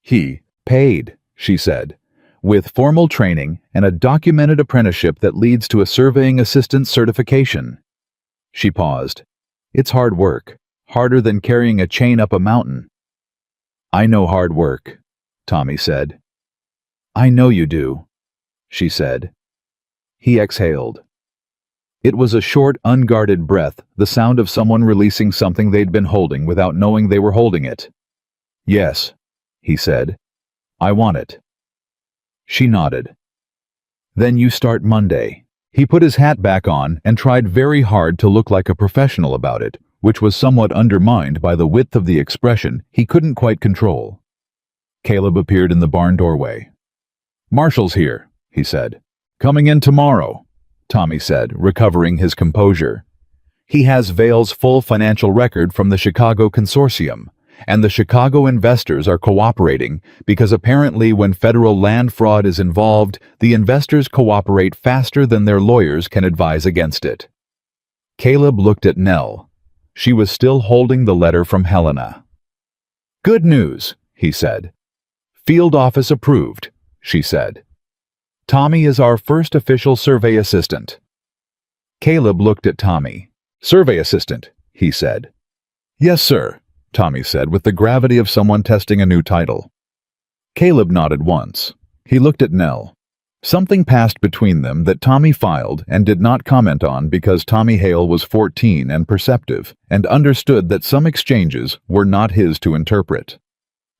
"He paid," she said, "with formal training and a documented apprenticeship that leads to a surveying assistant certification." She paused. "It's hard work, harder than carrying a chain up a mountain." "I know hard work," Tommy said. "I know you do," she said. He exhaled. It was a short, unguarded breath, the sound of someone releasing something they'd been holding without knowing they were holding it. "Yes," he said. "I want it." She nodded. "Then you start Monday." He put his hat back on and tried very hard to look like a professional about it, which was somewhat undermined by the width of the expression he couldn't quite control. Caleb appeared in the barn doorway. "Marshall's here," he said. "Coming in tomorrow," Tommy said, recovering his composure. "He has Vail's full financial record from the Chicago Consortium, and the Chicago investors are cooperating because apparently when federal land fraud is involved, the investors cooperate faster than their lawyers can advise against it." Caleb looked at Nell. She was still holding the letter from Helena. "Good news," he said. "Field office approved," she said. "Tommy is our first official survey assistant." Caleb looked at Tommy. "Survey assistant," he said. "Yes, sir," Tommy said with the gravity of someone testing a new title. Caleb nodded once. He looked at Nell. Something passed between them that Tommy filed and did not comment on because Tommy Hale was 14 and perceptive and understood that some exchanges were not his to interpret.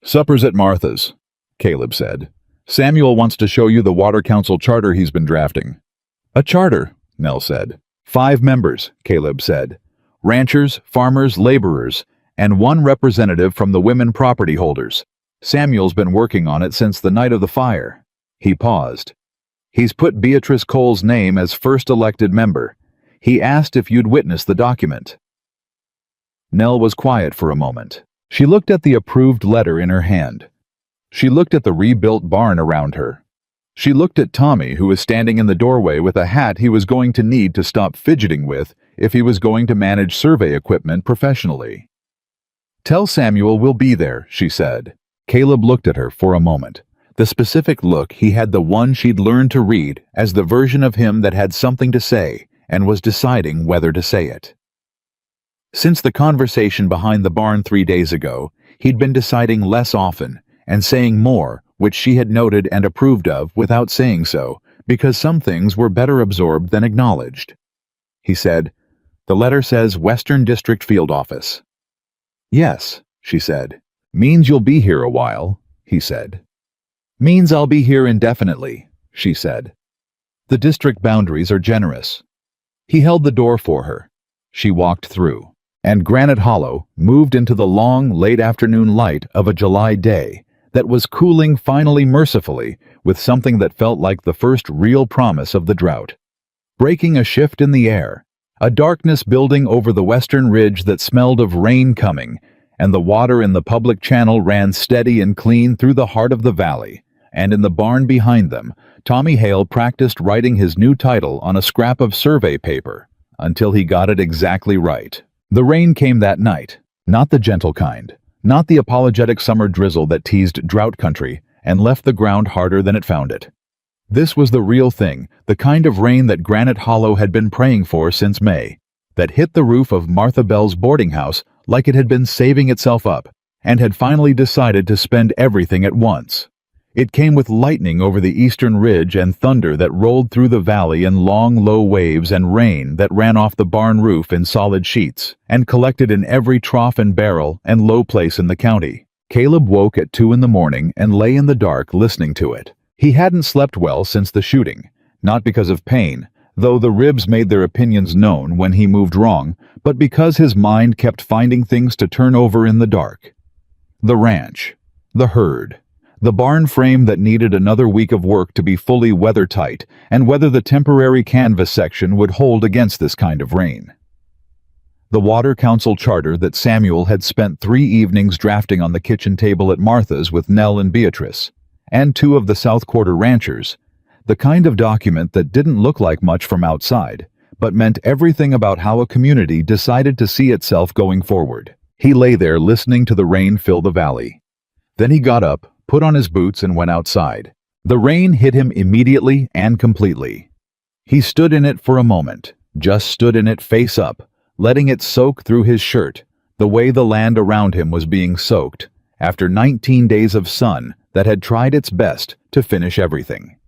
"Supper's at Martha's," Caleb said. "Samuel wants to show you the Water Council charter he's been drafting." "A charter," Nell said. 5 members, Caleb said. "Ranchers, farmers, laborers, and 1 representative from the women property holders. Samuel's been working on it since the night of the fire." He paused. "He's put Beatrice Cole's name as first elected member. He asked if you'd witness the document." Nell was quiet for a moment. She looked at the approved letter in her hand. She looked at the rebuilt barn around her. She looked at Tommy, who was standing in the doorway with a hat he was going to need to stop fidgeting with if he was going to manage survey equipment professionally. "Tell Samuel we'll be there," she said. Caleb looked at her for a moment. The specific look he had, the one she'd learned to read as the version of him that had something to say and was deciding whether to say it. Since the conversation behind the barn 3 days ago, he'd been deciding less often and saying more, which she had noted and approved of without saying so, because some things were better absorbed than acknowledged. He said, "The letter says Western District Field Office." "Yes," she said. "Means you'll be here a while," he said. "Means I'll be here indefinitely," she said. "The district boundaries are generous." He held the door for her. She walked through, and Granite Hollow moved into the long, late afternoon light of a July day that was cooling finally mercifully with something that felt like the first real promise of the drought. Breaking a shift in the air, a darkness building over the western ridge that smelled of rain coming, and the water in the public channel ran steady and clean through the heart of the valley, and in the barn behind them, Tommy Hale practiced writing his new title on a scrap of survey paper until he got it exactly right. The rain came that night, not the gentle kind, not the apologetic summer drizzle that teased drought country and left the ground harder than it found it. This was the real thing, the kind of rain that Granite Hollow had been praying for since May, that hit the roof of Martha Bell's boarding house like it had been saving itself up, and had finally decided to spend everything at once. It came with lightning over the eastern ridge and thunder that rolled through the valley in long, low waves and rain that ran off the barn roof in solid sheets and collected in every trough and barrel and low place in the county. Caleb woke at 2 in the morning and lay in the dark listening to it. He hadn't slept well since the shooting, not because of pain, though the ribs made their opinions known when he moved wrong, but because his mind kept finding things to turn over in the dark. The ranch, the herd, the barn frame that needed another week of work to be fully weather-tight, and whether the temporary canvas section would hold against this kind of rain. The Water Council charter that Samuel had spent 3 evenings drafting on the kitchen table at Martha's with Nell and Beatrice, and 2 of the South Quarter ranchers, the kind of document that didn't look like much from outside, but meant everything about how a community decided to see itself going forward. He lay there listening to the rain fill the valley. Then he got up, put on his boots, and went outside. The rain hit him immediately and completely. He stood in it for a moment, just stood in it face up, letting it soak through his shirt, the way the land around him was being soaked, after 19 days of sun that had tried its best to finish everything.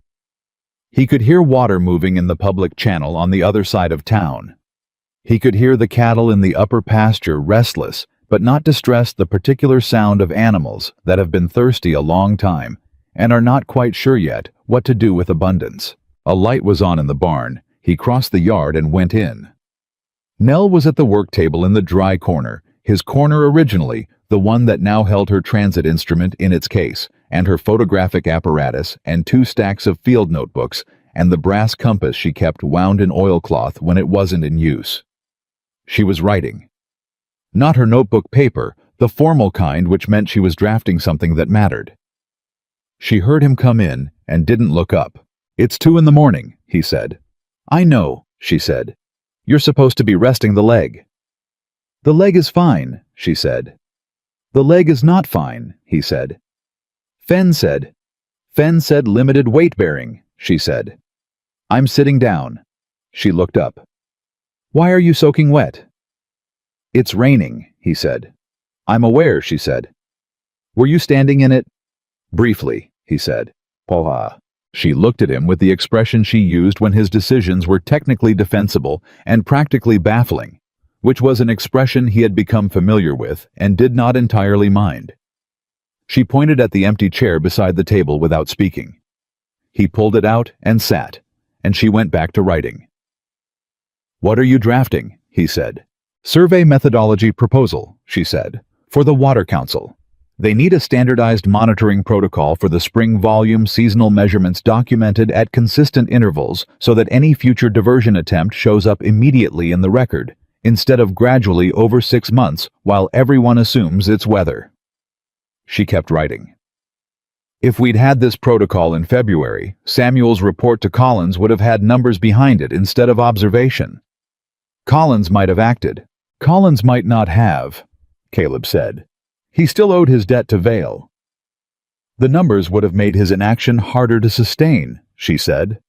He could hear water moving in the public channel on the other side of town. He could hear the cattle in the upper pasture restless, but not distressed, the particular sound of animals that have been thirsty a long time and are not quite sure yet what to do with abundance. A light was on in the barn. He crossed the yard and went in. Nell was at the work table in the dry corner, his corner originally, the one that now held her transit instrument in its case, and her photographic apparatus, and 2 stacks of field notebooks, and the brass compass she kept wound in oilcloth when it wasn't in use. She was writing. Not her notebook paper, the formal kind, which meant she was drafting something that mattered. She heard him come in and didn't look up. "It's 2 in the morning," he said. "I know," she said. "You're supposed to be resting the leg." "The leg is fine," she said. "The leg is not fine," he said. Fen said limited weight bearing," she said. "I'm sitting down." She looked up. "Why are you soaking wet?" "It's raining," he said. "I'm aware," she said. "Were you standing in it?" "Briefly," he said. "Poha." She looked at him with the expression she used when his decisions were technically defensible and practically baffling, which was an expression he had become familiar with and did not entirely mind. She pointed at the empty chair beside the table without speaking. He pulled it out and sat, and she went back to writing. "What are you drafting?" he said. "Survey methodology proposal," she said, "for the Water Council. They need a standardized monitoring protocol for the spring volume seasonal measurements documented at consistent intervals so that any future diversion attempt shows up immediately in the record, instead of gradually over 6 months while everyone assumes it's weather." She kept writing. "If we'd had this protocol in February, Samuel's report to Collins would have had numbers behind it instead of observation. Collins might have acted. Collins might not have," Caleb said. "He still owed his debt to Vale." "The numbers would have made his inaction harder to sustain," she said.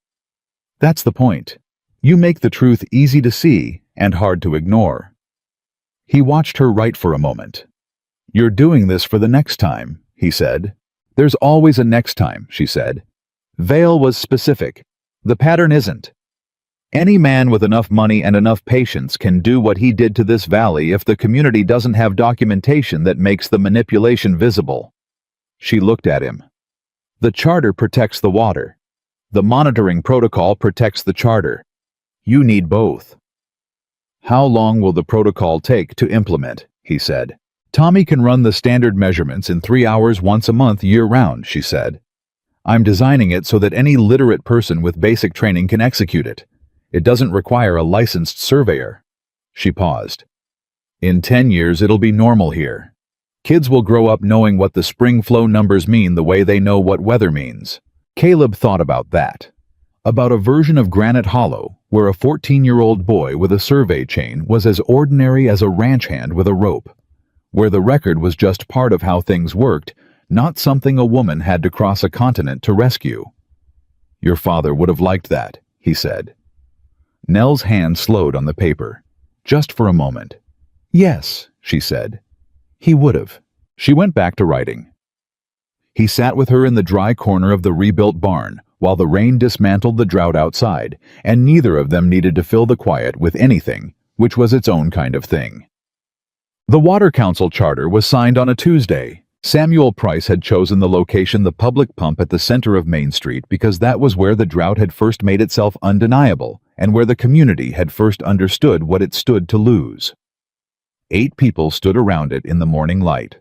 "That's the point. You make the truth easy to see and hard to ignore." He watched her write for a moment. "You're doing this for the next time," he said. "There's always a next time," she said. "Vale was specific. The pattern isn't. Any man with enough money and enough patience can do what he did to this valley if the community doesn't have documentation that makes the manipulation visible." She looked at him. "The charter protects the water. The monitoring protocol protects the charter. You need both." "How long will the protocol take to implement?" he said. "Tommy can run the standard measurements in 3 hours once a month year-round," she said. "I'm designing it so that any literate person with basic training can execute it. It doesn't require a licensed surveyor." She paused. "In 10 years, it'll be normal here. Kids will grow up knowing what the spring flow numbers mean the way they know what weather means." Caleb thought about that. About a version of Granite Hollow, where a 14-year-old boy with a survey chain was as ordinary as a ranch hand with a rope, where the record was just part of how things worked, not something a woman had to cross a continent to rescue. "Your father would have liked that," he said. Nell's hand slowed on the paper, just for a moment. "Yes," she said. "He would have." She went back to writing. He sat with her in the dry corner of the rebuilt barn while the rain dismantled the drought outside, and neither of them needed to fill the quiet with anything, which was its own kind of thing. The Water Council charter was signed on a Tuesday, Samuel Price had chosen the location, the public pump at the center of Main Street, because that was where the drought had first made itself undeniable and where the community had first understood what it stood to lose. 8 people stood around it in the morning light.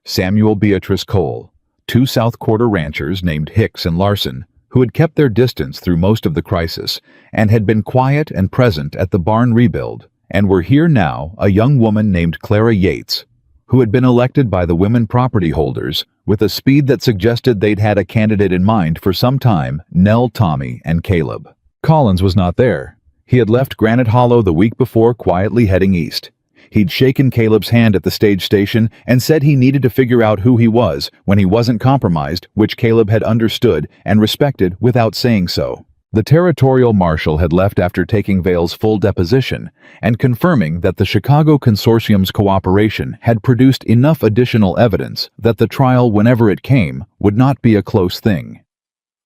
Samuel Beatrice Cole, 2 South Quarter ranchers named Hicks and Larson, who had kept their distance through most of the crisis and had been quiet and present at the barn rebuild, and were here now a young woman named Clara Yates, who had been elected by the women property holders with a speed that suggested they'd had a candidate in mind for some time, Nell, Tommy, and Caleb. Collins was not there. He had left Granite Hollow the week before, quietly heading east. He'd shaken Caleb's hand at the stage station and said he needed to figure out who he was when he wasn't compromised, which Caleb had understood and respected without saying so. The territorial marshal had left after taking Vale's full deposition and confirming that the Chicago Consortium's cooperation had produced enough additional evidence that the trial, whenever it came, would not be a close thing.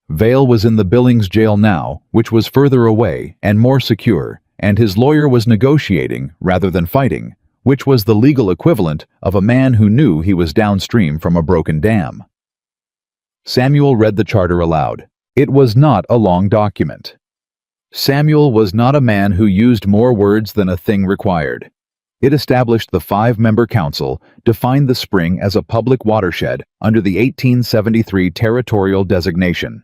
Vale was in the Billings jail now, which was further away and more secure, and his lawyer was negotiating rather than fighting, which was the legal equivalent of a man who knew he was downstream from a broken dam. Samuel read the charter aloud. It was not a long document. Samuel was not a man who used more words than a thing required. It established the 5-member council, defined the spring as a public watershed under the 1873 territorial designation.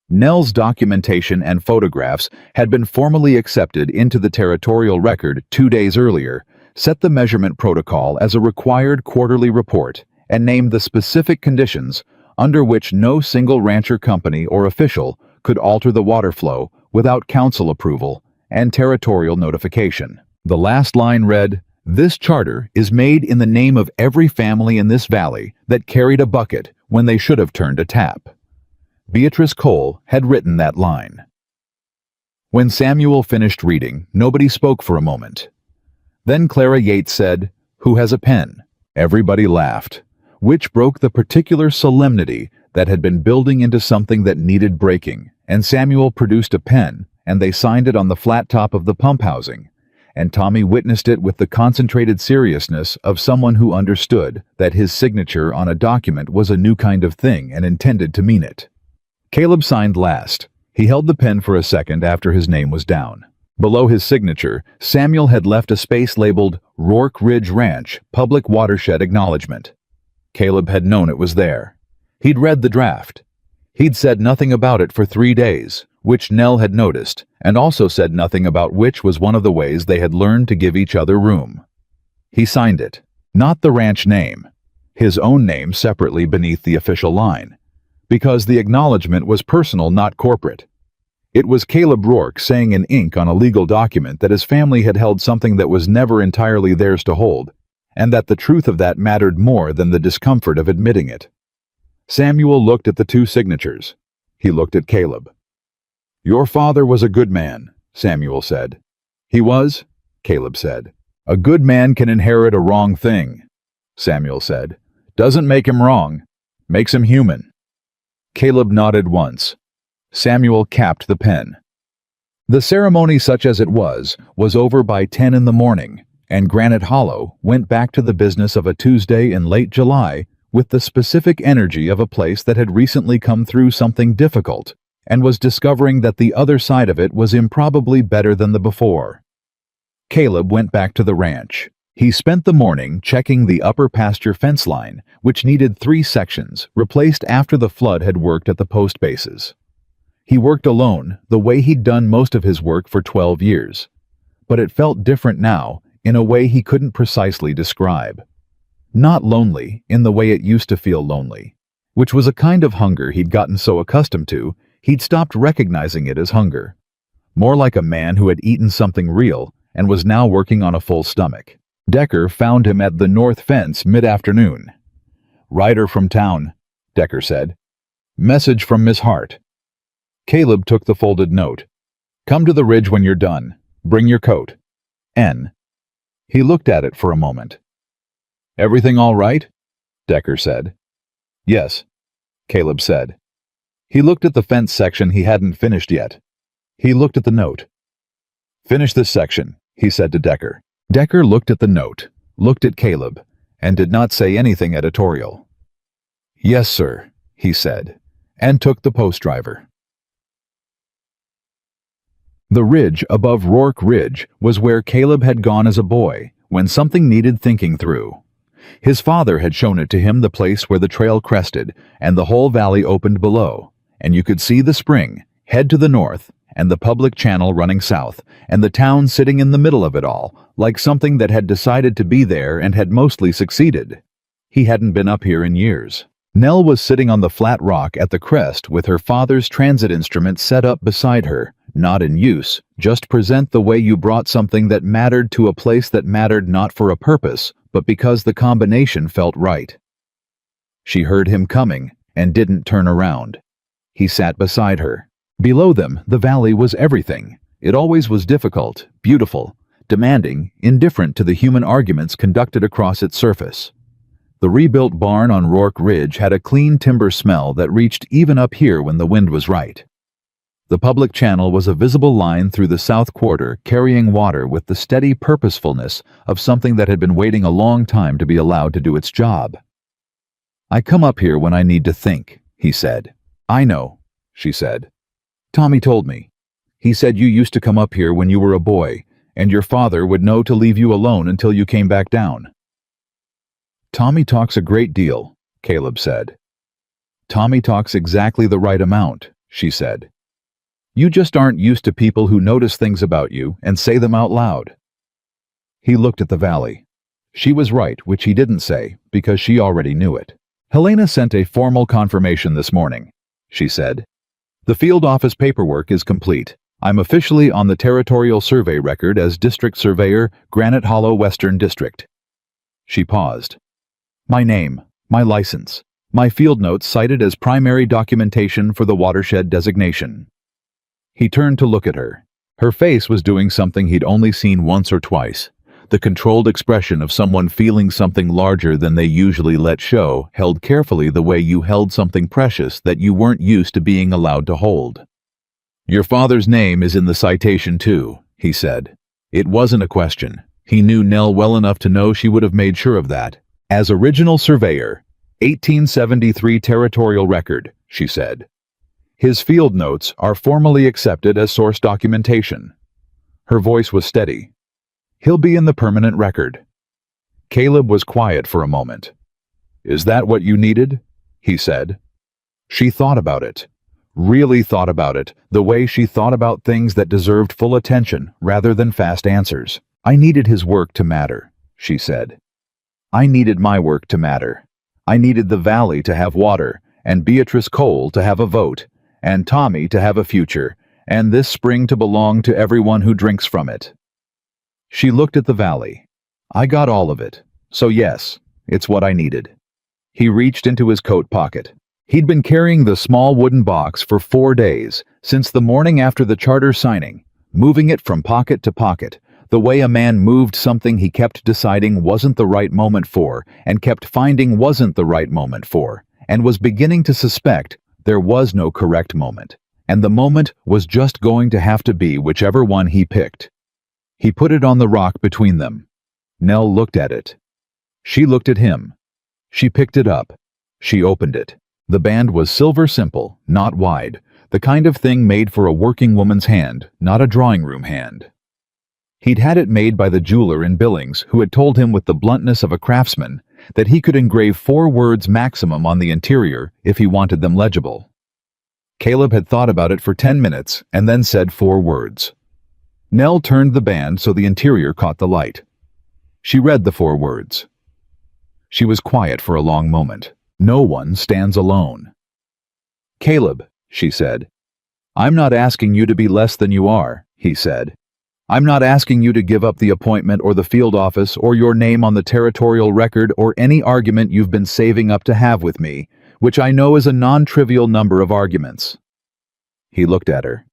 Nell's documentation and photographs had been formally accepted into the territorial record 2 days earlier, set the measurement protocol as a required quarterly report, and named the specific conditions under which no single rancher company or official could alter the water flow without council approval and territorial notification. The last line read, "This charter is made in the name of every family in this valley that carried a bucket when they should have turned a tap." Beatrice Cole had written that line. When Samuel finished reading, nobody spoke for a moment. Then Clara Yates said, "Who has a pen?" Everybody laughed, which broke the particular solemnity that had been building into something that needed breaking, and Samuel produced a pen, and they signed it on the flat top of the pump housing, and Tommy witnessed it with the concentrated seriousness of someone who understood that his signature on a document was a new kind of thing and intended to mean it. Caleb signed last. He held the pen for a second after his name was down. Below his signature, Samuel had left a space labeled Rourke Ridge Ranch Public Watershed Acknowledgement. Caleb had known it was there. He'd read the draft. He'd said nothing about it for 3 days, which Nell had noticed, and also said nothing about which was one of the ways they had learned to give each other room. He signed it, not the ranch name, his own name separately beneath the official line, because the acknowledgement was personal, not corporate. It was Caleb Rourke saying in ink on a legal document that his family had held something that was never entirely theirs to hold, and that the truth of that mattered more than the discomfort of admitting it. Samuel looked at the 2 signatures. He looked at Caleb. "Your father was a good man," Samuel said. "He was," Caleb said. "A good man can inherit a wrong thing," Samuel said. "Doesn't make him wrong, makes him human." Caleb nodded once. Samuel capped the pen. The ceremony, such as it was over by 10 in the morning, and Granite Hollow went back to the business of a Tuesday in late July with the specific energy of a place that had recently come through something difficult and was discovering that the other side of it was improbably better than the before. Caleb went back to the ranch. He spent the morning checking the upper pasture fence line, which needed 3 sections, replaced after the flood had worked at the post bases. He worked alone, the way he'd done most of his work for 12 years. But it felt different now, in a way he couldn't precisely describe. Not lonely, in the way it used to feel lonely, which was a kind of hunger he'd gotten so accustomed to, he'd stopped recognizing it as hunger. More like a man who had eaten something real and was now working on a full stomach. Decker found him at the north fence mid-afternoon. "Rider from town," Decker said. "Message from Miss Hearth." Caleb took the folded note. "Come to the ridge when you're done. Bring your coat. N." He looked at it for a moment. "Everything all right?" Decker said. "Yes," Caleb said. He looked at the fence section he hadn't finished yet. He looked at the note. "Finish this section," he said to Decker. Decker looked at the note, looked at Caleb, and did not say anything editorial. "Yes, sir," he said, and took the post driver. The ridge above Rourke Ridge was where Caleb had gone as a boy when something needed thinking through. His father had shown it to him, the place where the trail crested and the whole valley opened below, and you could see the spring, head to the north, and the public channel running south, and the town sitting in the middle of it all, like something that had decided to be there and had mostly succeeded. He hadn't been up here in years. Nell was sitting on the flat rock at the crest with her father's transit instrument set up beside her, not in use, just present the way you brought something that mattered to a place that mattered not for a purpose, but because the combination felt right. She heard him coming and didn't turn around. He sat beside her. Below them, the valley was everything. It always was difficult, beautiful, demanding, indifferent to the human arguments conducted across its surface. The rebuilt barn on Rourke Ridge had a clean timber smell that reached even up here when the wind was right. The public channel was a visible line through the south quarter, carrying water with the steady purposefulness of something that had been waiting a long time to be allowed to do its job. "I come up here when I need to think," he said. "I know," she said. "Tommy told me. He said you used to come up here when you were a boy, and your father would know to leave you alone until you came back down." "Tommy talks a great deal," Caleb said. "Tommy talks exactly the right amount," she said. "You just aren't used to people who notice things about you and say them out loud." He looked at the valley. She was right, which he didn't say, because she already knew it. "Helena sent a formal confirmation this morning," she said. "The field office paperwork is complete. I'm officially on the territorial survey record as District Surveyor, Granite Hollow Western District." She paused. "My name, my license, my field notes cited as primary documentation for the watershed designation." He turned to look at her. Her face was doing something he'd only seen once or twice. The controlled expression of someone feeling something larger than they usually let show, held carefully the way you held something precious that you weren't used to being allowed to hold. "Your father's name is in the citation too," he said. It wasn't a question. He knew Nell well enough to know she would have made sure of that. "As original surveyor, 1873 territorial record," she said. "His field notes are formally accepted as source documentation." Her voice was steady. "He'll be in the permanent record." Caleb was quiet for a moment. "Is that what you needed?" he said. She thought about it. Really thought about it, the way she thought about things that deserved full attention rather than fast answers. "I needed his work to matter," she said. "I needed my work to matter. I needed the valley to have water, and Beatrice Cole to have a vote, and Tommy to have a future, and this spring to belong to everyone who drinks from it." She looked at the valley. "I got all of it, so yes, it's what I needed." He reached into his coat pocket. He'd been carrying the small wooden box for 4 days, since the morning after the charter signing, moving it from pocket to pocket, the way a man moved something he kept deciding wasn't the right moment for, and kept finding wasn't the right moment for, and was beginning to suspect there was no correct moment, and the moment was just going to have to be whichever one he picked. He put it on the rock between them. Nell looked at it. She looked at him. She picked it up. She opened it. The band was silver simple, not wide, the kind of thing made for a working woman's hand, not a drawing room hand. He'd had it made by the jeweler in Billings, who had told him with the bluntness of a craftsman that he could engrave 4 words maximum on the interior if he wanted them legible. Caleb had thought about it for 10 minutes and then said 4 words. Nell turned the band so the interior caught the light. She read the 4 words. She was quiet for a long moment. "No one stands alone." "Caleb," she said. "I'm not asking you to be less than you are," he said. "I'm not asking you to give up the appointment or the field office or your name on the territorial record or any argument you've been saving up to have with me, which I know is a non-trivial number of arguments." He looked at her.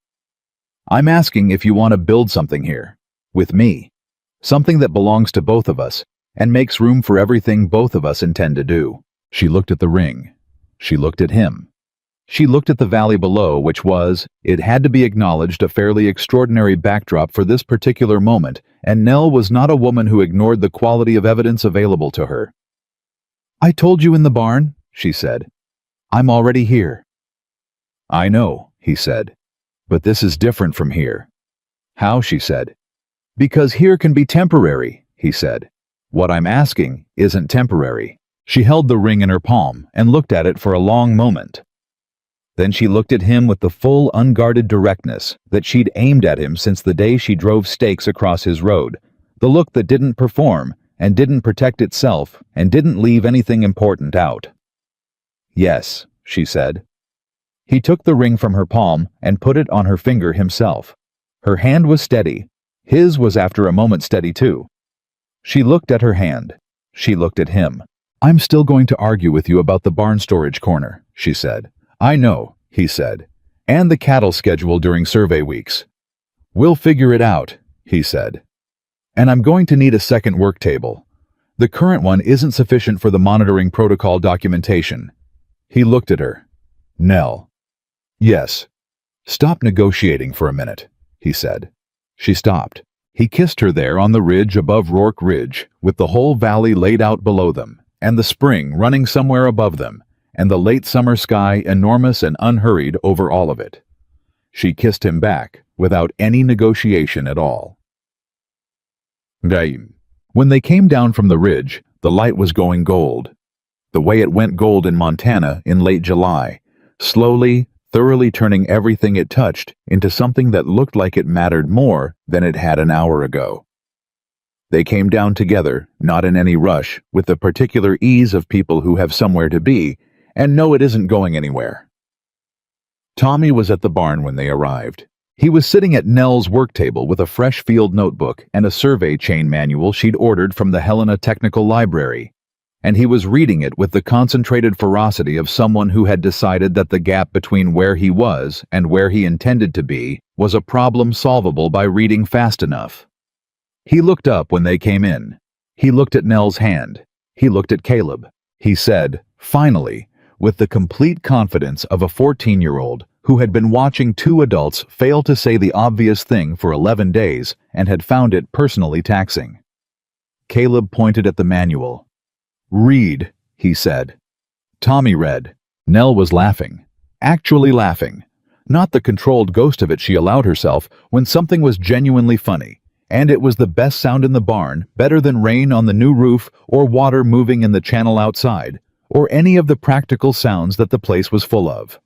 "I'm asking if you want to build something here, with me, something that belongs to both of us and makes room for everything both of us intend to do." She looked at the ring. She looked at him. She looked at the valley below, which was, it had to be acknowledged, a fairly extraordinary backdrop for this particular moment, and Nell was not a woman who ignored the quality of evidence available to her. "I told you in the barn," she said. I'm already here." "I know," he said. "But this is different from here." "How?" she said. "Because here can be temporary," he said. "What I'm asking isn't temporary." She held the ring in her palm and looked at it for a long moment. Then she looked at him with the full, unguarded directness that she'd aimed at him since the day she drove stakes across his road, the look that didn't perform and didn't protect itself and didn't leave anything important out. "Yes," she said. He took the ring from her palm and put it on her finger himself. Her hand was steady. His was after a moment steady too. She looked at her hand. She looked at him. "I'm still going to argue with you about the barn storage corner," she said. "I know," he said, "and the cattle schedule during survey weeks." "We'll figure it out," he said. "And I'm going to need a second work table. The current one isn't sufficient for the monitoring protocol documentation." He looked at her. "Nell." "Yes." "Stop negotiating for a minute," he said. She stopped. He kissed her there on the ridge above Rourke Ridge, with the whole valley laid out below them, and the spring running somewhere above them, and the late summer sky enormous and unhurried over all of it. She kissed him back, without any negotiation at all. When they came down from the ridge, the light was going gold. The way it went gold in Montana in late July, slowly, thoroughly turning everything it touched into something that looked like it mattered more than it had an hour ago. They came down together, not in any rush, with the particular ease of people who have somewhere to be, and know it isn't going anywhere. Tommy was at the barn when they arrived. He was sitting at Nell's work table with a fresh field notebook and a survey chain manual she'd ordered from the Helena Technical Library, and he was reading it with the concentrated ferocity of someone who had decided that the gap between where he was and where he intended to be was a problem solvable by reading fast enough. He looked up when they came in. He looked at Nell's hand. He looked at Caleb. He said, finally, with the complete confidence of a 14-year-old who had been watching two adults fail to say the obvious thing for 11 days and had found it personally taxing. Caleb pointed at the manual. "Read," he said. Tommy read. Nell was laughing. Actually laughing. Not the controlled ghost of it she allowed herself when something was genuinely funny, and it was the best sound in the barn, better than rain on the new roof or water moving in the channel outside, or any of the practical sounds that the place was full of.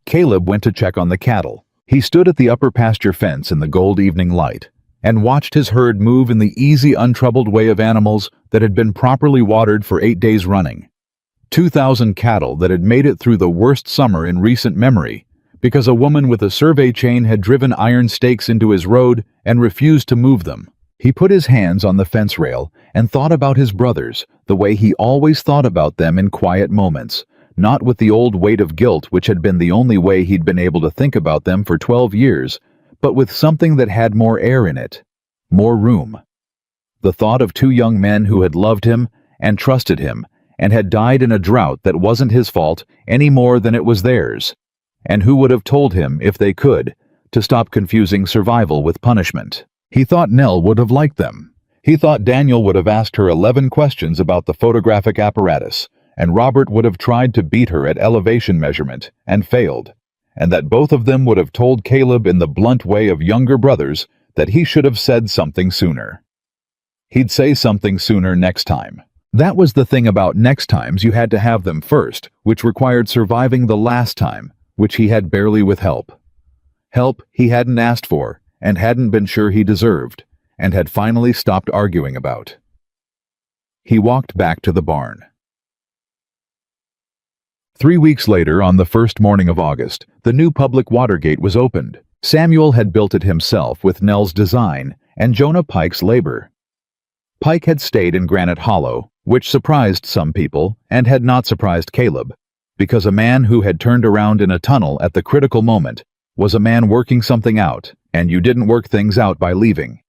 Caleb went to check on the cattle. He stood at the upper pasture fence in the gold evening light and watched his herd move in the easy, untroubled way of animals that had been properly watered for 8 days running. 2,000 cattle that had made it through the worst summer in recent memory because a woman with a survey chain had driven iron stakes into his road and refused to move them. He put his hands on the fence rail and thought about his brothers the way he always thought about them in quiet moments, not with the old weight of guilt which had been the only way he'd been able to think about them for 12 years, but with something that had more air in it, more room. The thought of 2 young men who had loved him and trusted him and had died in a drought that wasn't his fault any more than it was theirs, and who would have told him, if they could, to stop confusing survival with punishment. He thought Nell would have liked them. He thought Daniel would have asked her 11 questions about the photographic apparatus, and Robert would have tried to beat her at elevation measurement and failed, and that both of them would have told Caleb in the blunt way of younger brothers that he should have said something sooner. He'd say something sooner next time. That was the thing about next times, you had to have them first, which required surviving the last time, which he had barely with help. Help he hadn't asked for and hadn't been sure he deserved, and had finally stopped arguing about. He walked back to the barn. 3 weeks later, on the first morning of August, the new public water gate was opened. Samuel had built it himself with Nell's design and Jonah Pike's labor. Pike had stayed in Granite Hollow, which surprised some people and had not surprised Caleb, because a man who had turned around in a tunnel at the critical moment was a man working something out, and you didn't work things out by leaving.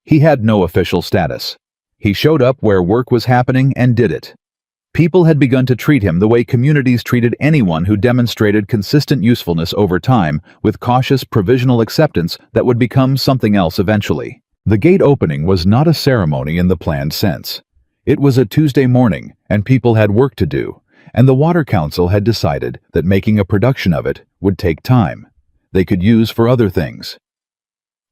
He had no official status. He showed up where work was happening and did it. People had begun to treat him the way communities treated anyone who demonstrated consistent usefulness over time, with cautious provisional acceptance that would become something else eventually. The gate opening was not a ceremony in the planned sense. It was a Tuesday morning, and people had work to do, and the Water Council had decided that making a production of it would take time they could use for other things.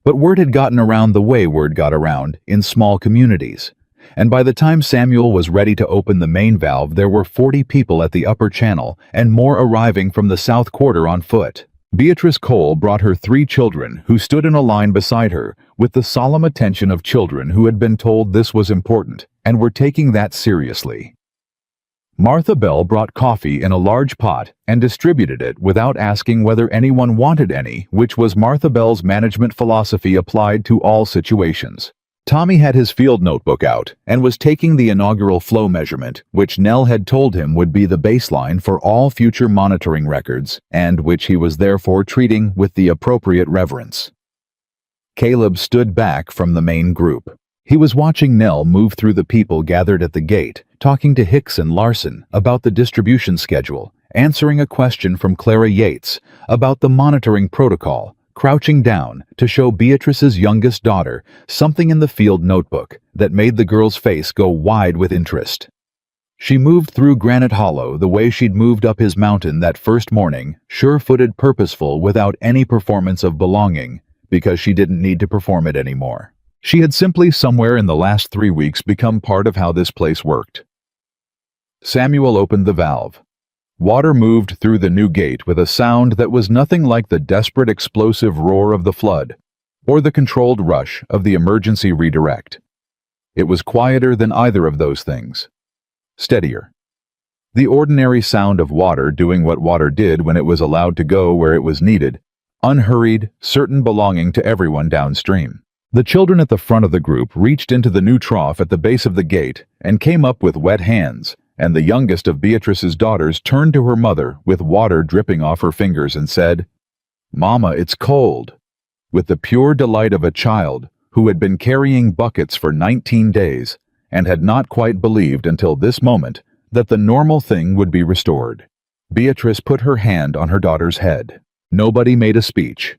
But word had gotten around the way word got around in small communities, and by the time Samuel was ready to open the main valve, there were 40 people at the upper channel and more arriving from the south quarter on foot. Beatrice Cole brought her 3 children, who stood in a line beside her with the solemn attention of children who had been told this was important and were taking that seriously. Martha Bell brought coffee in a large pot and distributed it without asking whether anyone wanted any, which was Martha Bell's management philosophy applied to all situations. Tommy had his field notebook out and was taking the inaugural flow measurement, which Nell had told him would be the baseline for all future monitoring records, and which he was therefore treating with the appropriate reverence. Caleb stood back from the main group. He was watching Nell move through the people gathered at the gate, talking to Hicks and Larson about the distribution schedule, answering a question from Clara Yates about the monitoring protocol, crouching down to show Beatrice's youngest daughter something in the field notebook that made the girl's face go wide with interest. She moved through Granite Hollow the way she'd moved up his mountain that first morning, sure-footed, purposeful, without any performance of belonging, because she didn't need to perform it anymore. She had simply somewhere in the last 3 weeks become part of how this place worked. Samuel opened the valve. Water moved through the new gate with a sound that was nothing like the desperate explosive roar of the flood or the controlled rush of the emergency redirect. It was quieter than either of those things. Steadier. The ordinary sound of water doing what water did when it was allowed to go where it was needed, unhurried, certain belonging to everyone downstream. The children at the front of the group reached into the new trough at the base of the gate and came up with wet hands, and the youngest of Beatrice's daughters turned to her mother with water dripping off her fingers and said, "Mama, it's cold," with the pure delight of a child who had been carrying buckets for 19 days and had not quite believed until this moment that the normal thing would be restored. Beatrice put her hand on her daughter's head. Nobody made a speech.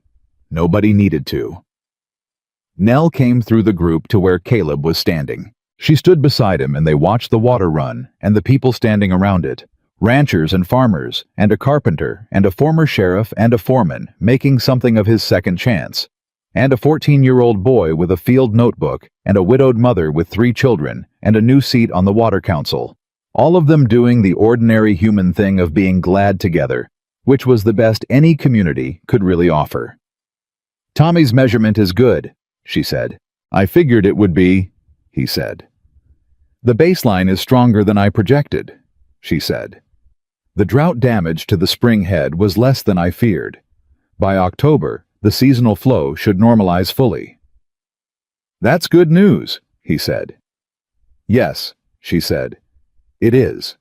Nobody needed to. Nell came through the group to where Caleb was standing. She stood beside him and they watched the water run and the people standing around it, ranchers and farmers, and a carpenter, and a former sheriff and a foreman making something of his second chance, and a 14-year-old boy with a field notebook, and a widowed mother with 3 children, and a new seat on the Water Council, all of them doing the ordinary human thing of being glad together, which was the best any community could really offer. "Tommy's measurement is good," she said. "I figured it would be," he said. "The baseline is stronger than I projected," she said. "The drought damage to the spring head was less than I feared. By October, the seasonal flow should normalize fully." "That's good news," he said. "Yes," she said. "It is."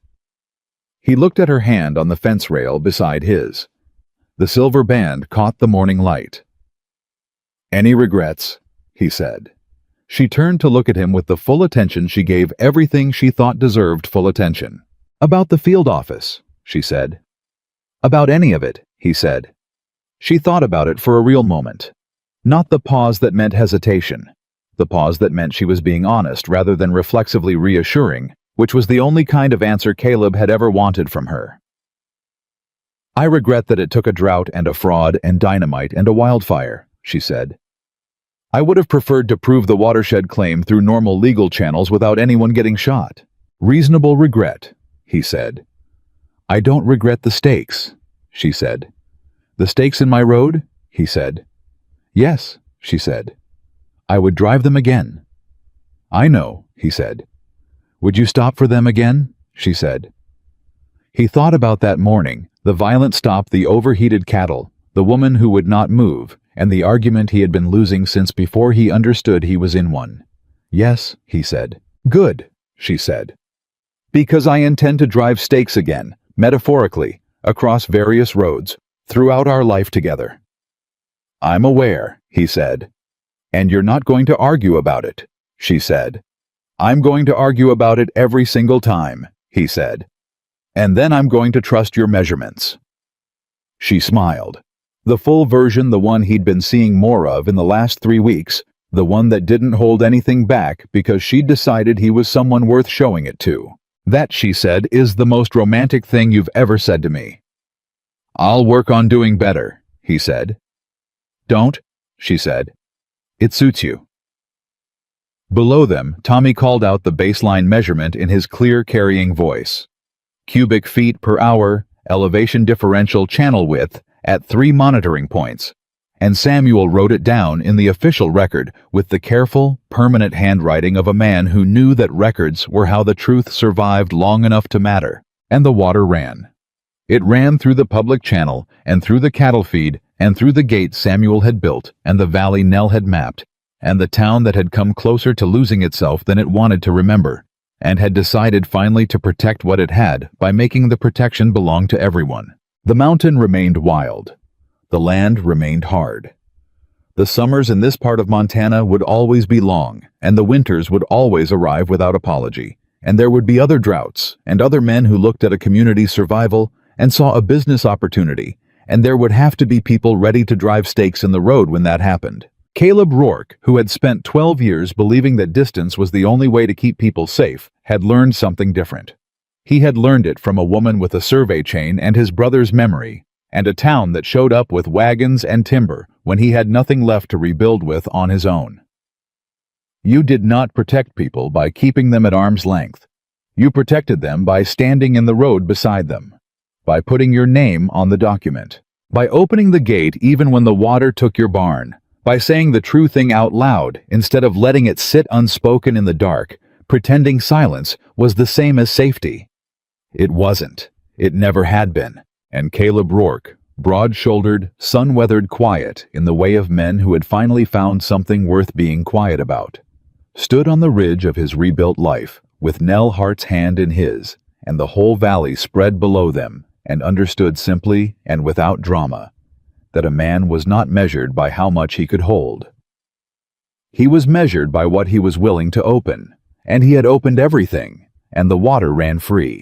He looked at her hand on the fence rail beside his. The silver band caught the morning light. "Any regrets?" he said. She turned to look at him with the full attention she gave everything she thought deserved full attention. "About the field office," she said. "About any of it," he said. She thought about it for a real moment. Not the pause that meant hesitation. The pause that meant she was being honest rather than reflexively reassuring, which was the only kind of answer Caleb had ever wanted from her. "I regret that it took a drought and a fraud and dynamite and a wildfire," she said. "I would have preferred to prove the watershed claim through normal legal channels without anyone getting shot." "Reasonable regret," he said. "I don't regret the stakes," she said. "The stakes in my road?" he said. "Yes," she said. "I would drive them again." "I know," he said. "Would you stop for them again?" she said. He thought about that morning, the violent stop, the overheated cattle, the woman who would not move, and the argument he had been losing since before he understood he was in one. "Yes," he said. "Good," she said. "Because I intend to drive stakes again, metaphorically, across various roads, throughout our life together." "I'm aware," he said. "And you're not going to argue about it," she said. "I'm going to argue about it every single time," he said. "And then I'm going to trust your measurements." She smiled. The full version, the one he'd been seeing more of in the last 3 weeks, the one that didn't hold anything back because she'd decided he was someone worth showing it to. "That," she said, "is the most romantic thing you've ever said to me." "I'll work on doing better," he said. "Don't," she said. "It suits you." Below them, Tommy called out the baseline measurement in his clear, carrying voice. Cubic feet per hour, elevation differential channel width, at 3 monitoring points. And Samuel wrote it down in the official record with the careful, permanent handwriting of a man who knew that records were how the truth survived long enough to matter. And the water ran. It ran through the public channel, and through the cattle feed, and through the gate Samuel had built, and the valley Nell had mapped, and the town that had come closer to losing itself than it wanted to remember, and had decided finally to protect what it had by making the protection belong to everyone. The mountain remained wild. The land remained hard. The summers in this part of Montana would always be long, and the winters would always arrive without apology, and there would be other droughts, and other men who looked at a community's survival and saw a business opportunity, and there would have to be people ready to drive stakes in the road when that happened. Caleb Rourke, who had spent 12 years believing that distance was the only way to keep people safe, had learned something different. He had learned it from a woman with a survey chain and his brother's memory, and a town that showed up with wagons and timber when he had nothing left to rebuild with on his own. You did not protect people by keeping them at arm's length. You protected them by standing in the road beside them, by putting your name on the document, by opening the gate even when the water took your barn, by saying the true thing out loud instead of letting it sit unspoken in the dark, pretending silence was the same as safety. It wasn't. It never had been. And Caleb Rourke, broad-shouldered, sun-weathered quiet in the way of men who had finally found something worth being quiet about, stood on the ridge of his rebuilt life with Nell Hart's hand in his, and the whole valley spread below them, and understood simply and without drama that a man was not measured by how much he could hold. He was measured by what he was willing to open, and he had opened everything, and the water ran free.